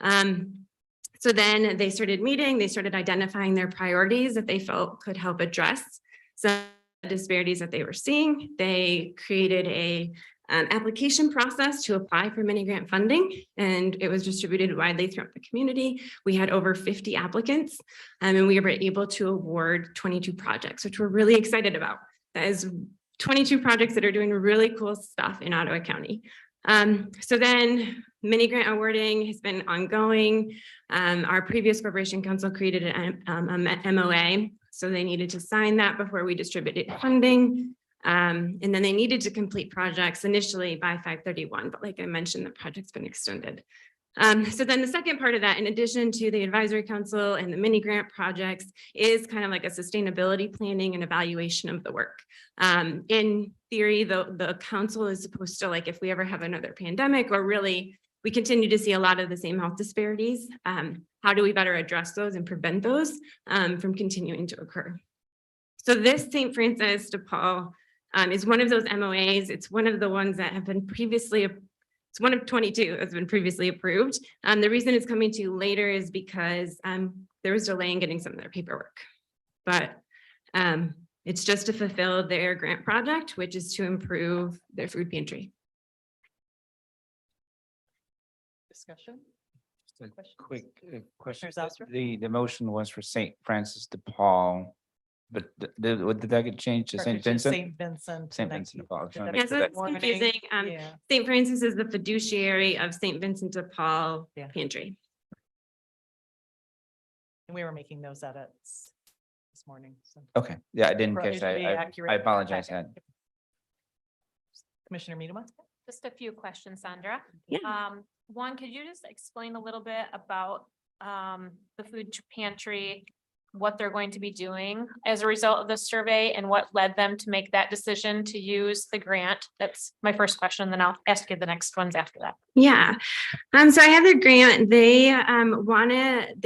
So then they started meeting, they started identifying their priorities that they felt could help address some disparities that they were seeing. They created a application process to apply for mini grant funding, and it was distributed widely throughout the community. We had over 50 applicants, and we were able to award 22 projects, which we're really excited about. That is 22 projects that are doing really cool stuff in Ottawa County. So then mini grant awarding has been ongoing. Our previous corporation council created an MOA. So they needed to sign that before we distributed funding. And then they needed to complete projects initially by 5/31, but like I mentioned, the project's been extended. So then the second part of that, in addition to the advisory council and the mini grant projects, is kind of like a sustainability planning and evaluation of the work. In theory, the council is supposed to, like, if we ever have another pandemic or really we continue to see a lot of the same health disparities. How do we better address those and prevent those from continuing to occur? So this St. Francis de Paul is one of those MOAs. It's one of the ones that have been previously, it's one of 22 that's been previously approved. The reason it's coming to you later is because there was delay in getting some of their paperwork. But it's just to fulfill their grant project, which is to improve their food pantry. Discussion? Just a Question? quick question. Commissioner Zauster? The motion was for St. Francis de Paul, but what did that get changed to St. Vincent? St. Vincent. St. Vincent de Paul. I just wanna Did make Yeah, so sure it's that- Warning. confusing. Yeah. St. Francis is the fiduciary of St. Vincent de Paul Yeah. Pantry. And we were making those edits this morning. So Okay, yeah, I didn't Or it catch should that. be I accurate in the apologize. packet. Ed. Commissioner Miedema? Just a few questions, Sandra. Yeah. One, could you just explain a little bit about the food pantry, what they're going to be doing as a result of the survey and what led them to make that decision to use the grant? That's my first question, then I'll ask you the next ones after that. Yeah. So I have their grant. They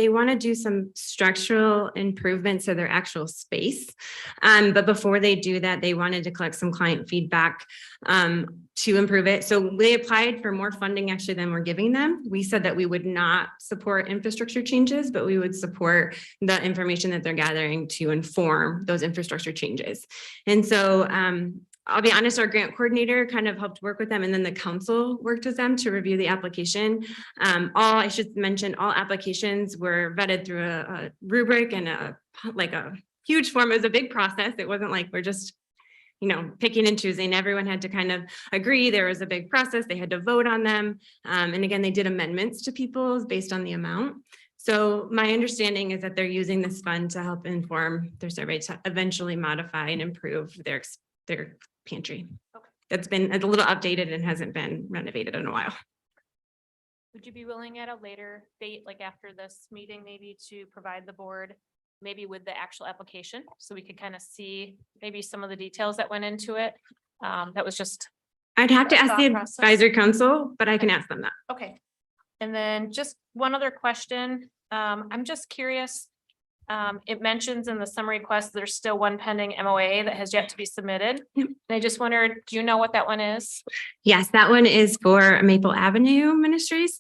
want to do some structural improvements to their actual space. But before they do that, they wanted to collect some client feedback to improve it. So they applied for more funding actually than we're giving them. We said that we would not support infrastructure changes, but we would support the information that they're gathering to inform those infrastructure changes. And so I'll be honest, our grant coordinator kind of helped work with them, and then the council worked with them to review the application. I should mention, all applications were vetted through a rubric and a huge form. It was a big process. It wasn't like we're just, picking and choosing. Everyone had to kind of agree. There was a big process. They had to vote on them. And again, they did amendments to people's based on the amount. So my understanding is that they're using this fund to help inform their survey to eventually modify and improve their pantry. Okay. That's been a little updated and hasn't been renovated in a while. Would you be willing at a later date, like after this meeting, maybe to provide the board maybe with the actual application, so we could kind of see maybe some of the details that went into it? That was just. I'd have to ask the thought process. advisory council, but I can ask them that. Okay. And then just one other question. I'm just curious. It mentions in the summary request, there's still one pending MOA that has yet to be submitted. Yep. And I just wondered, do you know what that one is? Yes, that one is for Maple Avenue Ministries.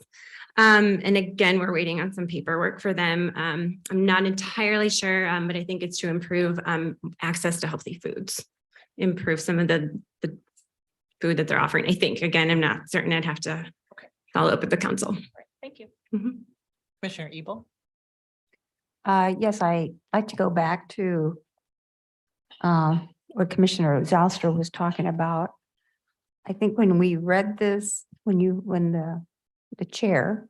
And again, we're waiting on some paperwork for them. I'm not entirely sure, but I think it's to improve access to healthy foods, improve some of the food that they're offering. I think, again, I'm not certain. I'd have to follow up with the council. Thank you. Mhm. Commissioner Ebel? Yes, I'd like to go back to what Commissioner Zauster was talking about. I think when we read this, when the chair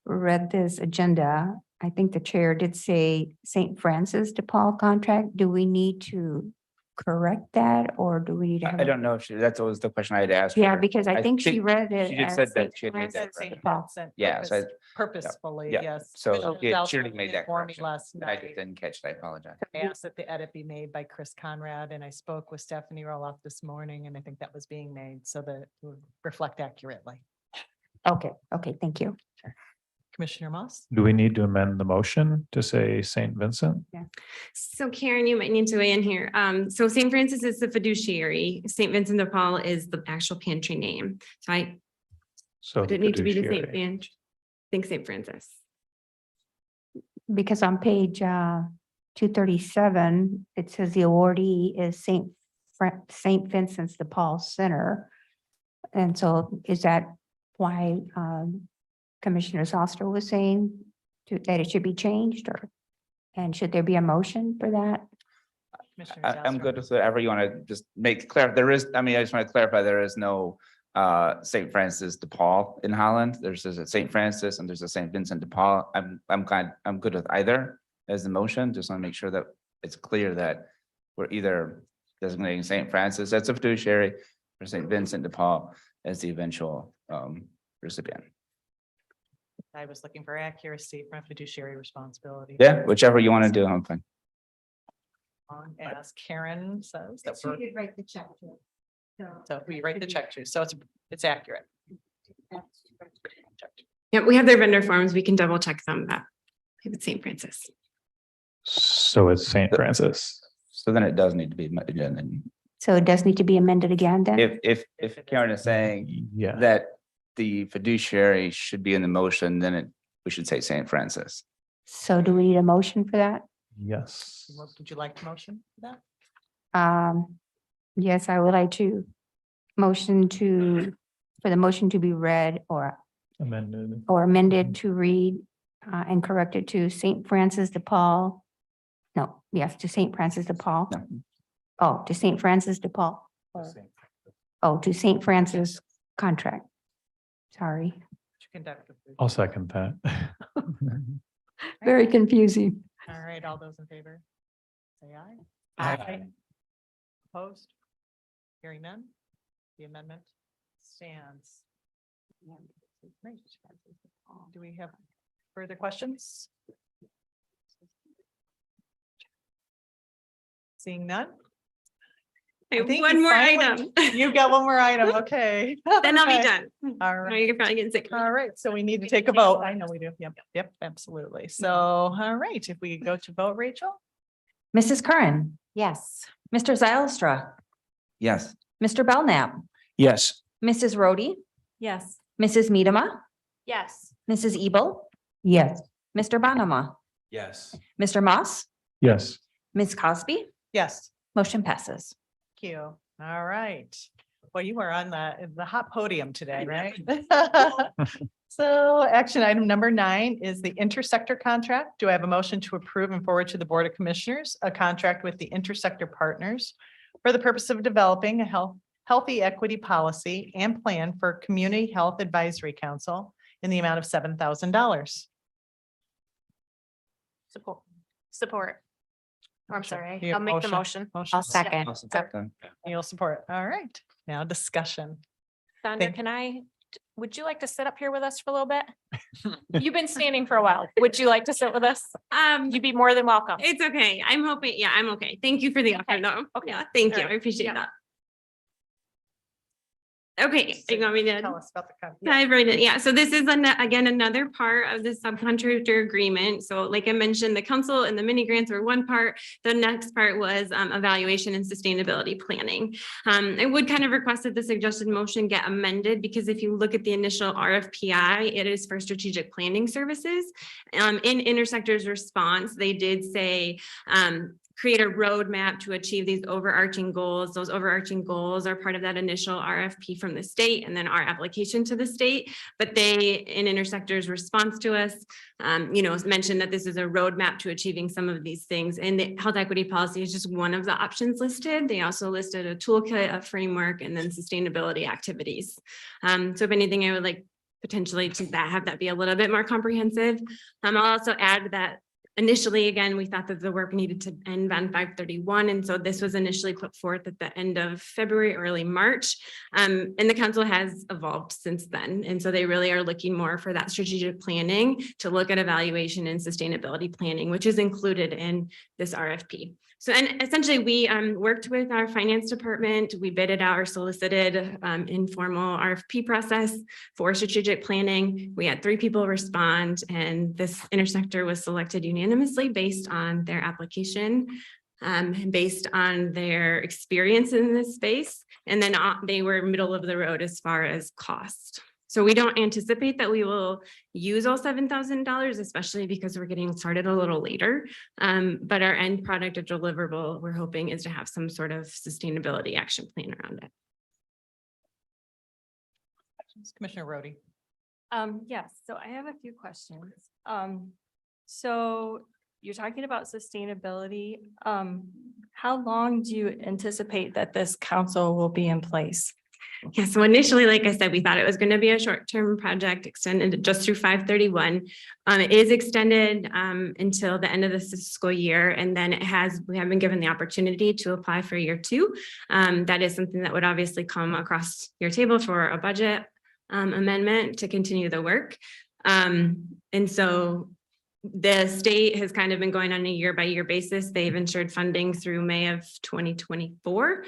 read this agenda, I think the chair did say St. Francis de Paul contract. Do we need to correct that, or do we need to have? I don't know if that's always the question I had asked. Yeah, her. because I think she read it. She just as said that St. she had made that Francis de correction. Paul. Yeah, so Purposefully, yeah. yes. So Commissioner yeah, Zauster she already made that informed me correction. last I night. just didn't catch it. I apologize. I asked that the edit be made by Chris Conrad, and I spoke with Stephanie Roloff this morning, and I think that was being made so that it would reflect accurately. Okay, thank you. Commissioner Moss? Do we need to amend the motion to say St. Vincent? So Karen, you might need to weigh in here. So St. Francis is the fiduciary. St. Vincent de Paul is the actual pantry name. So I So would it need to be the St. fiduciary. Francis? I think St. Francis. Because on page 237, it says the awardee is St. Vincent's de Paul Center. And so is that why Commissioner Zauster was saying that it should be changed, and should there be a motion for that? Commissioner I'm Zauster? good with whatever you want to just make clear. There is, I just want to clarify, there is no St. Francis de Paul in Holland. There's a St. Francis and there's a St. Vincent de Paul. I'm good with either as the motion. Just want to make sure that it's clear that we're either designating St. Francis as a fiduciary or St. Vincent de Paul as the eventual recipient. I was looking for accuracy from fiduciary responsibility. Yeah, whichever you want to do, I'm fine. As Karen says, that we're, did write the check to. so we write the check to, so it's accurate. Yeah, we have their vendor forms. We can double check them, but it's St. Francis. So it's St. Francis. So then it does need to be, then So it does need to be amended again then? if Karen is saying Yeah. that the fiduciary should be in the motion, then we should say St. Francis. So do we need a motion for that? Yes. Would you like a motion for that? Yes, I would like to for the motion to be read or Amended. amended to read and corrected to St. Francis de Paul. No, yes, to St. Francis de Paul. No. Oh, to St. Francis de Paul. Oh, to St. Francis contract. Sorry, I'll second that. very confusing. All right, all those in favor? Say aye. Aye. Opposed? Hearing none? The amendment stands. Do we have further questions? Seeing none? I have think one you more finally- item. You've got one more item, okay. Then I'll be All right. done. All Now right, you're probably getting sick. all right, so we need to take a vote. I know we do. Yep, absolutely. So, all right, if we go to vote, Rachel? Mrs. Curran, Yes. Mr. Zylstra, Yes. Mr. Belknap, Yes. Mrs. Rhodey, Yes. Mrs. Medema, Yes. Mrs. Ebel, Yes. Mr. Bonema, Yes. Mr. Moss, Yes. Ms. Cosby, Yes. motion passes. Thank you. All right. Well, you were on the hot podium today, right? So action item number 9 is the Intersector contract. Do I have a motion to approve and forward to the Board of Commissioners a contract with the Intersector Partners for the purpose of developing a healthy equity policy and plan for Community Health Advisory Council in the amount of $7,000? Support. Oh, I'm sorry. You have I'll make the motion. I'll second. You'll support. All right. Now discussion. Sandra, would you like to sit up here with us for a little bit? You've been standing for a while. Would you like to sit with us? You'd be more than welcome. It's okay. I'm hoping, yeah, I'm okay. Thank you for the offer though. Okay. Yeah, thank you. All I right. appreciate Yeah. that. Okay, you want me to? Tell us about the contract. Dive right in. Yeah, so this is again, another part of the subcontractor agreement. So like I mentioned, the council and the mini grants were one part. The next part was evaluation and sustainability planning. I would kind of request that the suggested motion get amended because if you look at the initial RFPI, it is for strategic planning services. In Intersector's response, they did say, create a roadmap to achieve these overarching goals. Those overarching goals are part of that initial RFP from the state and then our application to the state. But they, in Intersector's response to us, mentioned that this is a roadmap to achieving some of these things. And the health equity policy is just one of the options listed. They also listed a toolkit, a framework, and then sustainability activities. So if anything, I would like potentially to have that be a little bit more comprehensive. I'll also add that initially, again, we thought that the work needed to end on 5/31. And so this was initially put forth at the end of February, early March. And the council has evolved since then. And so they really are looking more for that strategic planning to look at evaluation and sustainability planning, which is included in this RFP. So, and essentially we worked with our finance department. We bidded out or solicited informal RFP process for strategic planning. We had 3 people respond and this Intersector was selected unanimously based on their application, based on their experience in this space. And then they were middle of the road as far as cost. So we don't anticipate that we will use all $7,000, especially because we're getting started a little later. But our end product or deliverable, we're hoping is to have some sort of sustainability action plan around it. Commissioner Rhodey. Yes, so I have a few questions. So you're talking about sustainability. How long do you anticipate that this council will be in place? Yeah, so initially, like I said, we thought it was going to be a short-term project extended just through 5/31. It is extended until the end of the fiscal year, and then we have been given the opportunity to apply for year 2. That is something that would obviously come across your table for a budget amendment to continue the work. And so the state has kind of been going on a year-by-year basis. They've ensured funding through May of 2024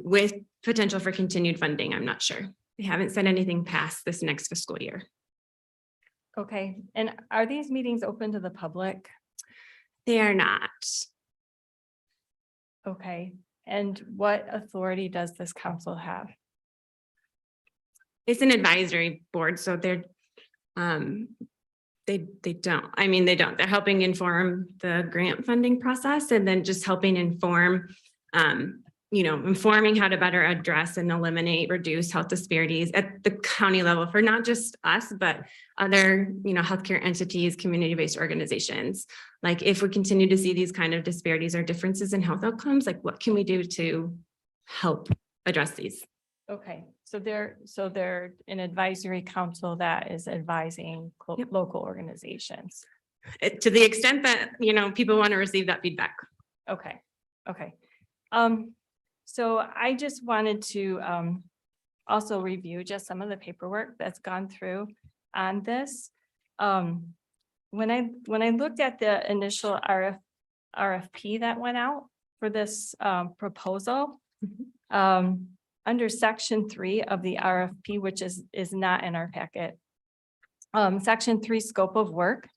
with potential for continued funding. I'm not sure. They haven't said anything past this next fiscal year. Okay, and are these meetings open to the public? They are not. Okay, and what authority does this council have? It's an advisory board, so they're, they don't, I mean, they don't, they're helping inform the grant funding process and then just helping inform, informing how to better address and eliminate, reduce health disparities at the county level for not just us, but other, healthcare entities, community-based organizations. Like if we continue to see these kind of disparities or differences in health outcomes, like what can we do to help address these? Okay, so they're an advisory council that is advising local organizations. To the extent that, people want to receive that feedback. Okay, okay. So I just wanted to also review just some of the paperwork that's gone through on this. When I looked at the initial RFP that went out for this proposal, under section 3 of the RFP, which is not in our packet. Section 3 scope of work.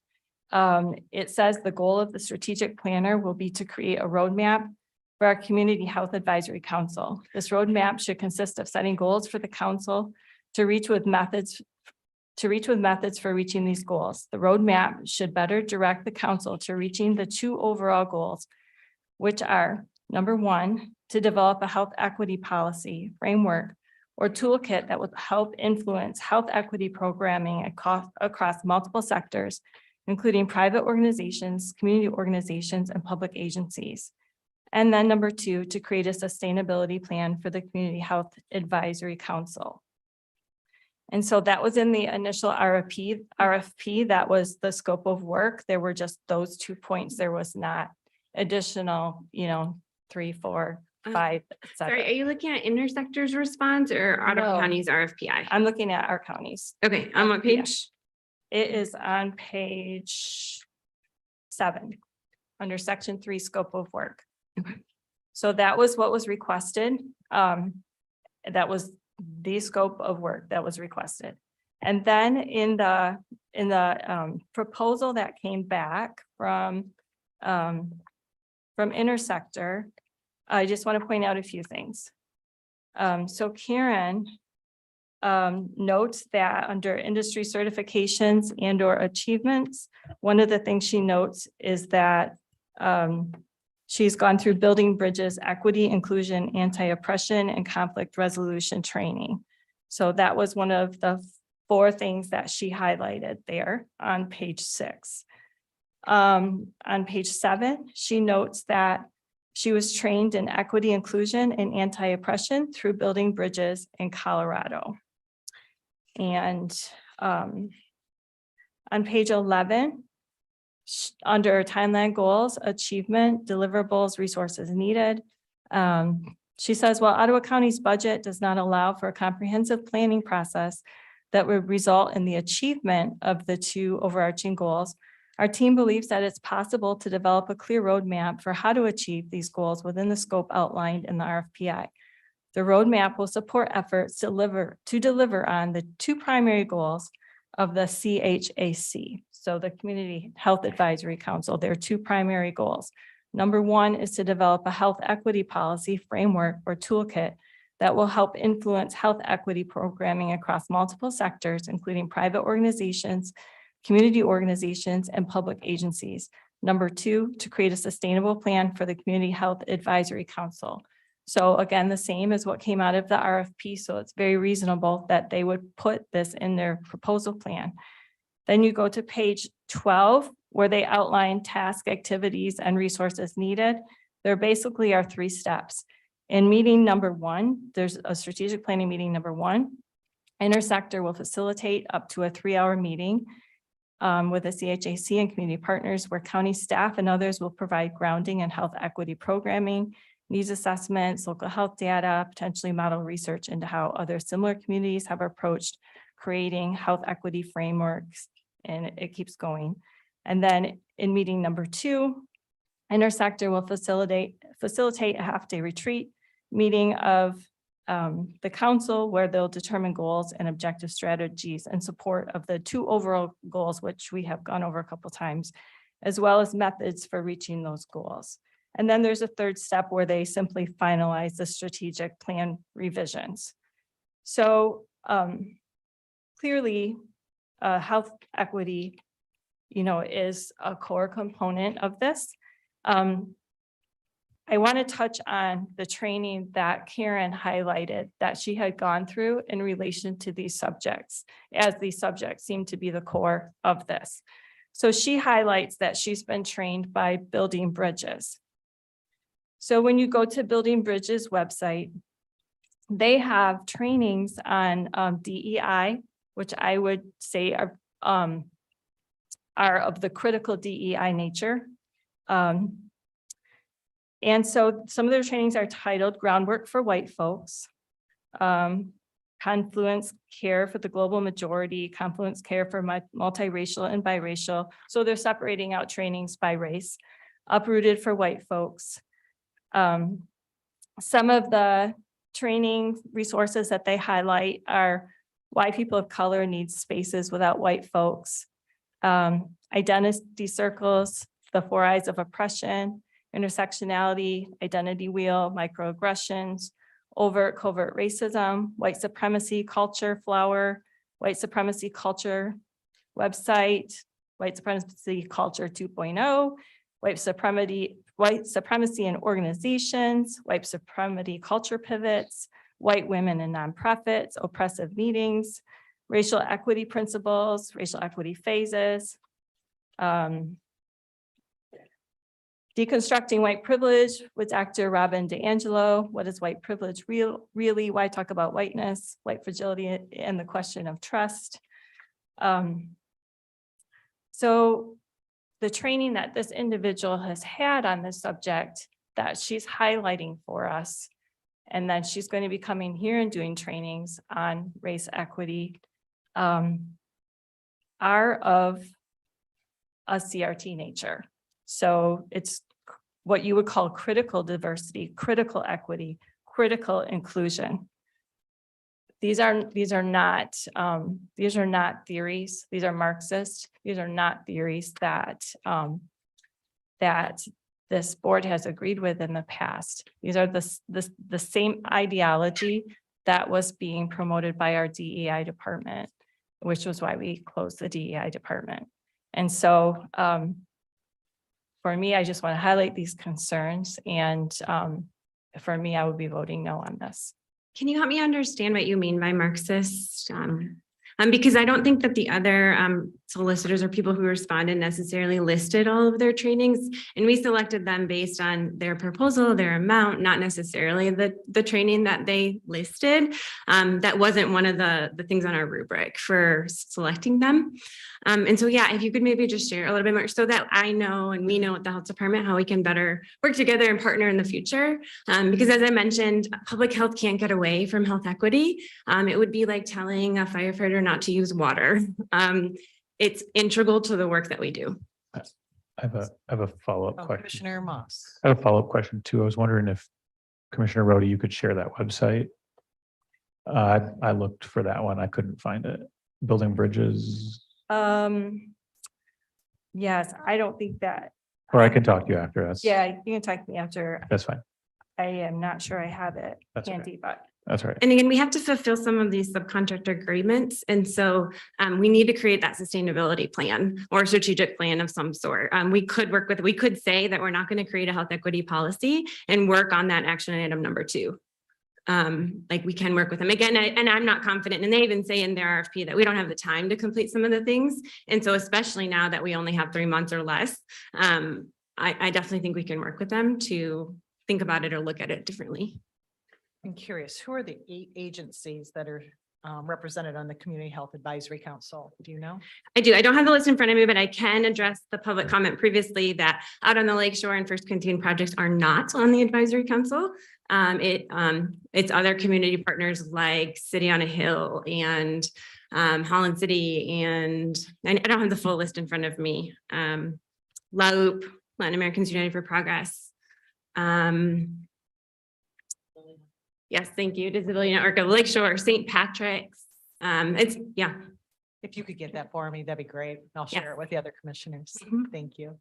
It says the goal of the strategic planner will be to create a roadmap for our Community Health Advisory Council. This roadmap should consist of setting goals for the council to reach with methods for reaching these goals. The roadmap should better direct the council to reaching the 2 overall goals, which are, number 1, to develop a health equity policy, framework, or toolkit that would help influence health equity programming across multiple sectors, including private organizations, community organizations, and public agencies. And then number 2, to create a sustainability plan for the Community Health Advisory Council. And so that was in the initial RFP, that was the scope of work. There were just those 2 points. There was not additional, 3, 4, 5, et cetera. Sorry, are you looking at Intersector's response or Ottawa No. County's RFPI? I'm looking at our counties. Okay, on what page? It is on page 7, under section 3, scope of work. Okay. So that was what was requested. That was the scope of work that was requested. And then in the proposal that came back from Intersector, I just want to point out a few things. So Karen notes that under industry certifications and or achievements, one of the things she notes is that she's gone through building bridges, equity, inclusion, anti-oppression, and conflict resolution training. So that was one of the 4 things that she highlighted there on page 6. On page 7, she notes that she was trained in equity, inclusion, and anti-oppression through building bridges in Colorado. And on page 11, under timeline goals, achievement, deliverables, resources needed. She says, while Ottawa County's budget does not allow for a comprehensive planning process that would result in the achievement of the 2 overarching goals, our team believes that it's possible to develop a clear roadmap for how to achieve these goals within the scope outlined in the RFPI. The roadmap will support efforts to deliver on the 2 primary goals of the CHAC. So the Community Health Advisory Council, their 2 primary goals. Number 1 is to develop a health equity policy, framework, or toolkit that will help influence health equity programming across multiple sectors, including private organizations, community organizations, and public agencies. Number 2, to create a sustainable plan for the Community Health Advisory Council. So again, the same as what came out of the RFP. So it's very reasonable that they would put this in their proposal plan. Then you go to page 12, where they outline task activities and resources needed. There basically are 3 steps. In meeting number 1, there's a strategic planning meeting number 1. Intersector will facilitate up to a 3-hour meeting with the CHAC and community partners, where county staff and others will provide grounding and health equity programming, needs assessments, local health data, potentially model research into how other similar communities have approached creating health equity frameworks, and it keeps going. And then in meeting number 2, Intersector will facilitate a half-day retreat meeting of the council, where they'll determine goals and objective strategies in support of the 2 overall goals, which we have gone over a couple times, as well as methods for reaching those goals. And then there's a 3rd step where they simply finalize the strategic plan revisions. So clearly, health equity, is a core component of this. I want to touch on the training that Karen highlighted that she had gone through in relation to these subjects, as these subjects seem to be the core of this. So she highlights that she's been trained by Building Bridges. So when you go to Building Bridges website, they have trainings on DEI, which I would say are of the critical DEI nature. And so some of their trainings are titled Groundwork for White Folks, Confluence Care for the Global Majority, Confluence Care for Multiracial and Biracial. So they're separating out trainings by race, Uprooted for White Folks. Some of the training resources that they highlight are Why People of Color Need Spaces Without White Folks, Identity Circles, The 4 Eyes of Oppression, Intersectionality, Identity Wheel, Microaggressions, Overt Covert Racism, White Supremacy Culture Flower, White Supremacy Culture Website, White Supremacy Culture 2.0, White Supremacy in Organizations, White Supremacy Culture Pivots, White Women in Nonprofits, Oppressive Meetings, Racial Equity Principles, Racial Equity Phases, Deconstructing White Privilege with Dr. Robin DeAngelo. What is white privilege really? Why talk about whiteness, white fragility, and the question of trust? So the training that this individual has had on this subject that she's highlighting for us, and then she's going to be coming here and doing trainings on race equity, are of a CRT nature. So it's what you would call critical diversity, critical equity, critical inclusion. These are not theories. These are Marxist. These are not theories that this board has agreed with in the past. These are the same ideology that was being promoted by our DEI department, which was why we closed the DEI department. And so for me, I just want to highlight these concerns. And for me, I would be voting no on this. Can you help me understand what you mean by Marxist? Because I don't think that the other solicitors or people who responded necessarily listed all of their trainings, and we selected them based on their proposal, their amount, not necessarily the training that they listed. That wasn't one of the things on our rubric for selecting them. And so, yeah, if you could maybe just share a little bit more so that I know and we know at the health department how we can better work together and partner in the future. Because as I mentioned, public health can't get away from health equity. It would be like telling a firefighter not to use water. It's integral to the work that we do. I have a follow-up question. Commissioner Moss. I have a follow-up question too. I was wondering if Commissioner Rhodey, you could share that website. I looked for that one. I couldn't find it. Building Bridges. Yes, I don't think that. Or I can talk to you after. That's, Yeah, you can talk to me after. that's fine. I am not sure I have it That's handy, but. That's right. And again, we have to fulfill some of these subcontract agreements. And so we need to create that sustainability plan or strategic plan of some sort. We could say that we're not going to create a health equity policy and work on that action item number 2. Like we can work with them again, and I'm not confident. And they even say in their RFP that we don't have the time to complete some of the things. And so especially now that we only have 3 months or less, I definitely think we can work with them to think about it or look at it differently. I'm curious, who are the 8 agencies that are represented on the Community Health Advisory Council? Do you know? I do. I don't have the list in front of me, but I can address the public comment previously that Out on the Lakeshore and First Contain projects are not on the advisory council. It's other community partners like City on a Hill and Holland City, and I don't have the full list in front of me. LAUP, Latin Americans United for Progress. Yes, thank you. Disability Network of Lakeshore, St. Patrick's. It's, yeah. If you could get that for me, that'd be great. I'll Yes. share it with the other commissioners. Mhm. Thank you.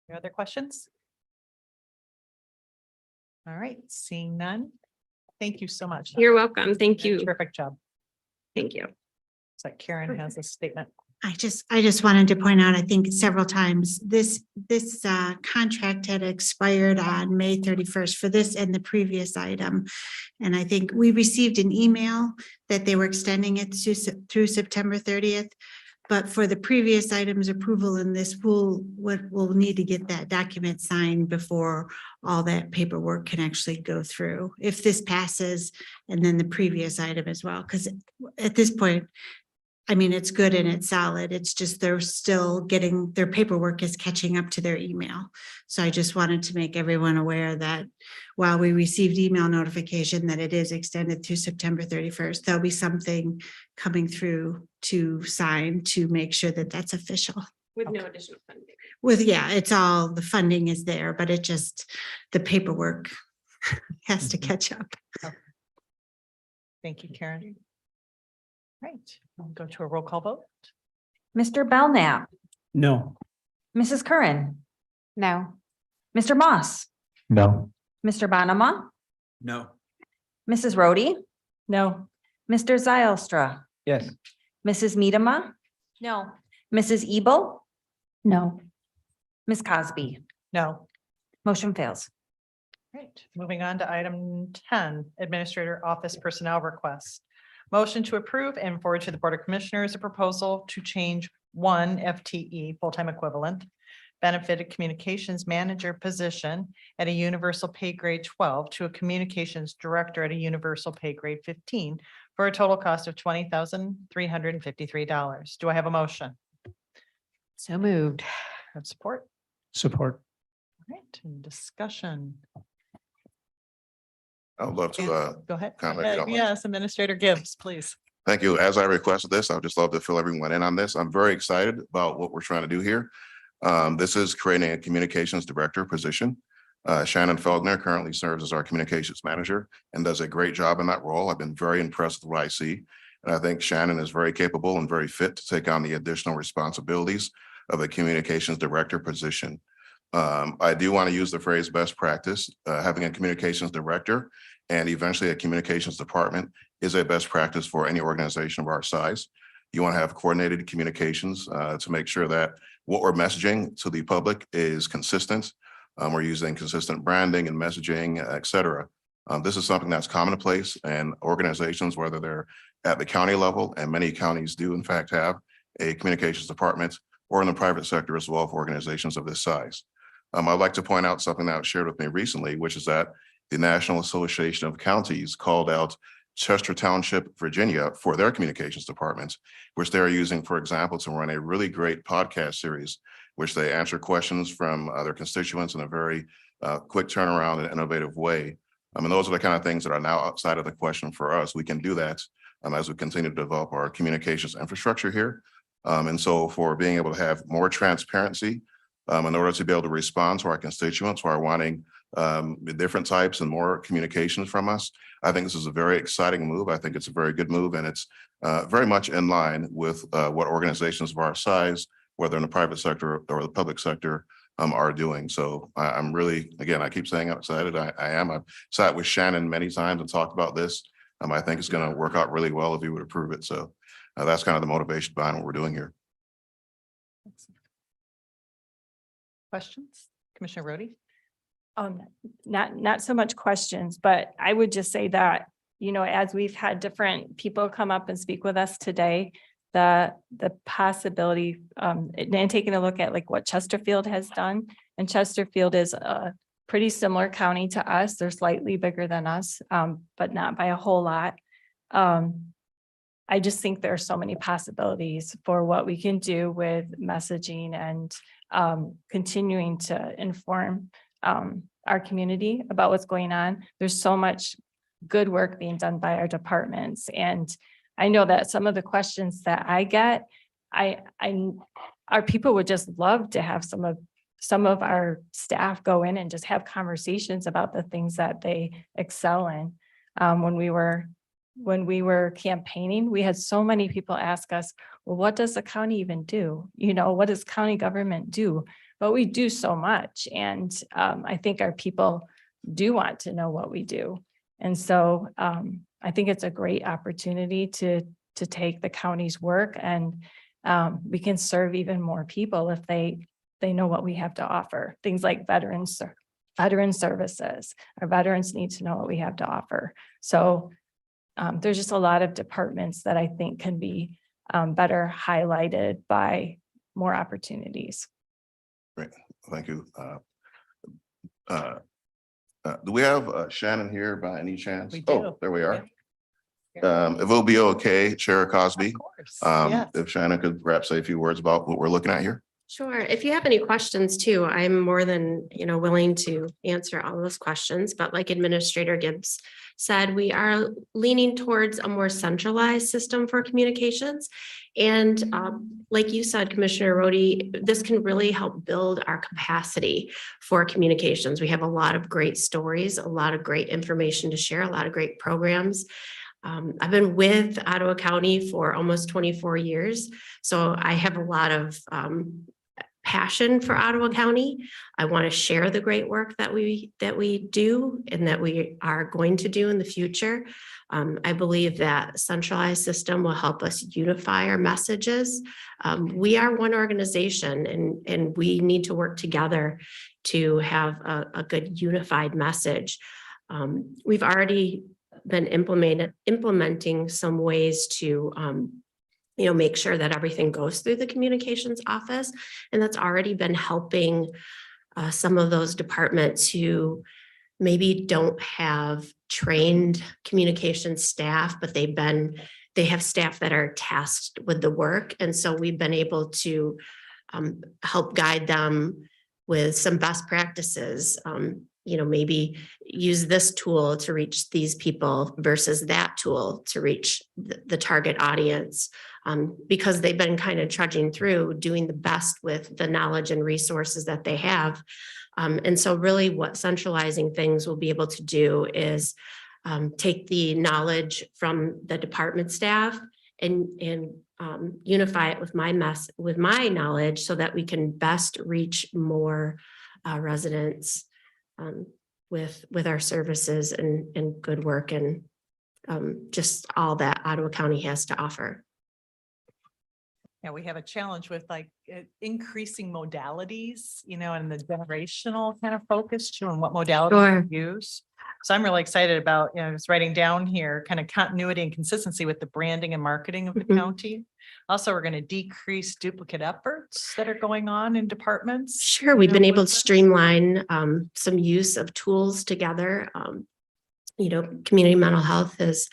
Any other questions? All right, seeing none. Thank you so much. You're welcome. Thank you. Terrific job. Thank you. It's like Karen has a statement. I just wanted to point out, I think several times, this contract had expired on May 31st for this and the previous item. And I think we received an email that they were extending it through September 30th. But for the previous items approval in this, we'll need to get that document signed before all that paperwork can actually go through. If this passes, and then the previous item as well, because at this point, I mean, it's good and it's solid. It's just they're still getting, their paperwork is catching up to their email. So I just wanted to make everyone aware that while we received email notification that it is extended through September 31st, there'll be something coming through to sign to make sure that that's official. With no additional funding. Yeah, it's all, the funding is there, but it just, the paperwork has to catch up. Thank you, Karen. Right, we'll go to a roll call vote. Mr. Belknap, No. Mrs. Curran, No. Mr. Moss, No. Mr. Bonema, No. Mrs. Rhodey, No. Mr. Zylstra, Yes. Mrs. Medema, No. Mrs. Ebel, No. Ms. Cosby. No. Motion fails. Right, moving on to item 10, Administrator Office Personnel Requests. Motion to approve and forward to the Board of Commissioners a proposal to change one FTE, full-time equivalent, benefited communications manager position at a universal pay grade 12 to a communications director at a universal pay grade 15 for a total cost of $20,353. Do I have a motion? So moved. Have support? Support. All right, and discussion. I would love to Go ahead. comment, if you don't mind. Yes, Administrator Gibbs, please. Thank you. As I requested this, I would just love to fill everyone in on this. I'm very excited about what we're trying to do here. This is creating a communications director position. Shannon Feldner currently serves as our communications manager and does a great job in that role. I've been very impressed with what I see. And I think Shannon is very capable and very fit to take on the additional responsibilities of a communications director position. I do want to use the phrase best practice. Having a communications director and eventually a communications department is a best practice for any organization of our size. You want to have coordinated communications to make sure that what we're messaging to the public is consistent. We're using consistent branding and messaging, et cetera. This is something that's commonplace, and organizations, whether they're at the county level, and many counties do in fact have a communications department, or in the private sector as well for organizations of this size. I'd like to point out something that was shared with me recently, which is that the National Association of Counties called out Chester Township, Virginia, for their communications departments, which they're using, for example, to run a really great podcast series, which they answer questions from their constituents in a very quick turnaround and innovative way. I mean, those are the kind of things that are now outside of the question for us. We can do that as we continue to develop our communications infrastructure here. And so for being able to have more transparency in order to be able to respond to our constituents who are wanting different types and more communications from us, I think this is a very exciting move. I think it's a very good move, and it's very much in line with what organizations of our size, whether in the private sector or the public sector, are doing. So I'm really, again, I keep saying I'm excited. I am. I've sat with Shannon many times and talked about this. I think it's going to work out really well if you would approve it. So that's kind of the motivation behind what we're doing here. Questions? Commissioner Rhodey? Not so much questions, but I would just say that, as we've had different people come up and speak with us today, the possibility, and taking a look at like what Chesterfield has done, and Chesterfield is a pretty similar county to us. They're slightly bigger than us, but not by a whole lot. I just think there are so many possibilities for what we can do with messaging and continuing to inform our community about what's going on. There's so much good work being done by our departments. And I know that some of the questions that I get, our people would just love to have some some of our staff go in and just have conversations about the things that they excel in. When we were campaigning, we had so many people ask us, well, what does the county even do? You know, what does county government do? But we do so much. And I think our people do want to know what we do. And so I think it's a great opportunity to take the county's work, and we can serve even more people if they know what we have to offer. Things like veteran services. Our veterans need to know what we have to offer. So there's just a lot of departments that I think can be better highlighted by more opportunities. Great, thank you. Do we have Shannon here by any chance? We do. Oh, there we are. If it'll be okay, Chair Cosby, Yes. if Shannon could perhaps say a few words about what we're looking at here. Sure. If you have any questions too, I'm more than, willing to answer all those questions. But like Administrator Gibbs said, we are leaning towards a more centralized system for communications. And like you said, Commissioner Rhodey, this can really help build our capacity for communications. We have a lot of great stories, a lot of great information to share, a lot of great programs. I've been with Ottawa County for almost 24 years, so I have a lot of passion for Ottawa County. I want to share the great work that we do and that we are going to do in the future. I believe that centralized system will help us unify our messages. We are one organization, and we need to work together to have a good unified message. We've already been implementing some ways to make sure that everything goes through the communications office. And that's already been helping some of those departments who maybe don't have trained communication staff, but they have staff that are tasked with the work. And so we've been able to help guide them with some best practices. Maybe use this tool to reach these people versus that tool to reach the target audience, because they've been kind of trudging through doing the best with the knowledge and resources that they have. And so really what centralizing things will be able to do is take the knowledge from the department staff and unify it with my knowledge so that we can best reach more residents with our services and good work and just all that Ottawa County has to offer. Yeah, we have a challenge with increasing modalities, and the generational kind of focus too, and what modalities we use. So I'm really excited about, just writing down here kind of continuity and consistency with the branding and marketing of the county. Also, we're going to decrease duplicate efforts that are going on in departments. Sure, we've been able to streamline some use of tools together. Community mental health has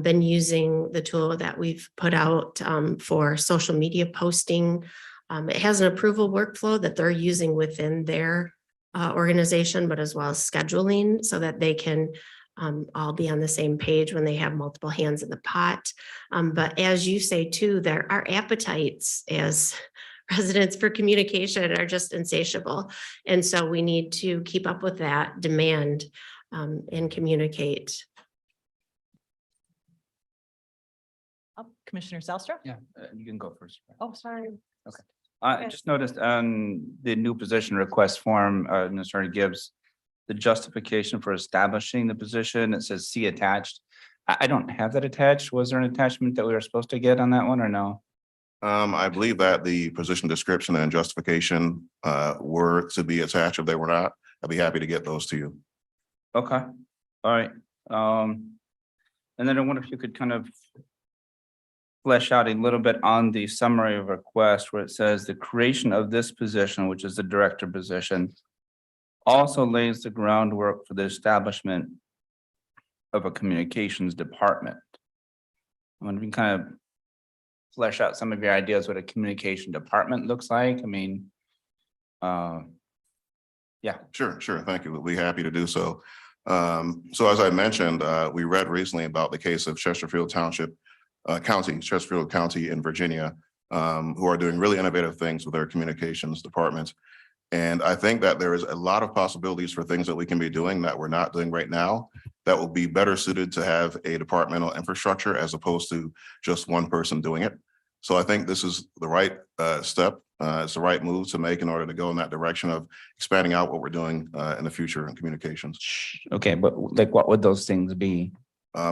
been using the tool that we've put out for social media posting. It has an approval workflow that they're using within their organization, but as well as scheduling so that they can all be on the same page when they have multiple hands in the pot. But as you say too, our appetites as residents for communication are just insatiable. And so we need to keep up with that demand and communicate. Commissioner Zelstra? Yeah, you can go first. Oh, sorry. Okay. I just noticed on the new position request form, Mr. Gibbs, the justification for establishing the position, it says see attached. I don't have that attached. Was there an attachment that we were supposed to get on that one or no? I believe that the position description and justification were to be attached. If they were not, I'd be happy to get those to you. Okay, all right. And then I wonder if you could kind of flesh out a little bit on the summary of request where it says the creation of this position, which is the director position, also lays the groundwork for the establishment of a communications department. I wonder if you can kind of flesh out some of your ideas what a communication department looks like. I mean, yeah. Sure. Thank you. We'll be happy to do so. So as I mentioned, we read recently about the case of Chesterfield County in Virginia, who are doing really innovative things with their communications department. And I think that there is a lot of possibilities for things that we can be doing that we're not doing right now that will be better suited to have a departmental infrastructure as opposed to just one person doing it. So I think this is the right step. It's the right move to make in order to go in that direction of expanding out what we're doing in the future in communications. Okay, but like, what would those things be?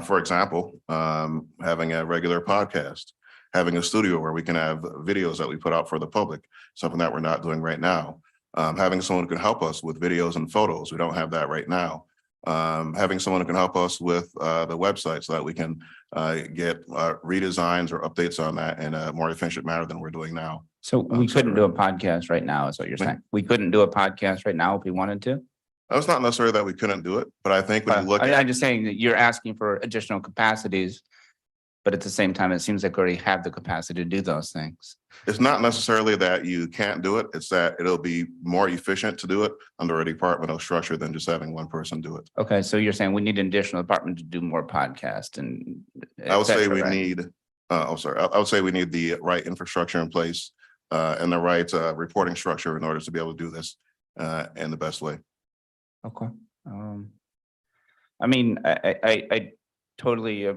For example, having a regular podcast, having a studio where we can have videos that we put out for the public, something that we're not doing right now. Having someone who can help us with videos and photos. We don't have that right now. Having someone who can help us with the website so that we can get redesigns or updates on that in a more efficient manner than we're doing now. So we couldn't do a podcast right now, is what you're saying? We couldn't do a podcast right now if we wanted to? It's not necessarily that we couldn't do it, but I think when you look at. I'm just saying that you're asking for additional capacities, but at the same time, it seems like we already have the capacity to do those things. It's not necessarily that you can't do it. It's that it'll be more efficient to do it under a departmental structure than just having one person do it. Okay, so you're saying we need an additional department to do more podcasts and. I would say we right? need, I would say we need the right infrastructure in place and the right reporting structure in order to be able to do this in the best way. Okay. I mean, I totally,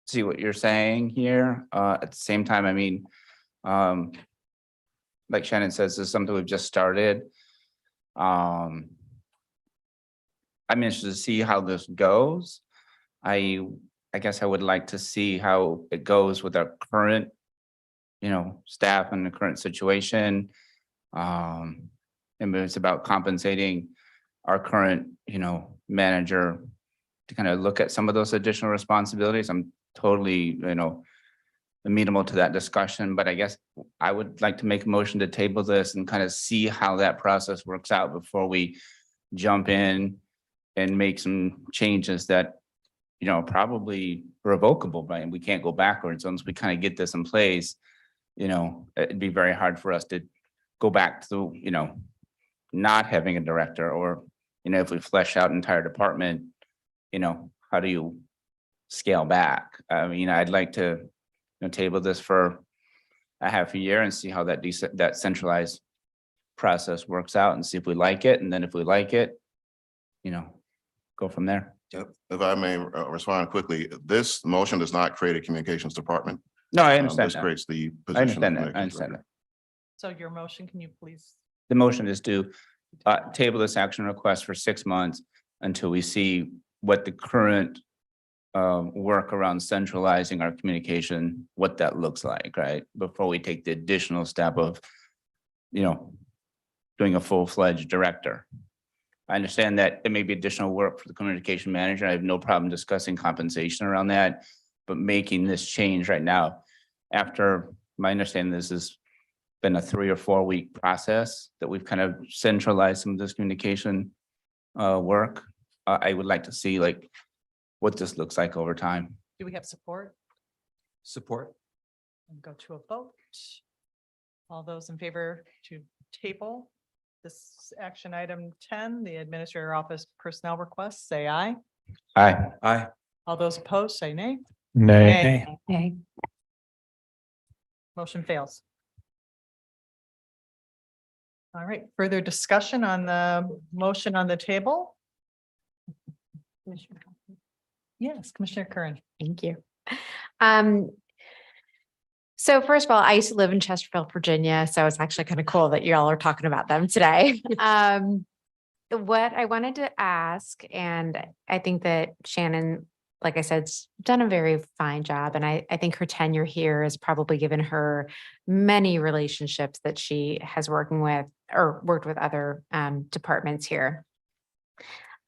see what you're saying here. At the same time, I mean, like Shannon says, this is something we've just started. I'm interested to see how this goes. I guess I would like to see how it goes with our current, staff and the current situation. And it's about compensating our current, manager to kind of look at some of those additional responsibilities. I'm totally, amenable to that discussion, but I guess I would like to make a motion to table this and kind of see how that process works out before we jump in and make some changes that, probably revocable, right? We can't go backwards once we kind of get this in place. It'd be very hard for us to go back to, not having a director, or, if we flesh out an entire department, how do you scale back? I mean, I'd like to table this for a half a year and see how that centralized process works out and see if we like it. And then if we like it, go from there. Yep. If I may respond quickly, this motion does not create a communications department. No, I understand This that. creates the I position. understand of that. I understand that. So your motion, can you please? The motion is to table this action request for 6 months until we see what the current work around centralizing our communication, what that looks like, right? Before we take the additional step of, doing a full-fledged director. I understand that it may be additional work for the communication manager. I have no problem discussing compensation around that, but making this change right now, after my understanding, this has been a 3 or 4 week process that we've kind of centralized some of this communication work. I would like to see like what this looks like over time. Do we have support? Support. And go to a vote. All those in favor to table this action item 10, the administrator office personnel request, say aye. Aye. Aye. All those opposed, say nay. Nay. Okay. Motion fails. All right, further discussion on the motion on the table? Yes, Commissioner Curran. Thank you. So first of all, I used to live in Chesterfield, Virginia, so it's actually kind of cool that you all are talking about them today. What I wanted to ask, and I think that Shannon, like I said, has done a very fine job. And I think her tenure here has probably given her many relationships that she has worked with other departments here.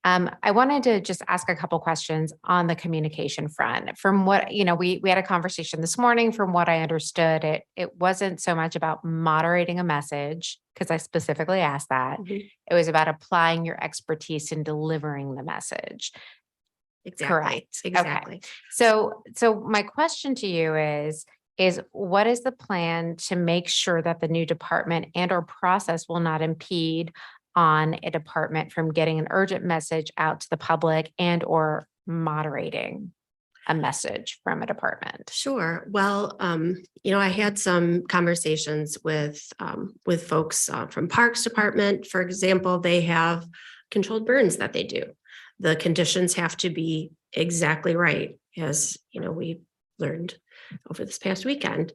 I wanted to just ask a couple questions on the communication front. From what, we had a conversation this morning. From what I understood, it wasn't so much about moderating a message, because I specifically asked that. It was about applying your expertise in delivering the message. Exactly. Correct. Exactly. Okay. So my question to you is what is the plan to make sure that the new department and or process will not impede on a department from getting an urgent message out to the public and or moderating? a message from a department? Sure. Well, I had some conversations with folks from Parks Department. For example, they have controlled burns that they do. The conditions have to be exactly right, as we learned over this past weekend.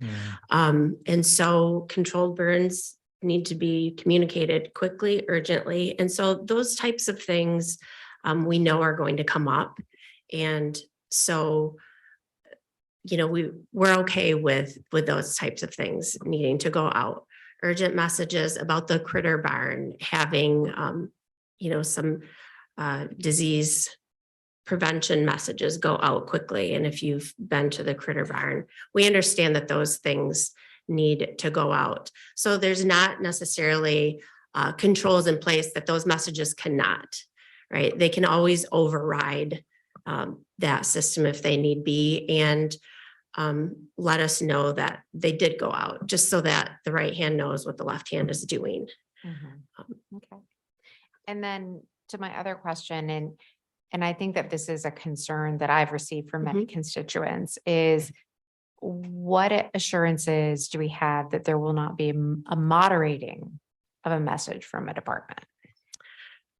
And so controlled burns need to be communicated quickly, urgently. And so those types of things we know are going to come up. And so, we're okay with those types of things needing to go out. Urgent messages about the critter barn having, some disease prevention messages go out quickly. And if you've been to the critter barn, we understand that those things need to go out. So there's not necessarily controls in place that those messages cannot, right? They can always override that system if they need be, and let us know that they did go out, just so that the right hand knows what the left hand is doing. Okay. And then to my other question, and I think that this is a concern that I've received from many constituents, is what assurances do we have that there will not be a moderating of a message from a department?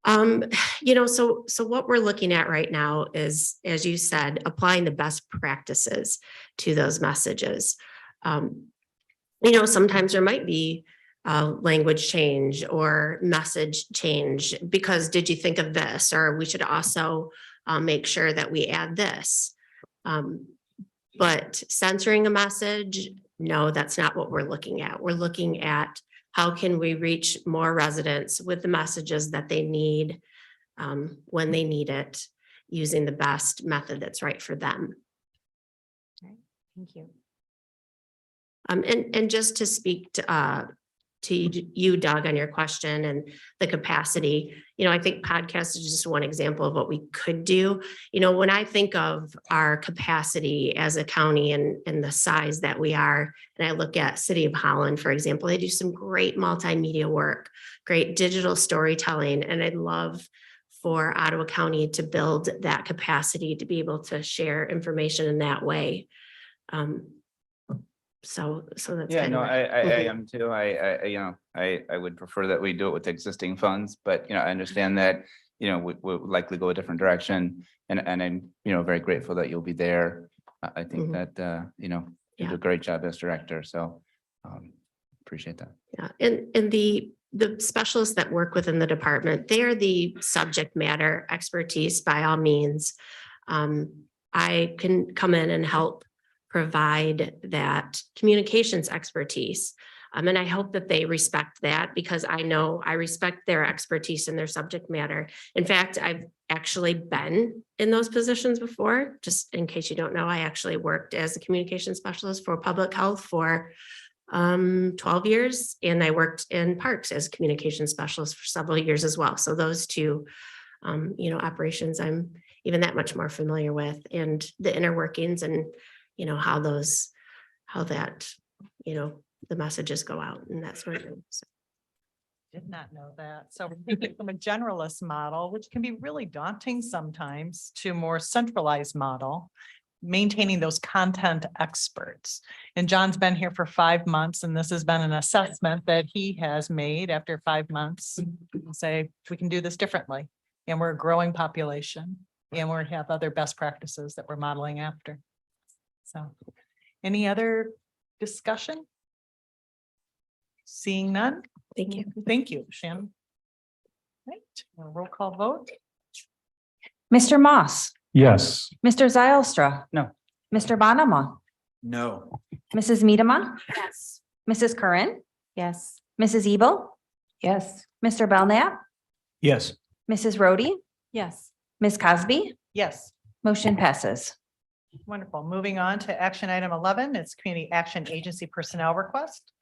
So what we're looking at right now is, as you said, applying the best practices to those messages. Sometimes there might be language change or message change because did you think of this? Or we should also make sure that we add this. But censoring a message, no, that's not what we're looking at. We're looking at how can we reach more residents with the messages that they need when they need it, using the best method that's right for them. Right. Thank you. And just to speak to you, Doug, on your question and the capacity, I think podcast is just one example of what we could do. When I think of our capacity as a county and the size that we are, and I look at City of Holland, for example, they do some great multimedia work, great digital storytelling, and I'd love for Ottawa County to build that capacity to be able to share information in that way. So that's Yeah, kind no, of I am too. I would prefer that we do it with existing funds, but I understand that, we'll likely go a different direction. And I'm, very grateful that you'll be there. I think that, you do a great job as director. So appreciate that. Yeah, and the specialists that work within the department, they are the subject matter expertise by all means. I can come in and help provide that communications expertise. And I hope that they respect that because I know I respect their expertise and their subject matter. In fact, I've actually been in those positions before. Just in case you don't know, I actually worked as a communication specialist for public health for 12 years. And I worked in parks as a communication specialist for several years as well. So those two, operations I'm even that much more familiar with, and the inner workings and how that, the messages go out and that sort of thing. So. Did not know that. So we're thinking from a generalist model, which can be really daunting sometimes, to a more centralized model, maintaining those content experts. And John's been here for 5 months, and this has been an assessment that he has made after 5 months. Say, we can do this differently. And we're a growing population, and we have other best practices that we're modeling after. So, any other discussion? Seeing none? Thank you. Thank you, Shannon. Right, a roll call vote. Mr. Moss, Yes. Mr. Zylstra. No. Mr. Bonema, No. Mrs. Medema, Yes. Mrs. Curran, Yes. Mrs. Ebel, Yes. Mr. Belknap, Yes. Mrs. Rhodey, Yes. Ms. Cosby, Yes. motion passes. Wonderful. Moving on to action item 11, it's Community Action Agency Personnel Request.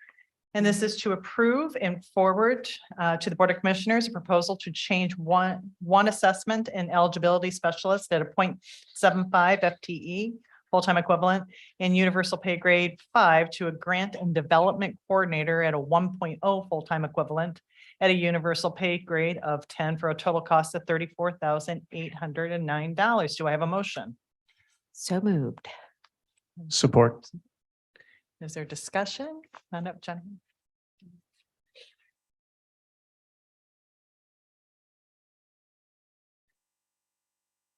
And this is to approve and forward to the Board of Commissioners a proposal to change one assessment and eligibility specialist at a 0.75 FTE full-time equivalent in universal pay grade 5 to a grant and development coordinator at a 1.0 full-time equivalent at a universal pay grade of 10 for a total cost of $34,809. Do I have a motion? So moved. Support. Is there discussion? Hand up, Jenny.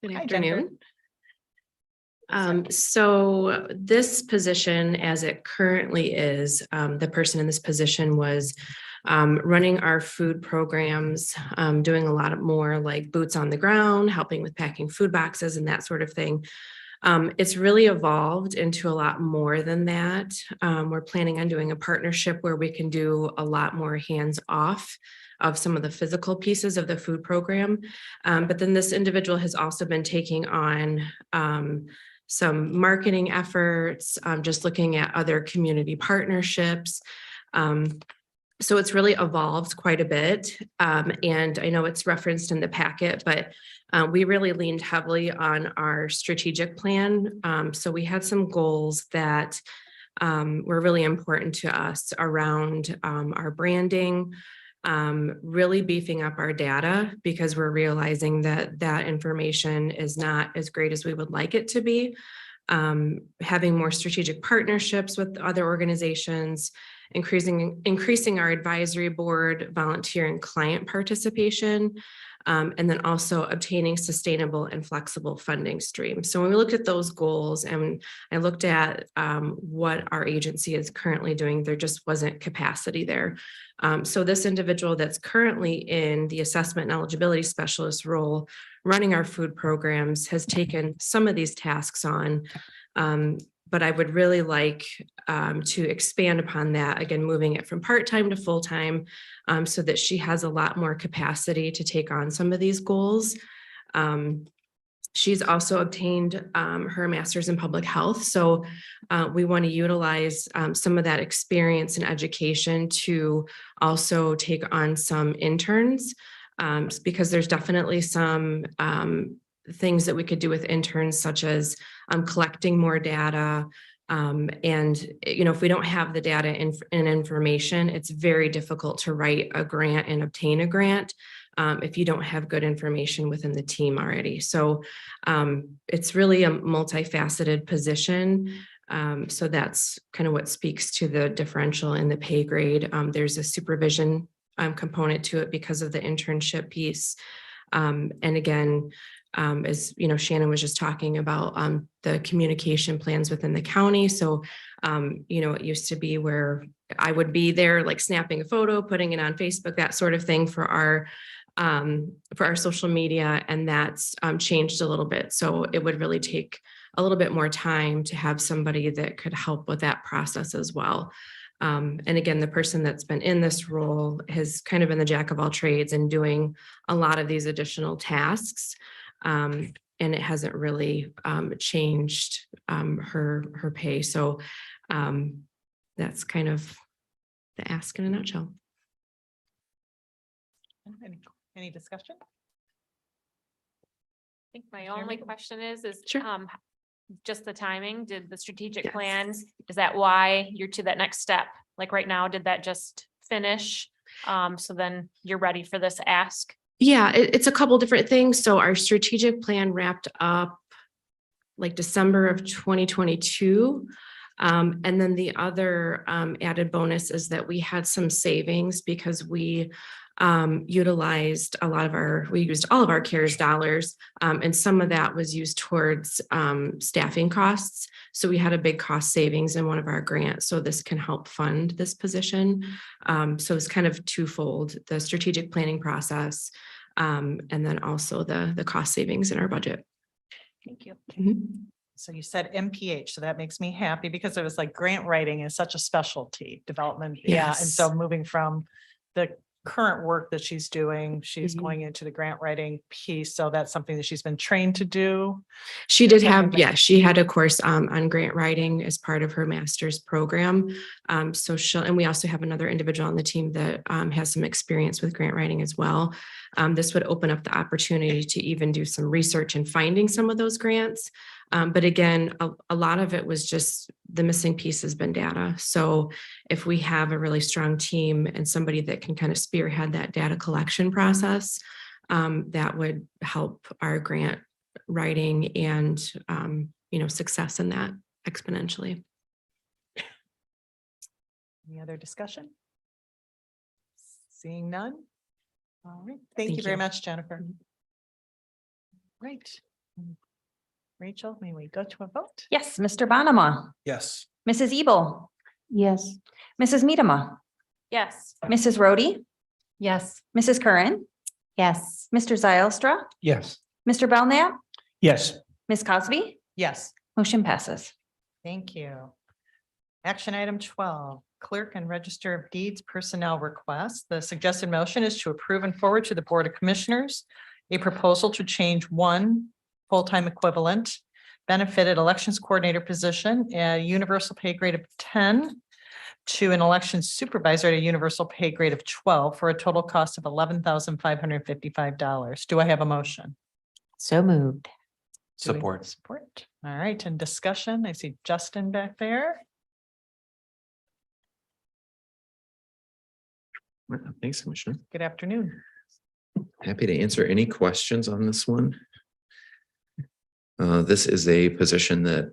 Good Hi, Jennifer. afternoon. So this position, as it currently is, the person in this position was running our food programs, doing a lot of more like boots on the ground, helping with packing food boxes and that sort of thing. It's really evolved into a lot more than that. We're planning on doing a partnership where we can do a lot more hands-off of some of the physical pieces of the food program. But then this individual has also been taking on some marketing efforts, just looking at other community partnerships. So it's really evolved quite a bit. And I know it's referenced in the packet, but we really leaned heavily on our strategic plan. So we had some goals that were really important to us around our branding, really beefing up our data, because we're realizing that that information is not as great as we would like it to be. Having more strategic partnerships with other organizations, increasing our advisory board, volunteer and client participation, and then also obtaining sustainable and flexible funding streams. So when we looked at those goals and I looked at what our agency is currently doing, there just wasn't capacity there. So this individual that's currently in the assessment and eligibility specialist role, running our food programs, has taken some of these tasks on. But I would really like to expand upon that, again, moving it from part-time to full-time, so that she has a lot more capacity to take on some of these goals. She's also obtained her master's in public health. So we want to utilize some of that experience and education to also take on some interns, because there's definitely some things that we could do with interns, such as collecting more data. And, you know, if we don't have the data and information, it's very difficult to write a grant and obtain a grant if you don't have good information within the team already. So it's really a multifaceted position. So that's kind of what speaks to the differential in the pay grade. There's a supervision component to it because of the internship piece. And again, as you know, Shannon was just talking about the communication plans within the county. So, you know, it used to be where I would be there, like snapping a photo, putting it on Facebook, that sort of thing for our social media, and that's changed a little bit. So it would really take a little bit more time to have somebody that could help with that process as well. And again, the person that's been in this role has kind of been the jack of all trades and doing a lot of these additional tasks. And it hasn't really changed her pay. So that's kind of the ask in a nutshell. Any discussion? I think my only question is Sure. just the timing. Did the strategic plan, is that why you're to that next step? Like right now, did that just finish? So then you're ready for this ask? Yeah, it's a couple different things. So our strategic plan wrapped up like December of 2022. And then the other added bonus is that we had some savings because we utilized we used all of our CARES dollars, and some of that was used towards staffing costs. So we had a big cost savings in one of our grants. So this can help fund this position. So it's kind of twofold: the strategic planning process, and then also the cost savings in our budget. Thank you. So you said MPH, so that makes me happy because it was like grant writing is such a specialty development. Yeah. And Yes. so moving from the current work that she's doing, she's going into the grant writing piece. So that's something that she's been trained to do. She did have, she had a course on grant writing as part of her master's program. So and we also have another individual on the team that has some experience with grant writing as well. This would open up the opportunity to even do some research and finding some of those grants. But again, a lot of it was just the missing piece has been data. So if we have a really strong team and somebody that can kind of spearhead that data collection process, that would help our grant writing and, success in that exponentially. Any other discussion? Seeing none? All right, thank you Thank very you. much, Jennifer. Right. Rachel, may we go to a vote? Yes, Mr. Bonema, Yes. Mrs. Ebel, Yes. Mrs. Medema, Yes. Mrs. Rhodey, Yes. Mrs. Curran, Yes. Mr. Zylstra, Yes. Mr. Belknap, Yes. Ms. Cosby, Yes. motion passes. Thank you. Action item 12, Clerk and Register of Deeds personnel requests. The suggested motion is to approve and forward to the Board of Commissioners a proposal to change one full-time equivalent benefited elections coordinator position at a universal pay grade of 10 to an election supervisor at a universal pay grade of 12 for a total cost of $11,555. Do I have a motion? So moved. Do we Support. Support. All right, and discussion. I see Justin back there. Thanks, Commissioner. Good afternoon. Happy to answer any questions on this one. This is a position that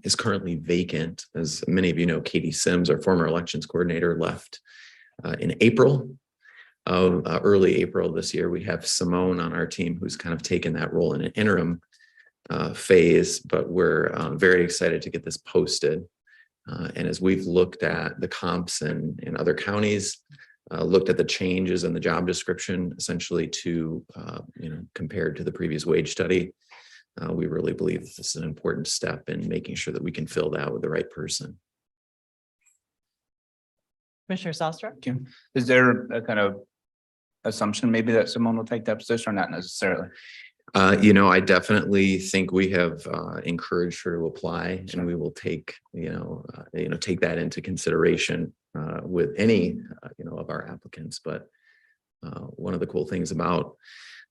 is currently vacant. As many of you know, Katie Sims, our former elections coordinator, left in April. Early April this year. We have Simone on our team who's kind of taken that role in an interim phase, but we're very excited to get this posted. And as we've looked at the comps in other counties, looked at the changes in the job description, essentially to, compared to the previous wage study, we really believe this is an important step in making sure that we can fill that with the right person. Commissioner Zylstra? Is there a kind of assumption maybe that Simone will take that position or not necessarily? I definitely think we have encouraged her to apply, and we will take, take that into consideration with any, of our applicants. But one of the cool things about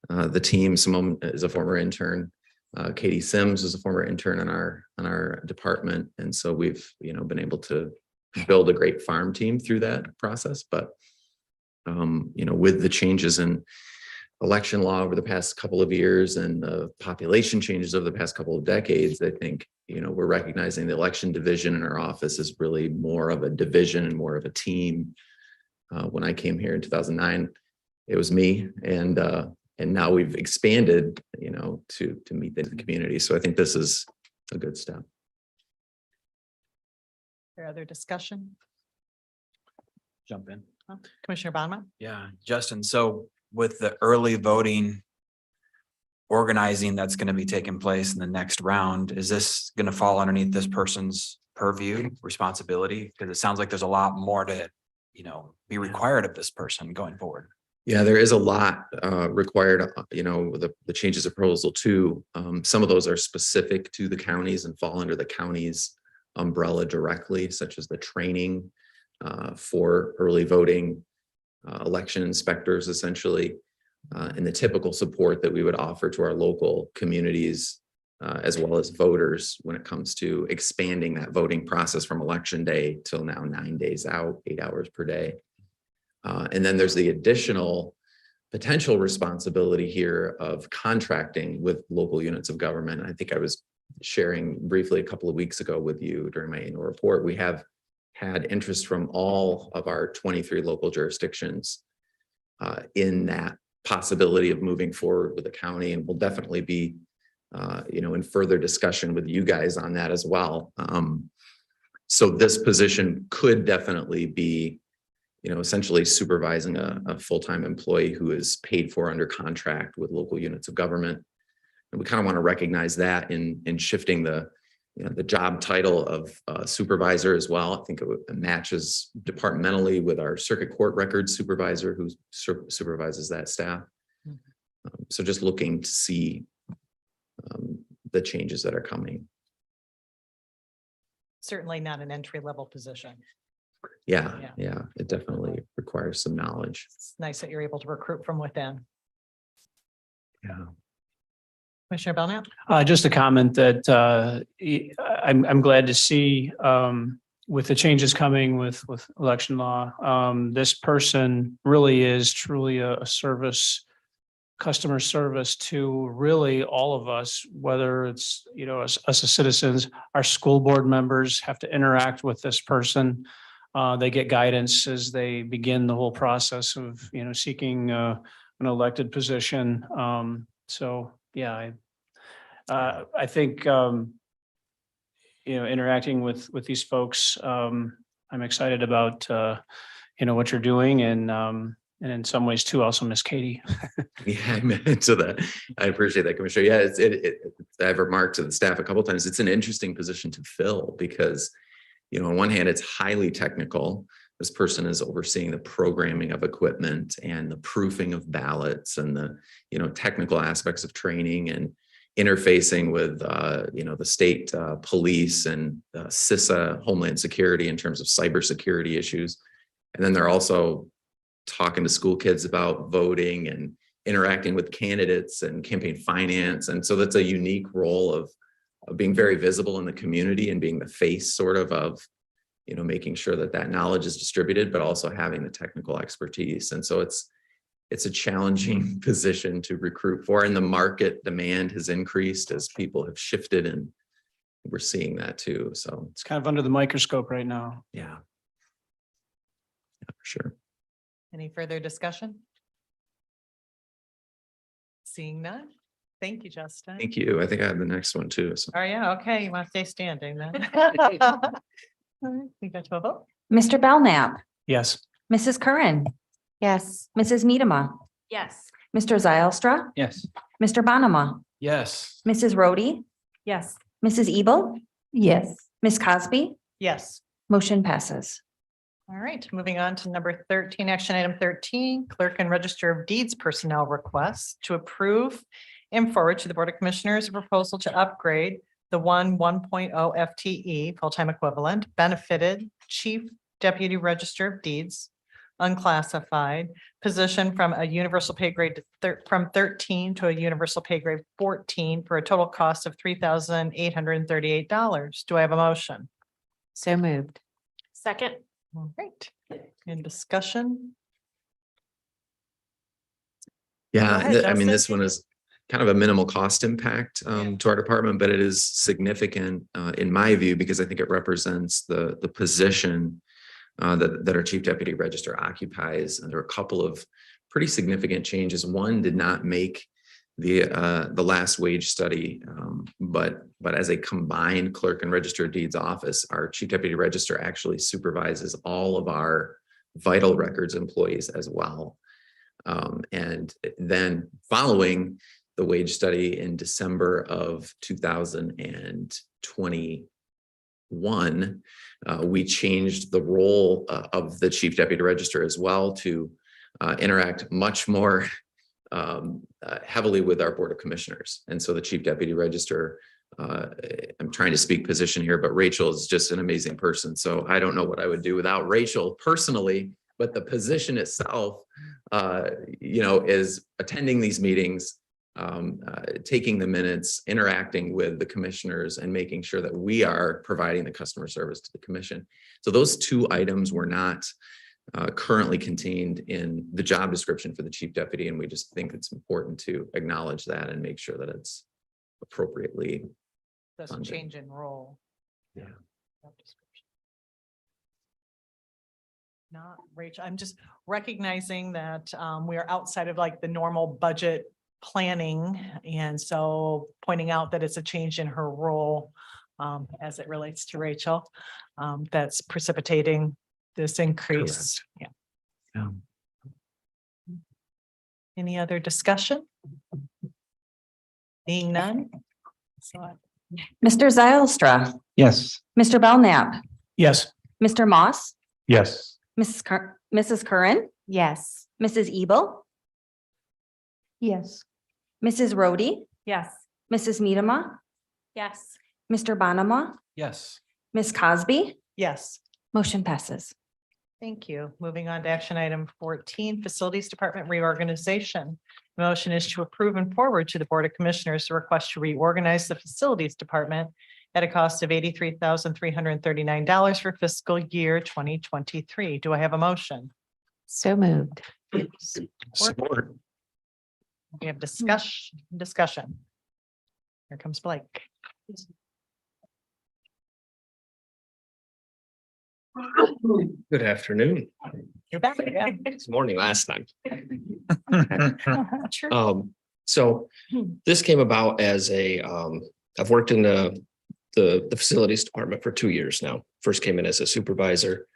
the team, Simone is a former intern. Katie Sims is a former intern in our department, and so we've, been able to build a great farm team through that process. But with the changes in election law over the past couple of years and the population changes over the past couple of decades, I think, we're recognizing the election division in our office is really more of a division and more of a team. When I came here in 2009, it was me, and now we've expanded, to meet the community. So I think this is a good step. There other discussion? Jump in. Commissioner Bonema? Yeah, Justin, so with the early voting organizing that's going to be taking place in the next round, is this going to fall underneath this person's purview responsibility? Because it sounds like there's a lot more to, be required of this person going forward. Yeah, there is a lot required, the changes of proposal too. Some of those are specific to the counties and fall under the county's umbrella directly, such as the training for early voting, election inspectors, essentially, and the typical support that we would offer to our local communities, as well as voters when it comes to expanding that voting process from election day till now 9 days out, 8 hours per day. And then there's the additional potential responsibility here of contracting with local units of government. I think I was sharing briefly a couple of weeks ago with you during my annual report. We have had interest from all of our 23 local jurisdictions in that possibility of moving forward with the county, and we'll definitely be, in further discussion with you guys on that as well. So this position could definitely be, essentially supervising a full-time employee who is paid for under contract with local units of government. And we kind of want to recognize that in shifting the job title of supervisor as well. I think it matches departmentally with our circuit court records supervisor who supervises that staff. So just looking to see the changes that are coming. Certainly not an entry-level position. Yeah, it definitely requires some knowledge. It's nice that you're able to recruit from within. Yeah. Commissioner Belknap? Just a comment that I'm glad to see with the changes coming with election law, this person really is truly a service customer service to really all of us, whether it's, us as citizens, our school board members have to interact with this person. They get guidance as they begin the whole process of, seeking an elected position. So, yeah, I think, interacting with these folks, I'm excited about, what you're doing and in some ways too, also Miss Katie. Yeah, amen to that. I appreciate that, Commissioner. Yeah, I've remarked to the staff a couple of times, it's an interesting position to fill because, on one hand, it's highly technical. This person is overseeing the programming of equipment and the proofing of ballots and the, technical aspects of training and interfacing with, the state police and CISA, Homeland Security in terms of cybersecurity issues. And then they're also talking to school kids about voting and interacting with candidates and campaign finance. And so that's a unique role of being very visible in the community and being the face of, making sure that knowledge is distributed, but also having the technical expertise. And so it's a challenging position to recruit for, and the market demand has increased as people have shifted, and we're seeing that too. So It's kind of under the microscope right now. yeah, for sure. Any further discussion? Seeing none. Thank you, Justin. Thank you. I think I have the next one too. So. Oh, yeah, okay, you want to stay standing then? All right, we got to a vote. Mr. Belknap, Yes. Mrs. Curran, Yes. Mrs. Medema, Yes. Mr. Zylstra, Yes. Mr. Bonema, Yes. Mrs. Rhodey, Yes. Mrs. Ebel, yes, Ms. Cosby, Yes. motion passes. All right, moving on to number 13, action item 13, Clerk and Register of Deeds personnel requests to approve and forward to the Board of Commissioners a proposal to upgrade the 1.0 FTE full-time equivalent benefited Chief Deputy Register of Deeds unclassified position from a universal pay grade from 13 to a universal pay grade 14 for a total cost of $3,838. Do I have a motion? So moved. Second. All right, in discussion. Yeah, Go ahead, I mean, Justin. this one is kind of a minimal cost impact to our department, but it is significant in my view, because I think it represents the position that our Chief Deputy Register occupies. And there are a couple of pretty significant changes. One did not make the last wage study, but as a combined Clerk and Register of Deeds office, our Chief Deputy Register actually supervises all of our vital records employees as well. And then following the wage study in December of 2021, we changed the role of the Chief Deputy Register as well to interact much more heavily with our Board of Commissioners. And so the Chief Deputy Register, I'm trying to speak position here, but Rachel is just an amazing person. So I don't know what I would do without Rachel personally, but the position itself, is attending these meetings, taking the minutes, interacting with the commissioners, and making sure that we are providing the customer service to the commission. So those two items were not currently contained in the job description for the Chief Deputy, and we just think it's important to acknowledge that and make sure that it's appropriately Doesn't funded. change in role. Yeah. Job description. Not Rachel, I'm just recognizing that we are outside of like the normal budget planning. And so pointing out that it's a change in her role as it relates to Rachel, that's precipitating this increase. Yeah. Yeah. Any other discussion? Seeing none? So, Mr. Zylstra, Yes. Mr. Belknap, Yes. Mr. Moss, Yes. Mrs. Curran, Yes. Mrs. Ebel, yes, Mrs. Rhodey, Yes. Mrs. Medema, Yes. Mr. Bonema, Yes. Ms. Cosby, yes. motion passes. Thank you. Moving on to action item 14, Facilities Department reorganization. The motion is to approve and forward to the Board of Commissioners the request to reorganize the Facilities Department at a cost of $83,339 for fiscal year 2023. Do I have a motion? So moved. Support. We have discussion. Here comes Blake. Good afternoon. You're back again. It's morning last time. True. So this came about as I've worked in the facilities department for 2 years now. First came in as a supervisor.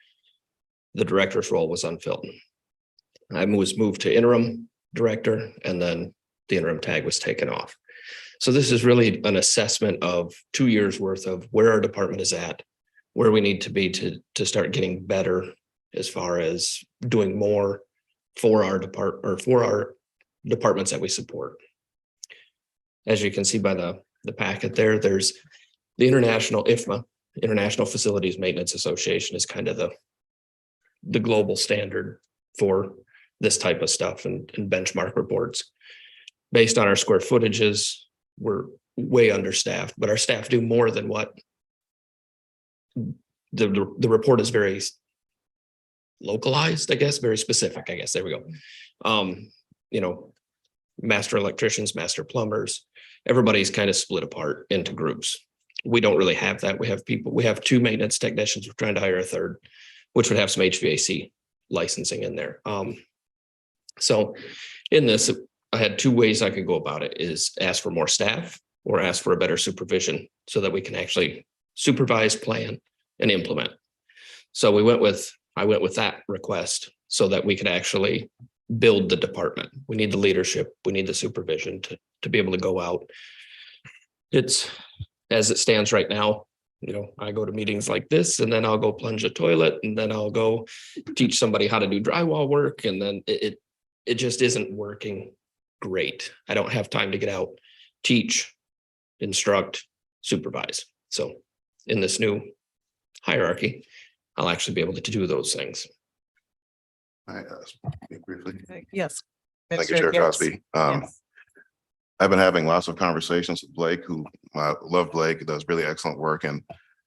The director's role was unfilled. I was moved to interim director, and then the interim tag was taken off. So this is really an assessment of 2 years worth of where our department is at, where we need to be to start getting better as far as doing more for our departments that we support. As you can see by the packet there, there's the International IFMA, International Facilities Maintenance Association, is kind of the global standard for this type of stuff and benchmark reports. Based on our square footages, we're way understaffed, but our staff do more than what the report is very localized, I guess, very specific, I guess. There we go. Master electricians, master plumbers, everybody's kind of split apart into groups. We don't really have that. We have 2 maintenance technicians. We're trying to hire a third, which would have some HVAC licensing in there. So in this, I had 2 ways I could go about it: is ask for more staff or ask for a better supervision so that we can actually supervise, plan, and implement. So I went with that request so that we could actually build the department. We need the leadership, we need the supervision to be able to go out. It's, as it stands right now, I go to meetings like this, and then I'll go plunge a toilet, and then I'll go teach somebody how to do drywall work, and then it just isn't working great. I don't have time to get out, teach, instruct, supervise. So in this new hierarchy, I'll actually be able to do those things. Speak briefly. Yes. Thank you, Chair Cosby. I've been having lots of conversations with Blake, who I love. Blake does really excellent work. And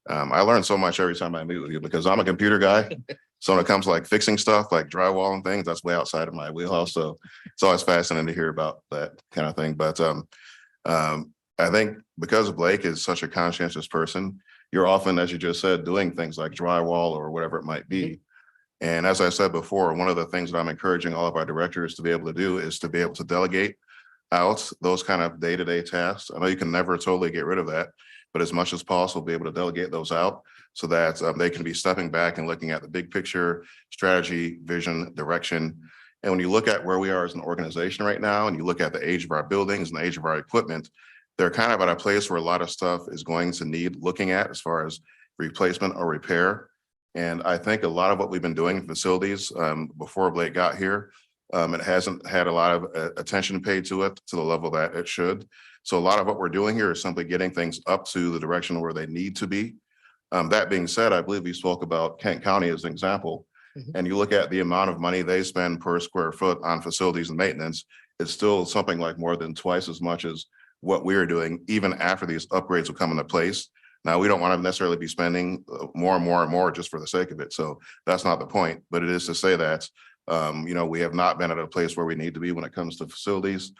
I learn so much every time I meet with you, because I'm a computer guy. So when it comes to like fixing stuff like drywall and things, that's way outside of my wheelhouse. So it's always fascinating to hear about that kind of thing. But I think because Blake is such a conscientious person, you're often, as you just said, doing things like drywall or whatever it might be. And as I said before, one of the things that I'm encouraging all of our directors to be able to do is to be able to delegate out those kind of day-to-day tasks. I know you can never totally get rid of that, but as much as possible, be able to delegate those out so that they can be stepping back and looking at the big picture, strategy, vision, direction. And when you look at where we are as an organization right now, and you look at the age of our buildings and the age of our equipment, they're kind of at a place where a lot of stuff is going to need looking at as far as replacement or repair. And I think a lot of what we've been doing in facilities before Blake got here, it hasn't had a lot of attention paid to it to the level that it should. So a lot of what we're doing here is simply getting things up to the direction where they need to be. That being said, I believe we spoke about Kent County as an example. And you look at the amount of money they spend per square foot on facilities and maintenance, it's still something like more than twice as much as what we're doing, even after these upgrades will come into place. Now, we don't want to necessarily be spending more and more and more just for the sake of it. So that's not the point, but it is to say that, we have not been at a place where we need to be when it comes to facilities.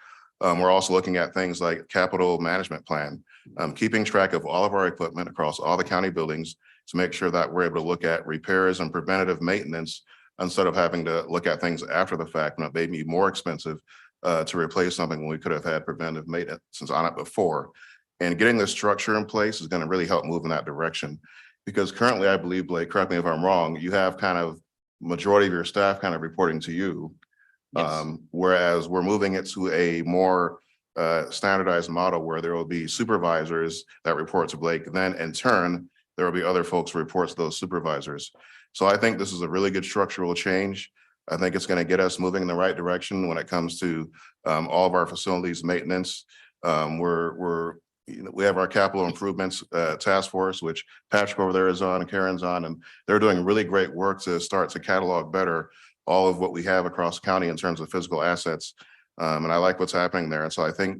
We're also looking at things like capital management plan, keeping track of all of our equipment across all the county buildings to make sure that we're able to look at repairs and preventative maintenance instead of having to look at things after the fact when it may be more expensive to replace something when we could have had preventive maintenance on it before. And getting the structure in place is going to really help move in that direction. Because currently, I believe, Blake, correct me if I'm wrong, you have kind of majority of your staff kind of reporting to you. Yes. Whereas we're moving it to a more standardized model where there will be supervisors that report to Blake. Then in turn, there will be other folks who report to those supervisors. So I think this is a really good structural change. I think it's going to get us moving in the right direction when it comes to all of our facilities maintenance. We have our capital improvements task force, which Patrick over there is on and Karen's on, and they're doing really great work to start to catalog better all of what we have across the county in terms of physical assets. And I like what's happening there. And so I think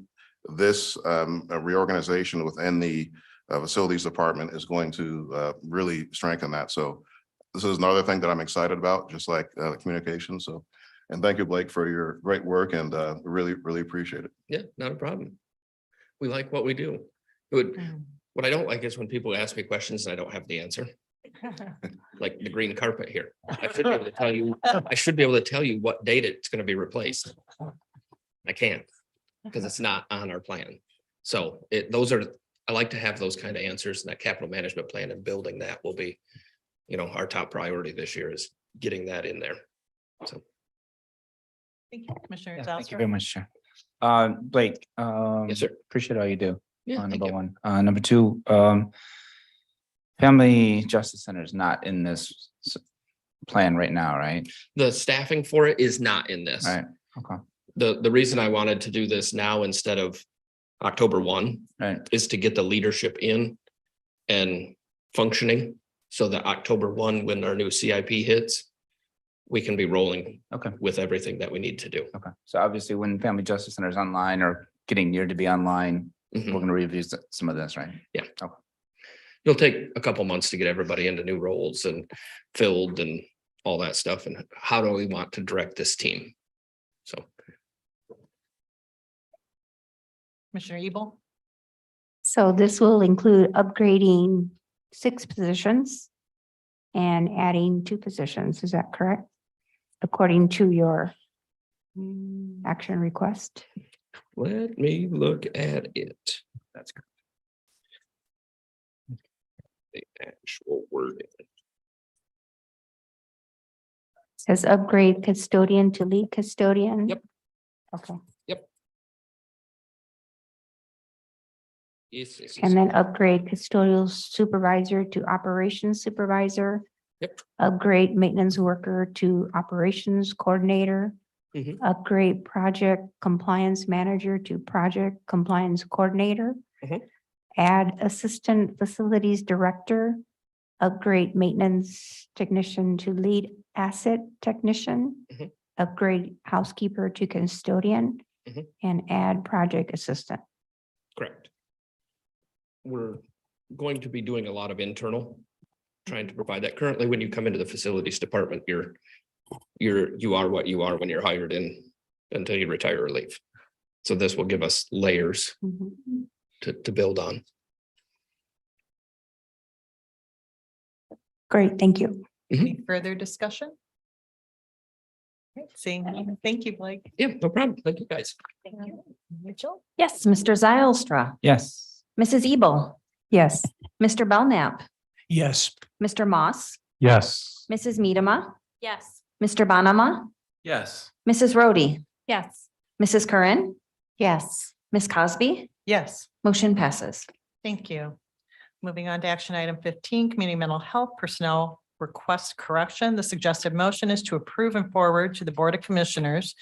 this reorganization within the facilities department is going to really strengthen that. So this is another thing that I'm excited about, just like communication. So And thank you, Blake, for your great work and really, really appreciate it. Yeah, not a problem. We like what we do. What I don't like is when people ask me questions and I don't have the answer. Like the green carpet here. I should be able to tell you, what date it's going to be replaced. I can't, because it's not on our plan. So I like to have those kind of answers, and that capital management plan and building that will be, our top priority this year is getting that in there. So. Thank you, Commissioner Yeah, thank you Zalstra. very much, Chair. Blake. Yes, sir. Appreciate all you do. Yeah, thank Number you. one. Number two, Family Justice Center is not in this plan right now, right? The staffing for it is not in this. Right, okay. The reason I wanted to do this now instead of October 1 Right. is to get the leadership in and functioning, so that October 1, when our new CIP hits, we can be rolling with everything that we need to do. Okay, so obviously when Family Justice Center is online or getting near to be online, Mhm. we're gonna review some of this, right? Yeah. Okay. It'll take a couple months to get everybody into new roles and filled and all that stuff. And how do we want to direct this team? So. Commissioner Ebel. So this will include upgrading 6 positions and adding 2 positions. Is that correct? According to your action request. Let me look at it. That's correct. The actual wording. Says upgrade custodian to lead custodian. Yep. Okay. Yep. Yes. And then upgrade custodial supervisor to operations supervisor. Yep. Upgrade maintenance worker to operations coordinator. Mhm. Upgrade project compliance manager to project compliance coordinator. Mhm. Add assistant facilities director. Upgrade maintenance technician to lead asset technician. Mhm. Upgrade housekeeper to custodian. Mhm. And add project assistant. Correct. We're going to be doing a lot of internal, trying to provide that. Currently, when you come into the facilities department, you are what you are when you're hired in until you retire or leave. So this will give us layers to build on. Great, thank you. Any further discussion? Okay, seeing none. Thank you, Blake. Yeah, no problem. Thank you, guys. Thank you. Mitchell. Yes, Mr. Zylstra, Yes. Mrs. Ebel, Yes. Mr. Belknap, Yes. Mr. Moss, Yes. Mrs. Medema, Yes. Mr. Bonema, Yes. Mrs. Rhodey, Yes. Mrs. Curran, Yes. Ms. Cosby, Yes. motion passes. Thank you. Moving on to action item 15, community mental health personnel request correction. The suggested motion is to approve and forward to the Board of Commissioners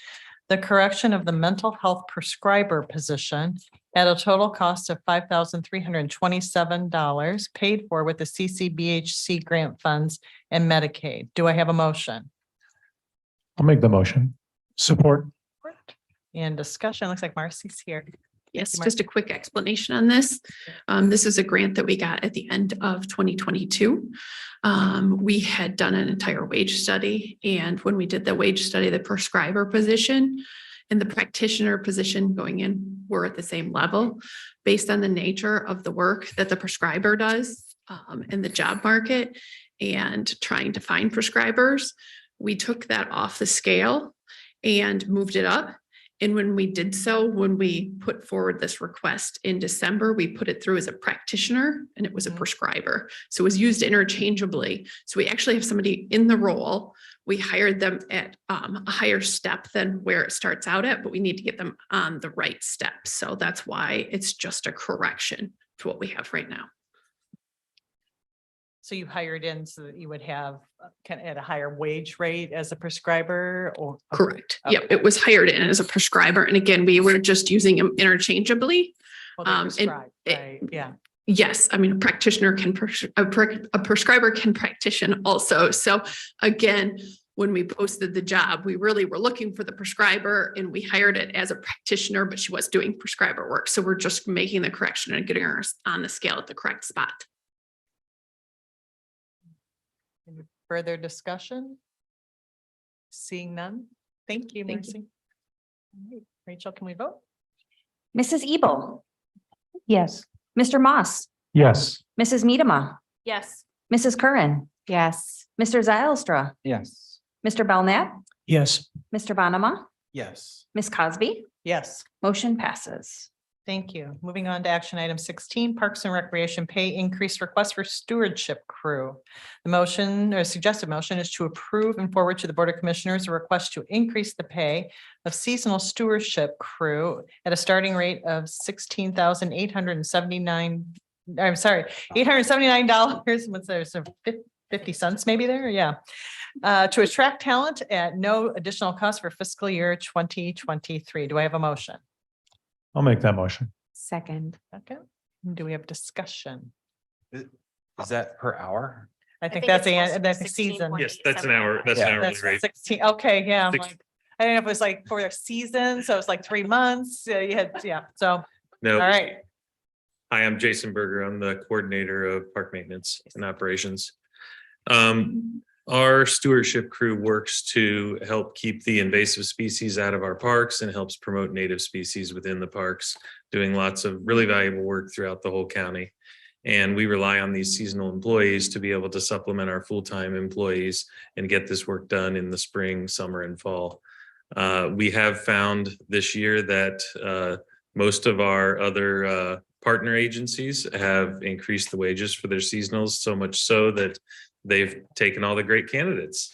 the correction of the mental health prescriber position at a total cost of $5,327 paid for with the CCBHC grant funds and Medicaid. Do I have a motion? I'll make the motion. Support. And discussion. Looks like Marcy's here. Yes, you, just a quick explanation on this. This is a grant that we got at the end of 2022. We had done an entire wage study, and when we did the wage study, the prescriber position and the practitioner position going in were at the same level based on the nature of the work that the prescriber does in the job market and trying to find prescribers. We took that off the scale and moved it up. And when we did so, when we put forward this request in December, we put it through as a practitioner and it was a prescriber. So it was used interchangeably. So we actually have somebody in the role. We hired them at a higher step than where it starts out at, but we need to get them on the right step. So that's why it's just a correction to what we have right now. So you hired in so that you would have kind of at a higher wage rate as a prescriber or? Correct. Yep, it was hired in as a prescriber. And again, we were just using them interchangeably. Well, they and prescribe, it- right? Yeah. Yes, I mean, a practitioner can, a prescriber can practition also. So again, when we posted the job, we really were looking for the prescriber and we hired it as a practitioner, but she was doing prescriber work. So we're just making the correction and getting her on the scale at the correct spot. Any further discussion? Seeing none? Thank you, Thank you. Marcy. All right, Rachel, can we vote? Mrs. Ebel, Yes. Mr. Moss, Yes. Mrs. Medema, Yes. Mrs. Curran, Yes. Mr. Zylstra, Yes. Mr. Belknap, Yes. Mr. Bonema, Yes. Ms. Cosby, Yes. motion passes. Thank you. Moving on to action item 16, Parks and Recreation pay increase request for stewardship crew. The motion or suggested motion is to approve and forward to the Board of Commissioners a request to increase the pay of seasonal stewardship crew at a starting rate of $16,879. I'm sorry, $879. What's there? So 50 cents maybe there? Yeah. To attract talent at no additional cost for fiscal year 2023. Do I have a motion? I'll make that motion. Second. Okay. Do we have discussion? Is that per hour? I think think that's it's the supposed to be season. 16.8. Yes, that's an hour. That's an Yeah. hourly That's rate. 16. Okay, yeah. I'm Six- like, I don't know if it was like for the season, so it's like 3 months. You had, yeah. So, all No. right. Hi, I'm Jason Berger. I'm the coordinator of park maintenance and operations. Our stewardship crew works to help keep the invasive species out of our parks and helps promote native species within the parks, doing lots of really valuable work throughout the whole county. And we rely on these seasonal employees to be able to supplement our full-time employees and get this work done in the spring, summer, and fall. We have found this year that most of our other partner agencies have increased the wages for their seasonals, so much so that they've taken all the great candidates.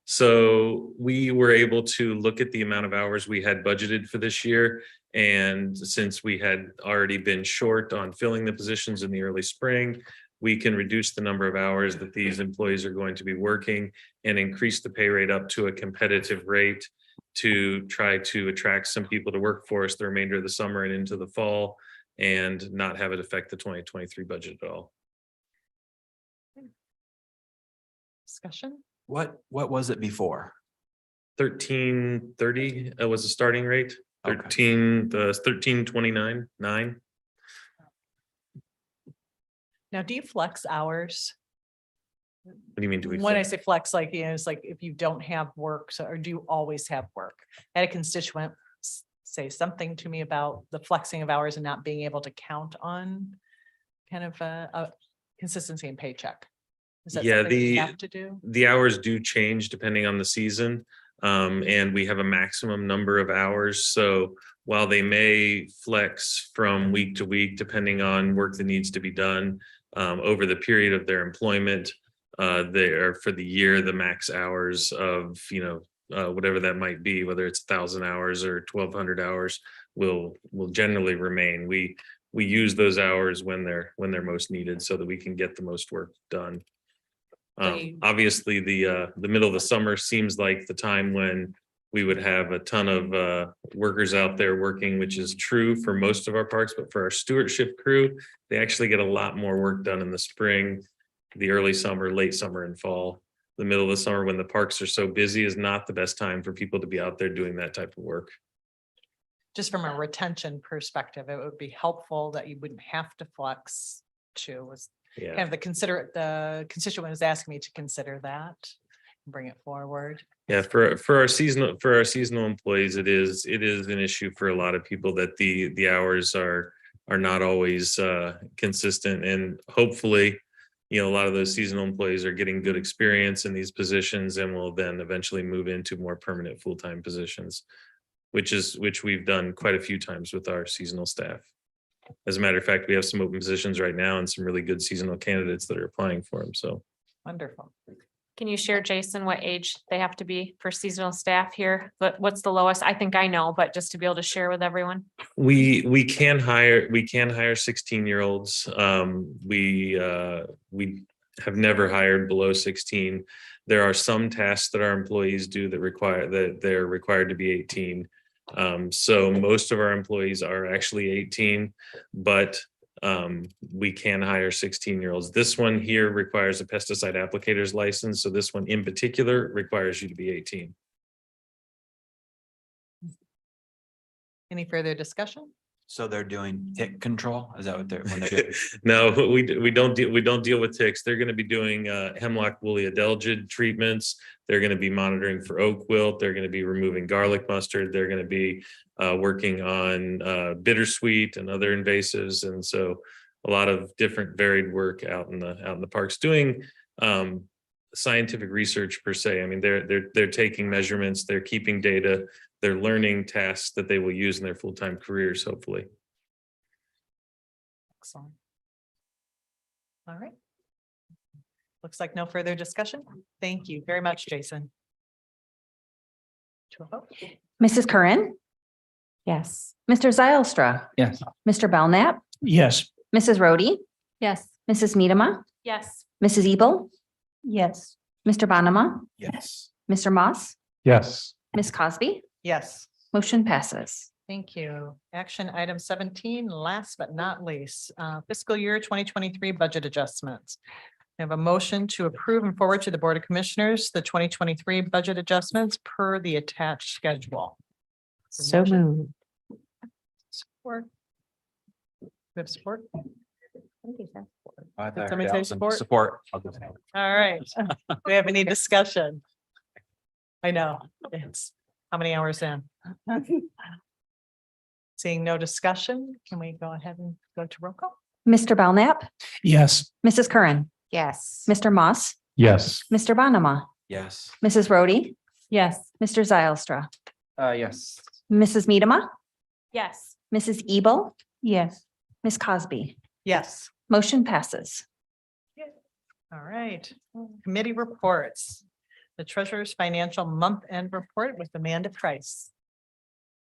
So we were able to look at the amount of hours we had budgeted for this year. And since we had already been short on filling the positions in the early spring, we can reduce the number of hours that these employees are going to be working and increase the pay rate up to a competitive rate to try to attract some people to work for us the remainder of the summer and into the fall and not have it affect the 2023 budget at all. Discussion? What was it before? 1330 was the starting rate. Okay. 1329, 9. Now, do you flex hours? What do you mean? Do we? When I say flex, like, it's like if you don't have work, so, or do you always have work? I had a constituent say something to me about the flexing of hours and not being able to count on kind of a consistency in paycheck. Is that Yeah, something we have to do? the hours do change depending on the season. And we have a maximum number of hours. So while they may flex from week to week, depending on work that needs to be done, over the period of their employment, they are for the year, the max hours of, whatever that might be, whether it's 1,000 hours or 1,200 hours will generally remain. We use those hours when they're most needed so that we can get the most work done. Obviously, the middle of the summer seems like the time when we would have a ton of workers out there working, which is true for most of our parks, but for our stewardship crew, they actually get a lot more work done in the spring, the early summer, late summer, and fall. The middle of the summer when the parks are so busy is not the best time for people to be out there doing that type of work. Just from a retention perspective, it would be helpful that you wouldn't have to flex to was Yeah. kind of the constituent is asking me to consider that, and bring it forward. Yeah, for our seasonal employees, it is an issue for a lot of people that the hours are not always consistent, and hopefully, a lot of those seasonal employees are getting good experience in these positions and will then eventually move into more permanent full-time positions, which we've done quite a few times with our seasonal staff. As a matter of fact, we have some open positions right now and some really good seasonal candidates that are applying for them. So Wonderful. Can you share, Jason, what age they have to be for seasonal staff here? But what's the lowest? I think I know, but just to be able to share with everyone. we can hire 16-year-olds. We have never hired below 16. There are some tasks that our employees do that they're required to be 18. So most of our employees are actually 18, but we can hire 16-year-olds. This one here requires a pesticide applicator's license. So this one in particular requires you to be 18. Any further discussion? So they're doing tick control? Is that what they're, when they're doing? No, we don't deal with ticks. They're going to be doing hemlock woolly adelgid treatments. They're going to be monitoring for oak wilt. They're going to be removing garlic mustard. They're going to be working on bittersweet and other invasives. And so a lot of different varied work out in the parks doing scientific research per se. I mean, they're taking measurements, they're keeping data, they're learning tasks that they will use in their full-time careers, hopefully. Excellent. All right. Looks like no further discussion. Thank you very much, Jason. To a vote. Mrs. Curran, Yes. Mr. Zylstra, Yes. Mr. Belknap, Yes. Mrs. Rhodey, Yes. Mrs. Medema, Yes. Mrs. Ebel, Yes. Mr. Bonema, Yes. Mr. Moss, Yes. Ms. Cosby, Yes. motion passes. Thank you. Action item 17, last but not least, fiscal year 2023 budget adjustments. I have a motion to approve and forward to the Board of Commissioners the 2023 budget adjustments per the attached schedule. So moved. Support. We have support? I Did somebody say support? Support. All right. Do we have any discussion? I know, it's how many hours in? Seeing no discussion, can we go ahead and go to roll call? Mr. Belknap, Yes. Mrs. Curran, Yes. Mr. Moss, Yes. Mr. Bonema, Yes. Mrs. Rhodey, Yes. Mr. Zylstra, Yes. Mrs. Medema, Yes. Mrs. Ebel, Yes. Ms. Cosby, Yes. motion passes. All right, committee reports. The Treasurer's Financial Month-End Report with Amanda Price.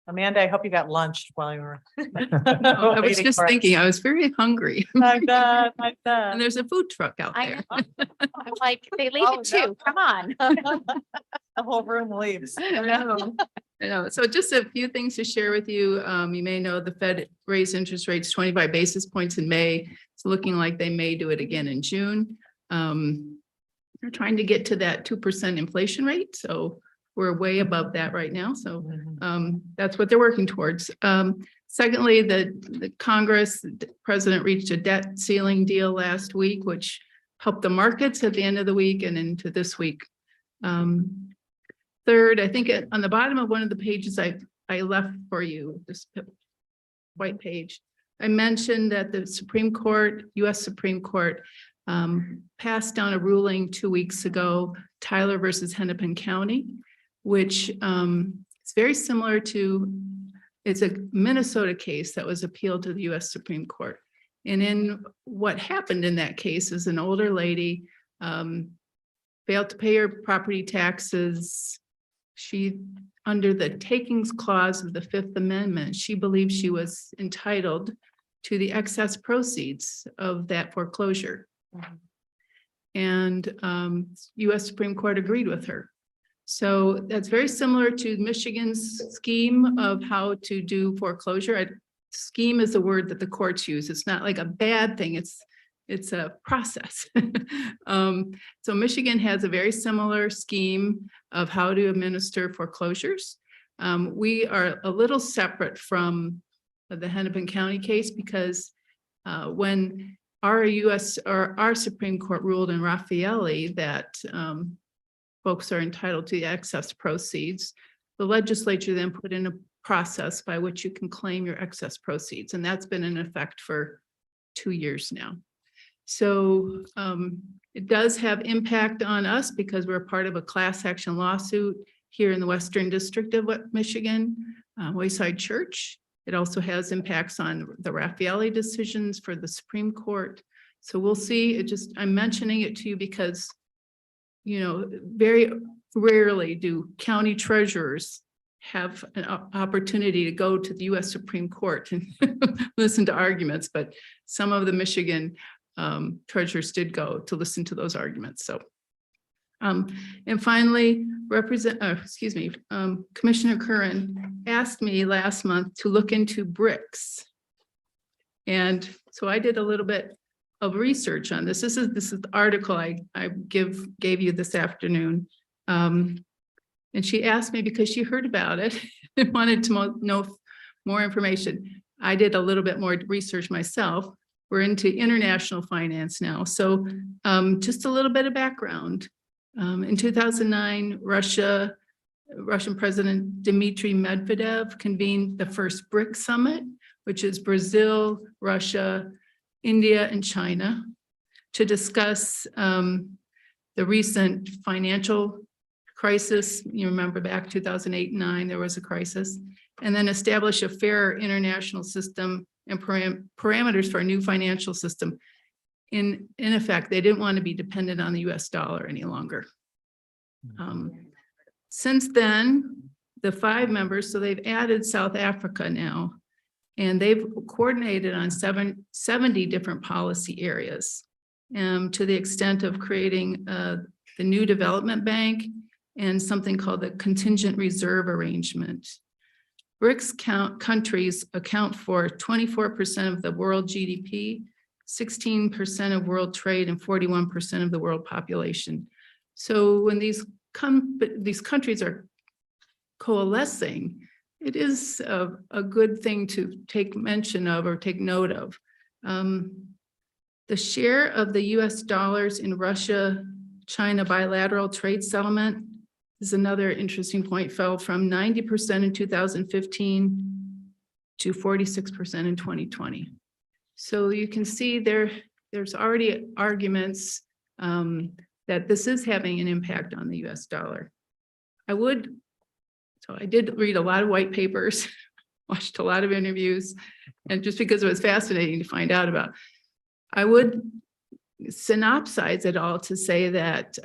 Amanda, I hope you got lunch while you were. I was just thinking, I was very hungry. I bet. And there's a food truck out I there. know. I'm like, they leave Oh, it too. Come on. The whole room leaves. I know. So just a few things to share with you. You may know the Fed raised interest rates 25 basis points in May. It's looking like they may do it again in June. They're trying to get to that 2% inflation rate. So we're way above that right now. So that's what they're working towards. Secondly, the Congress, the President reached a debt ceiling deal last week, which helped the markets at the end of the week and into this week. Third, I think on the bottom of one of the pages I left for you, this white page, I mentioned that the Supreme Court, US Supreme Court, passed down a ruling 2 weeks ago, Tyler versus Hennepin County, which is very similar to, it's a Minnesota case that was appealed to the US Supreme Court. And in what happened in that case is an older lady failed to pay her property taxes. She, under the takings clause of the Fifth Amendment, she believed she was entitled to the excess proceeds of that foreclosure. And US Supreme Court agreed with her. So that's very similar to Michigan's scheme of how to do foreclosure. Scheme is a word that the courts use. It's not like a bad thing. It's a process. So Michigan has a very similar scheme of how to administer foreclosures. We are a little separate from the Hennepin County case because when our Supreme Court ruled in Raffaelli that folks are entitled to the excess proceeds, the legislature then put in a process by which you can claim your excess proceeds. And that's been in effect for 2 years now. So it does have impact on us because we're part of a class action lawsuit here in the Western District of Michigan, Wayside Church. It also has impacts on the Raffaelli decisions for the Supreme Court. So we'll see. I'm mentioning it to you because, you know, very rarely do county treasurers have an opportunity to go to the US Supreme Court and listen to arguments, but some of the Michigan treasurers did go to listen to those arguments. So, and finally, Commissioner Curran asked me last month to look into bricks. And so I did a little bit of research on this. This is the article I gave you this afternoon. And she asked me because she heard about it and wanted to know more information. I did a little bit more research myself. We're into international finance now. So just a little bit of background. In 2009, Russian President Dmitry Medvedev convened the first BRICS summit, which is Brazil, Russia, India, and China, to discuss the recent financial crisis. You remember back 2008 and 2009, there was a crisis, and then establish a fairer international system and parameters for a new financial system. In effect, they didn't want to be dependent on the US dollar any longer. Since then, the 5 members, so they've added South Africa now, and they've coordinated on 70 different policy areas, to the extent of creating the new development bank and something called the contingent reserve arrangement. BRICS countries account for 24% of the world GDP, 16% of world trade, and 41% of the world population. So when these countries are coalescing, it is a good thing to take mention of or take note of. The share of the US dollars in Russia-China bilateral trade settlement is another interesting point, fell from 90% in 2015 to 46% in 2020. So you can see there's already arguments that this is having an impact on the US dollar. I did read a lot of white papers, watched a lot of interviews, and just because it was fascinating to find out about, I would synopsize it all to say that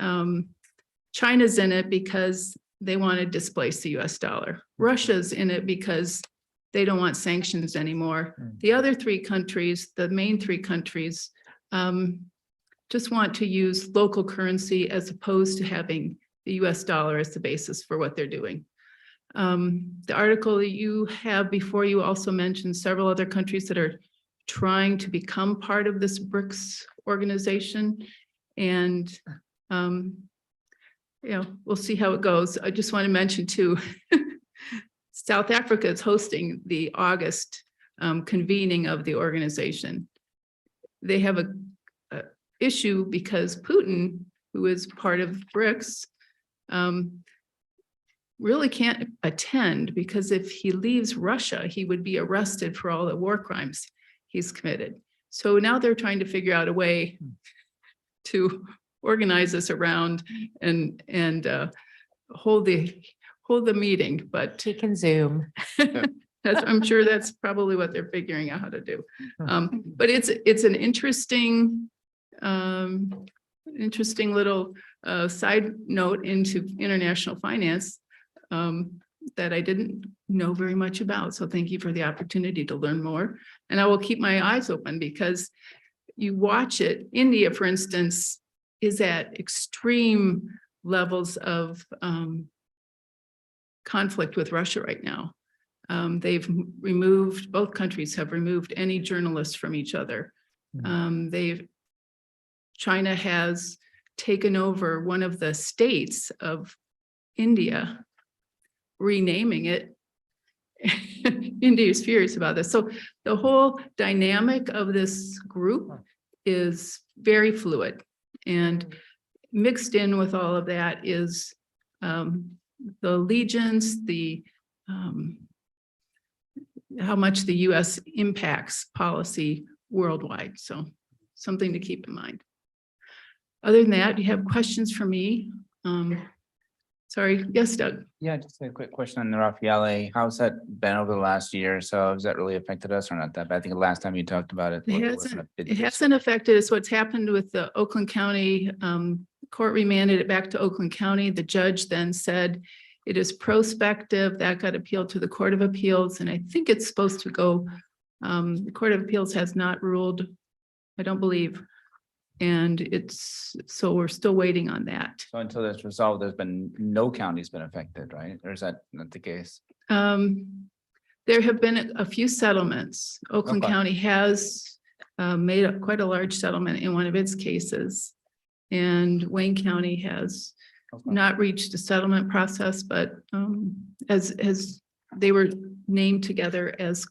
China's in it because they want to displace the US dollar. Russia's in it because they don't want sanctions anymore. The other 3 countries, the main 3 countries, just want to use local currency as opposed to having the US dollar as the basis for what they're doing. The article that you have before you also mentioned several other countries that are trying to become part of this BRICS organization. And we'll see how it goes. I just want to mention too, South Africa is hosting the August convening of the organization. They have a issue because Putin, who is part of BRICS, really can't attend, because if he leaves Russia, he would be arrested for all the war crimes he's committed. So now they're trying to figure out a way to organize this around and hold the meeting, but He can Zoom. I'm sure that's probably what they're figuring out how to do. But it's an interesting little side note into international finance that I didn't know very much about. So thank you for the opportunity to learn more. And I will keep my eyes open, because you watch it. India, for instance, is at extreme levels of conflict with Russia right now. Both countries have removed any journalists from each other. China has taken over one of the states of India, renaming it. India is furious about this. So the whole dynamic of this group is very fluid, and mixed in with all of that is the allegiance, how much the US impacts policy worldwide. So something to keep in mind. Other than that, do you have questions for me? Sorry, yes, Doug. Yeah, just a quick question on the Raffaele. How's that been over the last year or so? Has that really affected us or not that bad? I think the last time you talked about it. It hasn't affected us. What's happened with the Oakland County court remanded it back to Oakland County. The judge then said it is prospective. That got appealed to the Court of Appeals, and I think it's supposed to go. The Court of Appeals has not ruled, I don't believe. And so we're still waiting on that. So until that's resolved, there's been no county's been affected, right? Or is that not the case? There have been a few settlements. Oakland County has made quite a large settlement in one of its cases. And Wayne County has not reached a settlement process, but as they were named together as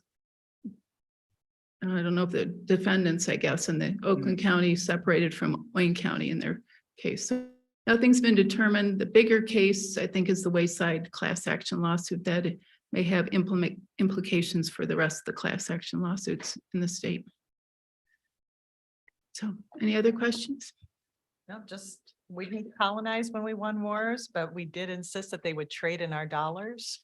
I don't know if the defendants, I guess, in the Oakland County separated from Wayne County in their case. So nothing's been determined. The bigger case, I think, is the Wayside class action lawsuit that may have implications for the rest of the class action lawsuits in the state. So any other questions? No, just, we didn't colonize when we won wars, but we did insist that they would trade in our dollars.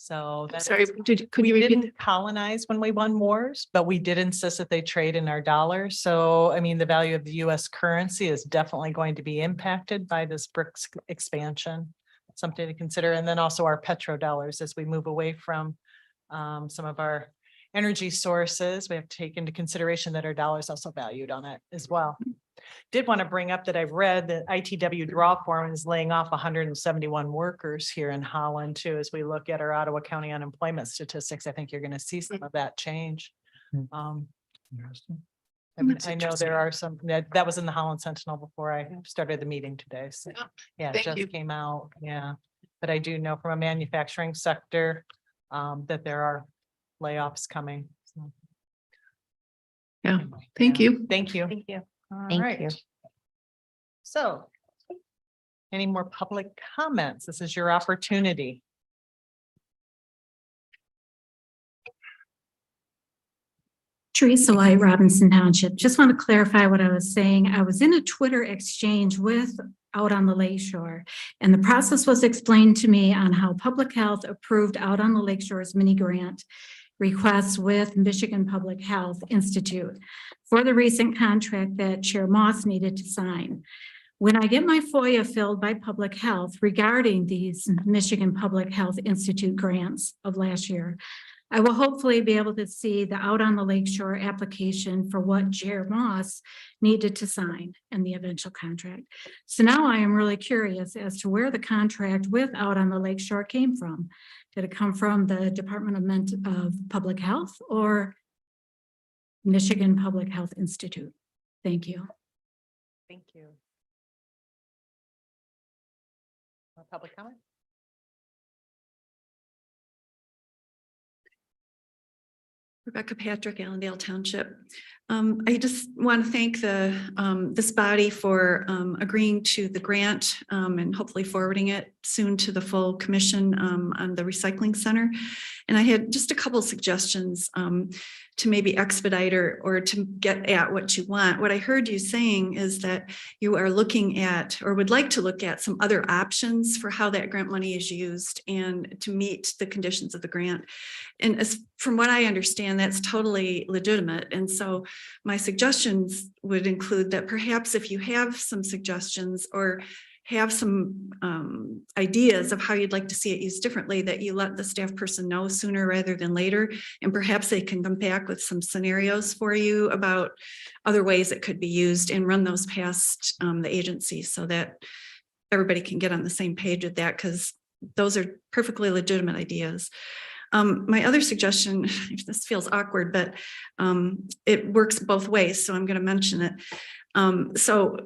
So that Sorry, is- could you we repeat? didn't colonize when we won wars, but we did insist that they trade in our dollars. So, I mean, the value of the US currency is definitely going to be impacted by this BRICS expansion. Something to consider. And then also our petrodollars as we move away from some of our energy sources. We have to take into consideration that our dollar is also valued on it as well. Did want to bring up that I've read that ITW draw form is laying off 171 workers here in Holland too. As we look at our Ottawa County unemployment statistics, I think you're going to see some of that change. Interesting. I know there are some, that was in the Holland Sentinel before I started the meeting today. So yeah, it Thank just you. came out. Yeah. But I do know from a manufacturing sector that there are layoffs coming. So, Yeah, thank you. Thank you. Thank you. All Thank right. you. So any more public comments? This is your opportunity. Teresa White, Robinson Township. Just want to clarify what I was saying. I was in a Twitter exchange with Out on the Lakeshore, and the process was explained to me on how Public Health approved Out on the Lakeshore's mini grant requests with Michigan Public Health Institute for the recent contract that Chair Moss needed to sign. When I get my FOIA filled by Public Health regarding these Michigan Public Health Institute grants of last year, I will hopefully be able to see the Out on the Lakeshore application for what Chair Moss needed to sign in the eventual contract. So now I am really curious as to where the contract with Out on the Lakeshore came from. Did it come from the Department of Public Health or Michigan Public Health Institute? Thank you. Thank you. Public comment? Rebecca Patrick, Allendale Township. I just want to thank this body for agreeing to the grant and hopefully forwarding it soon to the full commission on the recycling center. And I had just a couple of suggestions to maybe expedite or to get at what you want. What I heard you saying is that you are looking at or would like to look at some other options for how that grant money is used and to meet the conditions of the grant. And as from what I understand, that's totally legitimate. And so my suggestions would include that perhaps if you have some suggestions or have some ideas of how you'd like to see it used differently, that you let the staff person know sooner rather than later. And perhaps they can come back with some scenarios for you about other ways it could be used and run those past the agency so that everybody can get on the same page with that, because those are perfectly legitimate ideas. My other suggestion, this feels awkward, but it works both ways, so I'm going to mention it. So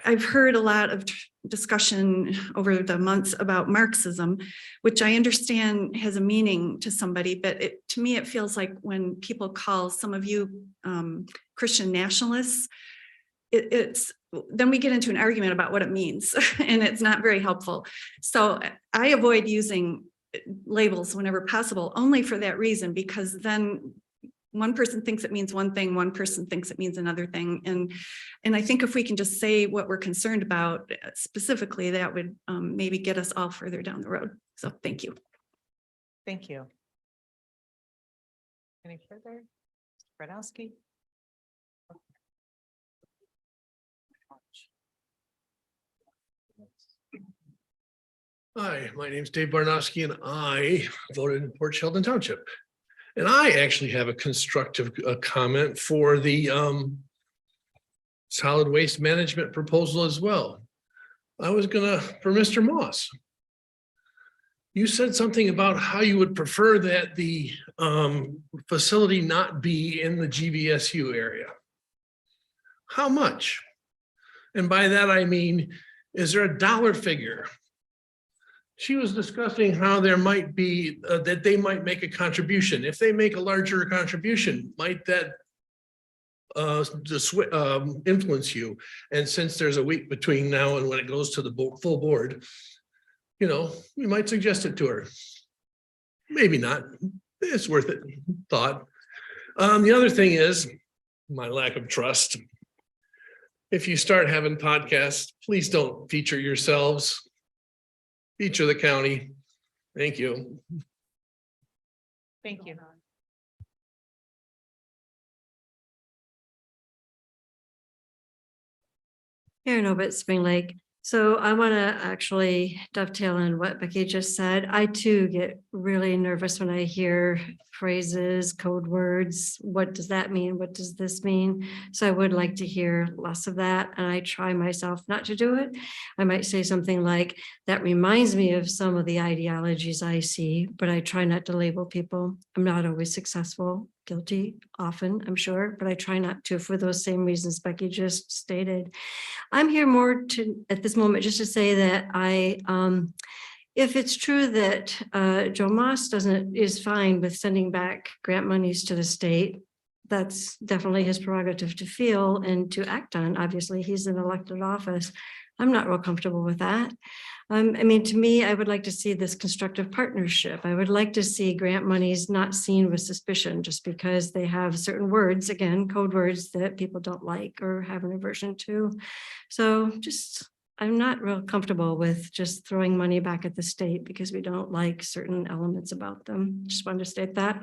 I've heard a lot of discussion over the months about Marxism, which I understand has a meaning to somebody, but to me, it feels like when people call some of you Christian nationalists, then we get into an argument about what it means, and it's not very helpful. So I avoid using labels whenever possible, only for that reason, because then one person thinks it means one thing, one person thinks it means another thing. And I think if we can just say what we're concerned about specifically, that would maybe get us all further down the road. So thank you. Thank you. Any further? Bradowski? Hi, my name's Dave Barnowski and I voted in Port Sheldon Township. And I actually have a constructive comment for the solid waste management proposal as well. I was for Mr. Moss. You said something about how you would prefer that the facility not be in the GVSU area. How much? And by that, I mean, is there a dollar figure? She was discussing how there might be, that they might make a contribution. If they make a larger contribution, might that influence you. And since there's a week between now and when it goes to the full board, you know, we might suggest it to her. Maybe not. It's worth it. Thought. The other thing is my lack of trust. If you start having podcasts, please don't feature yourselves. Feature the county. Thank you. Thank you. Karen Obit, Spring Lake. So I want to actually dovetail on what Becky just said. I too get really nervous when I hear phrases, code words. What does that mean? What does this mean? So I would like to hear less of that. And I try myself not to do it. I might say something like, that reminds me of some of the ideologies I see, but I try not to label people. I'm not always successful. Guilty often, I'm sure, but I try not to for those same reasons Becky just stated. I'm here more to, at this moment, just to say that if it's true that Joe Moss is fine with sending back grant monies to the state, that's definitely his prerogative to feel and to act on. Obviously, he's in elected office. I'm not real comfortable with that. I mean, to me, I would like to see this constructive partnership. I would like to see grant monies not seen with suspicion just because they have certain words, again, code words that people don't like or have an aversion to. So just, I'm not real comfortable with just throwing money back at the state because we don't like certain elements about them. Just wanted to state that.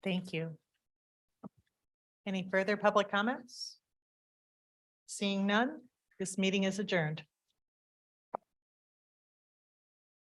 Thank you. Any further public comments? Seeing none, this meeting is adjourned.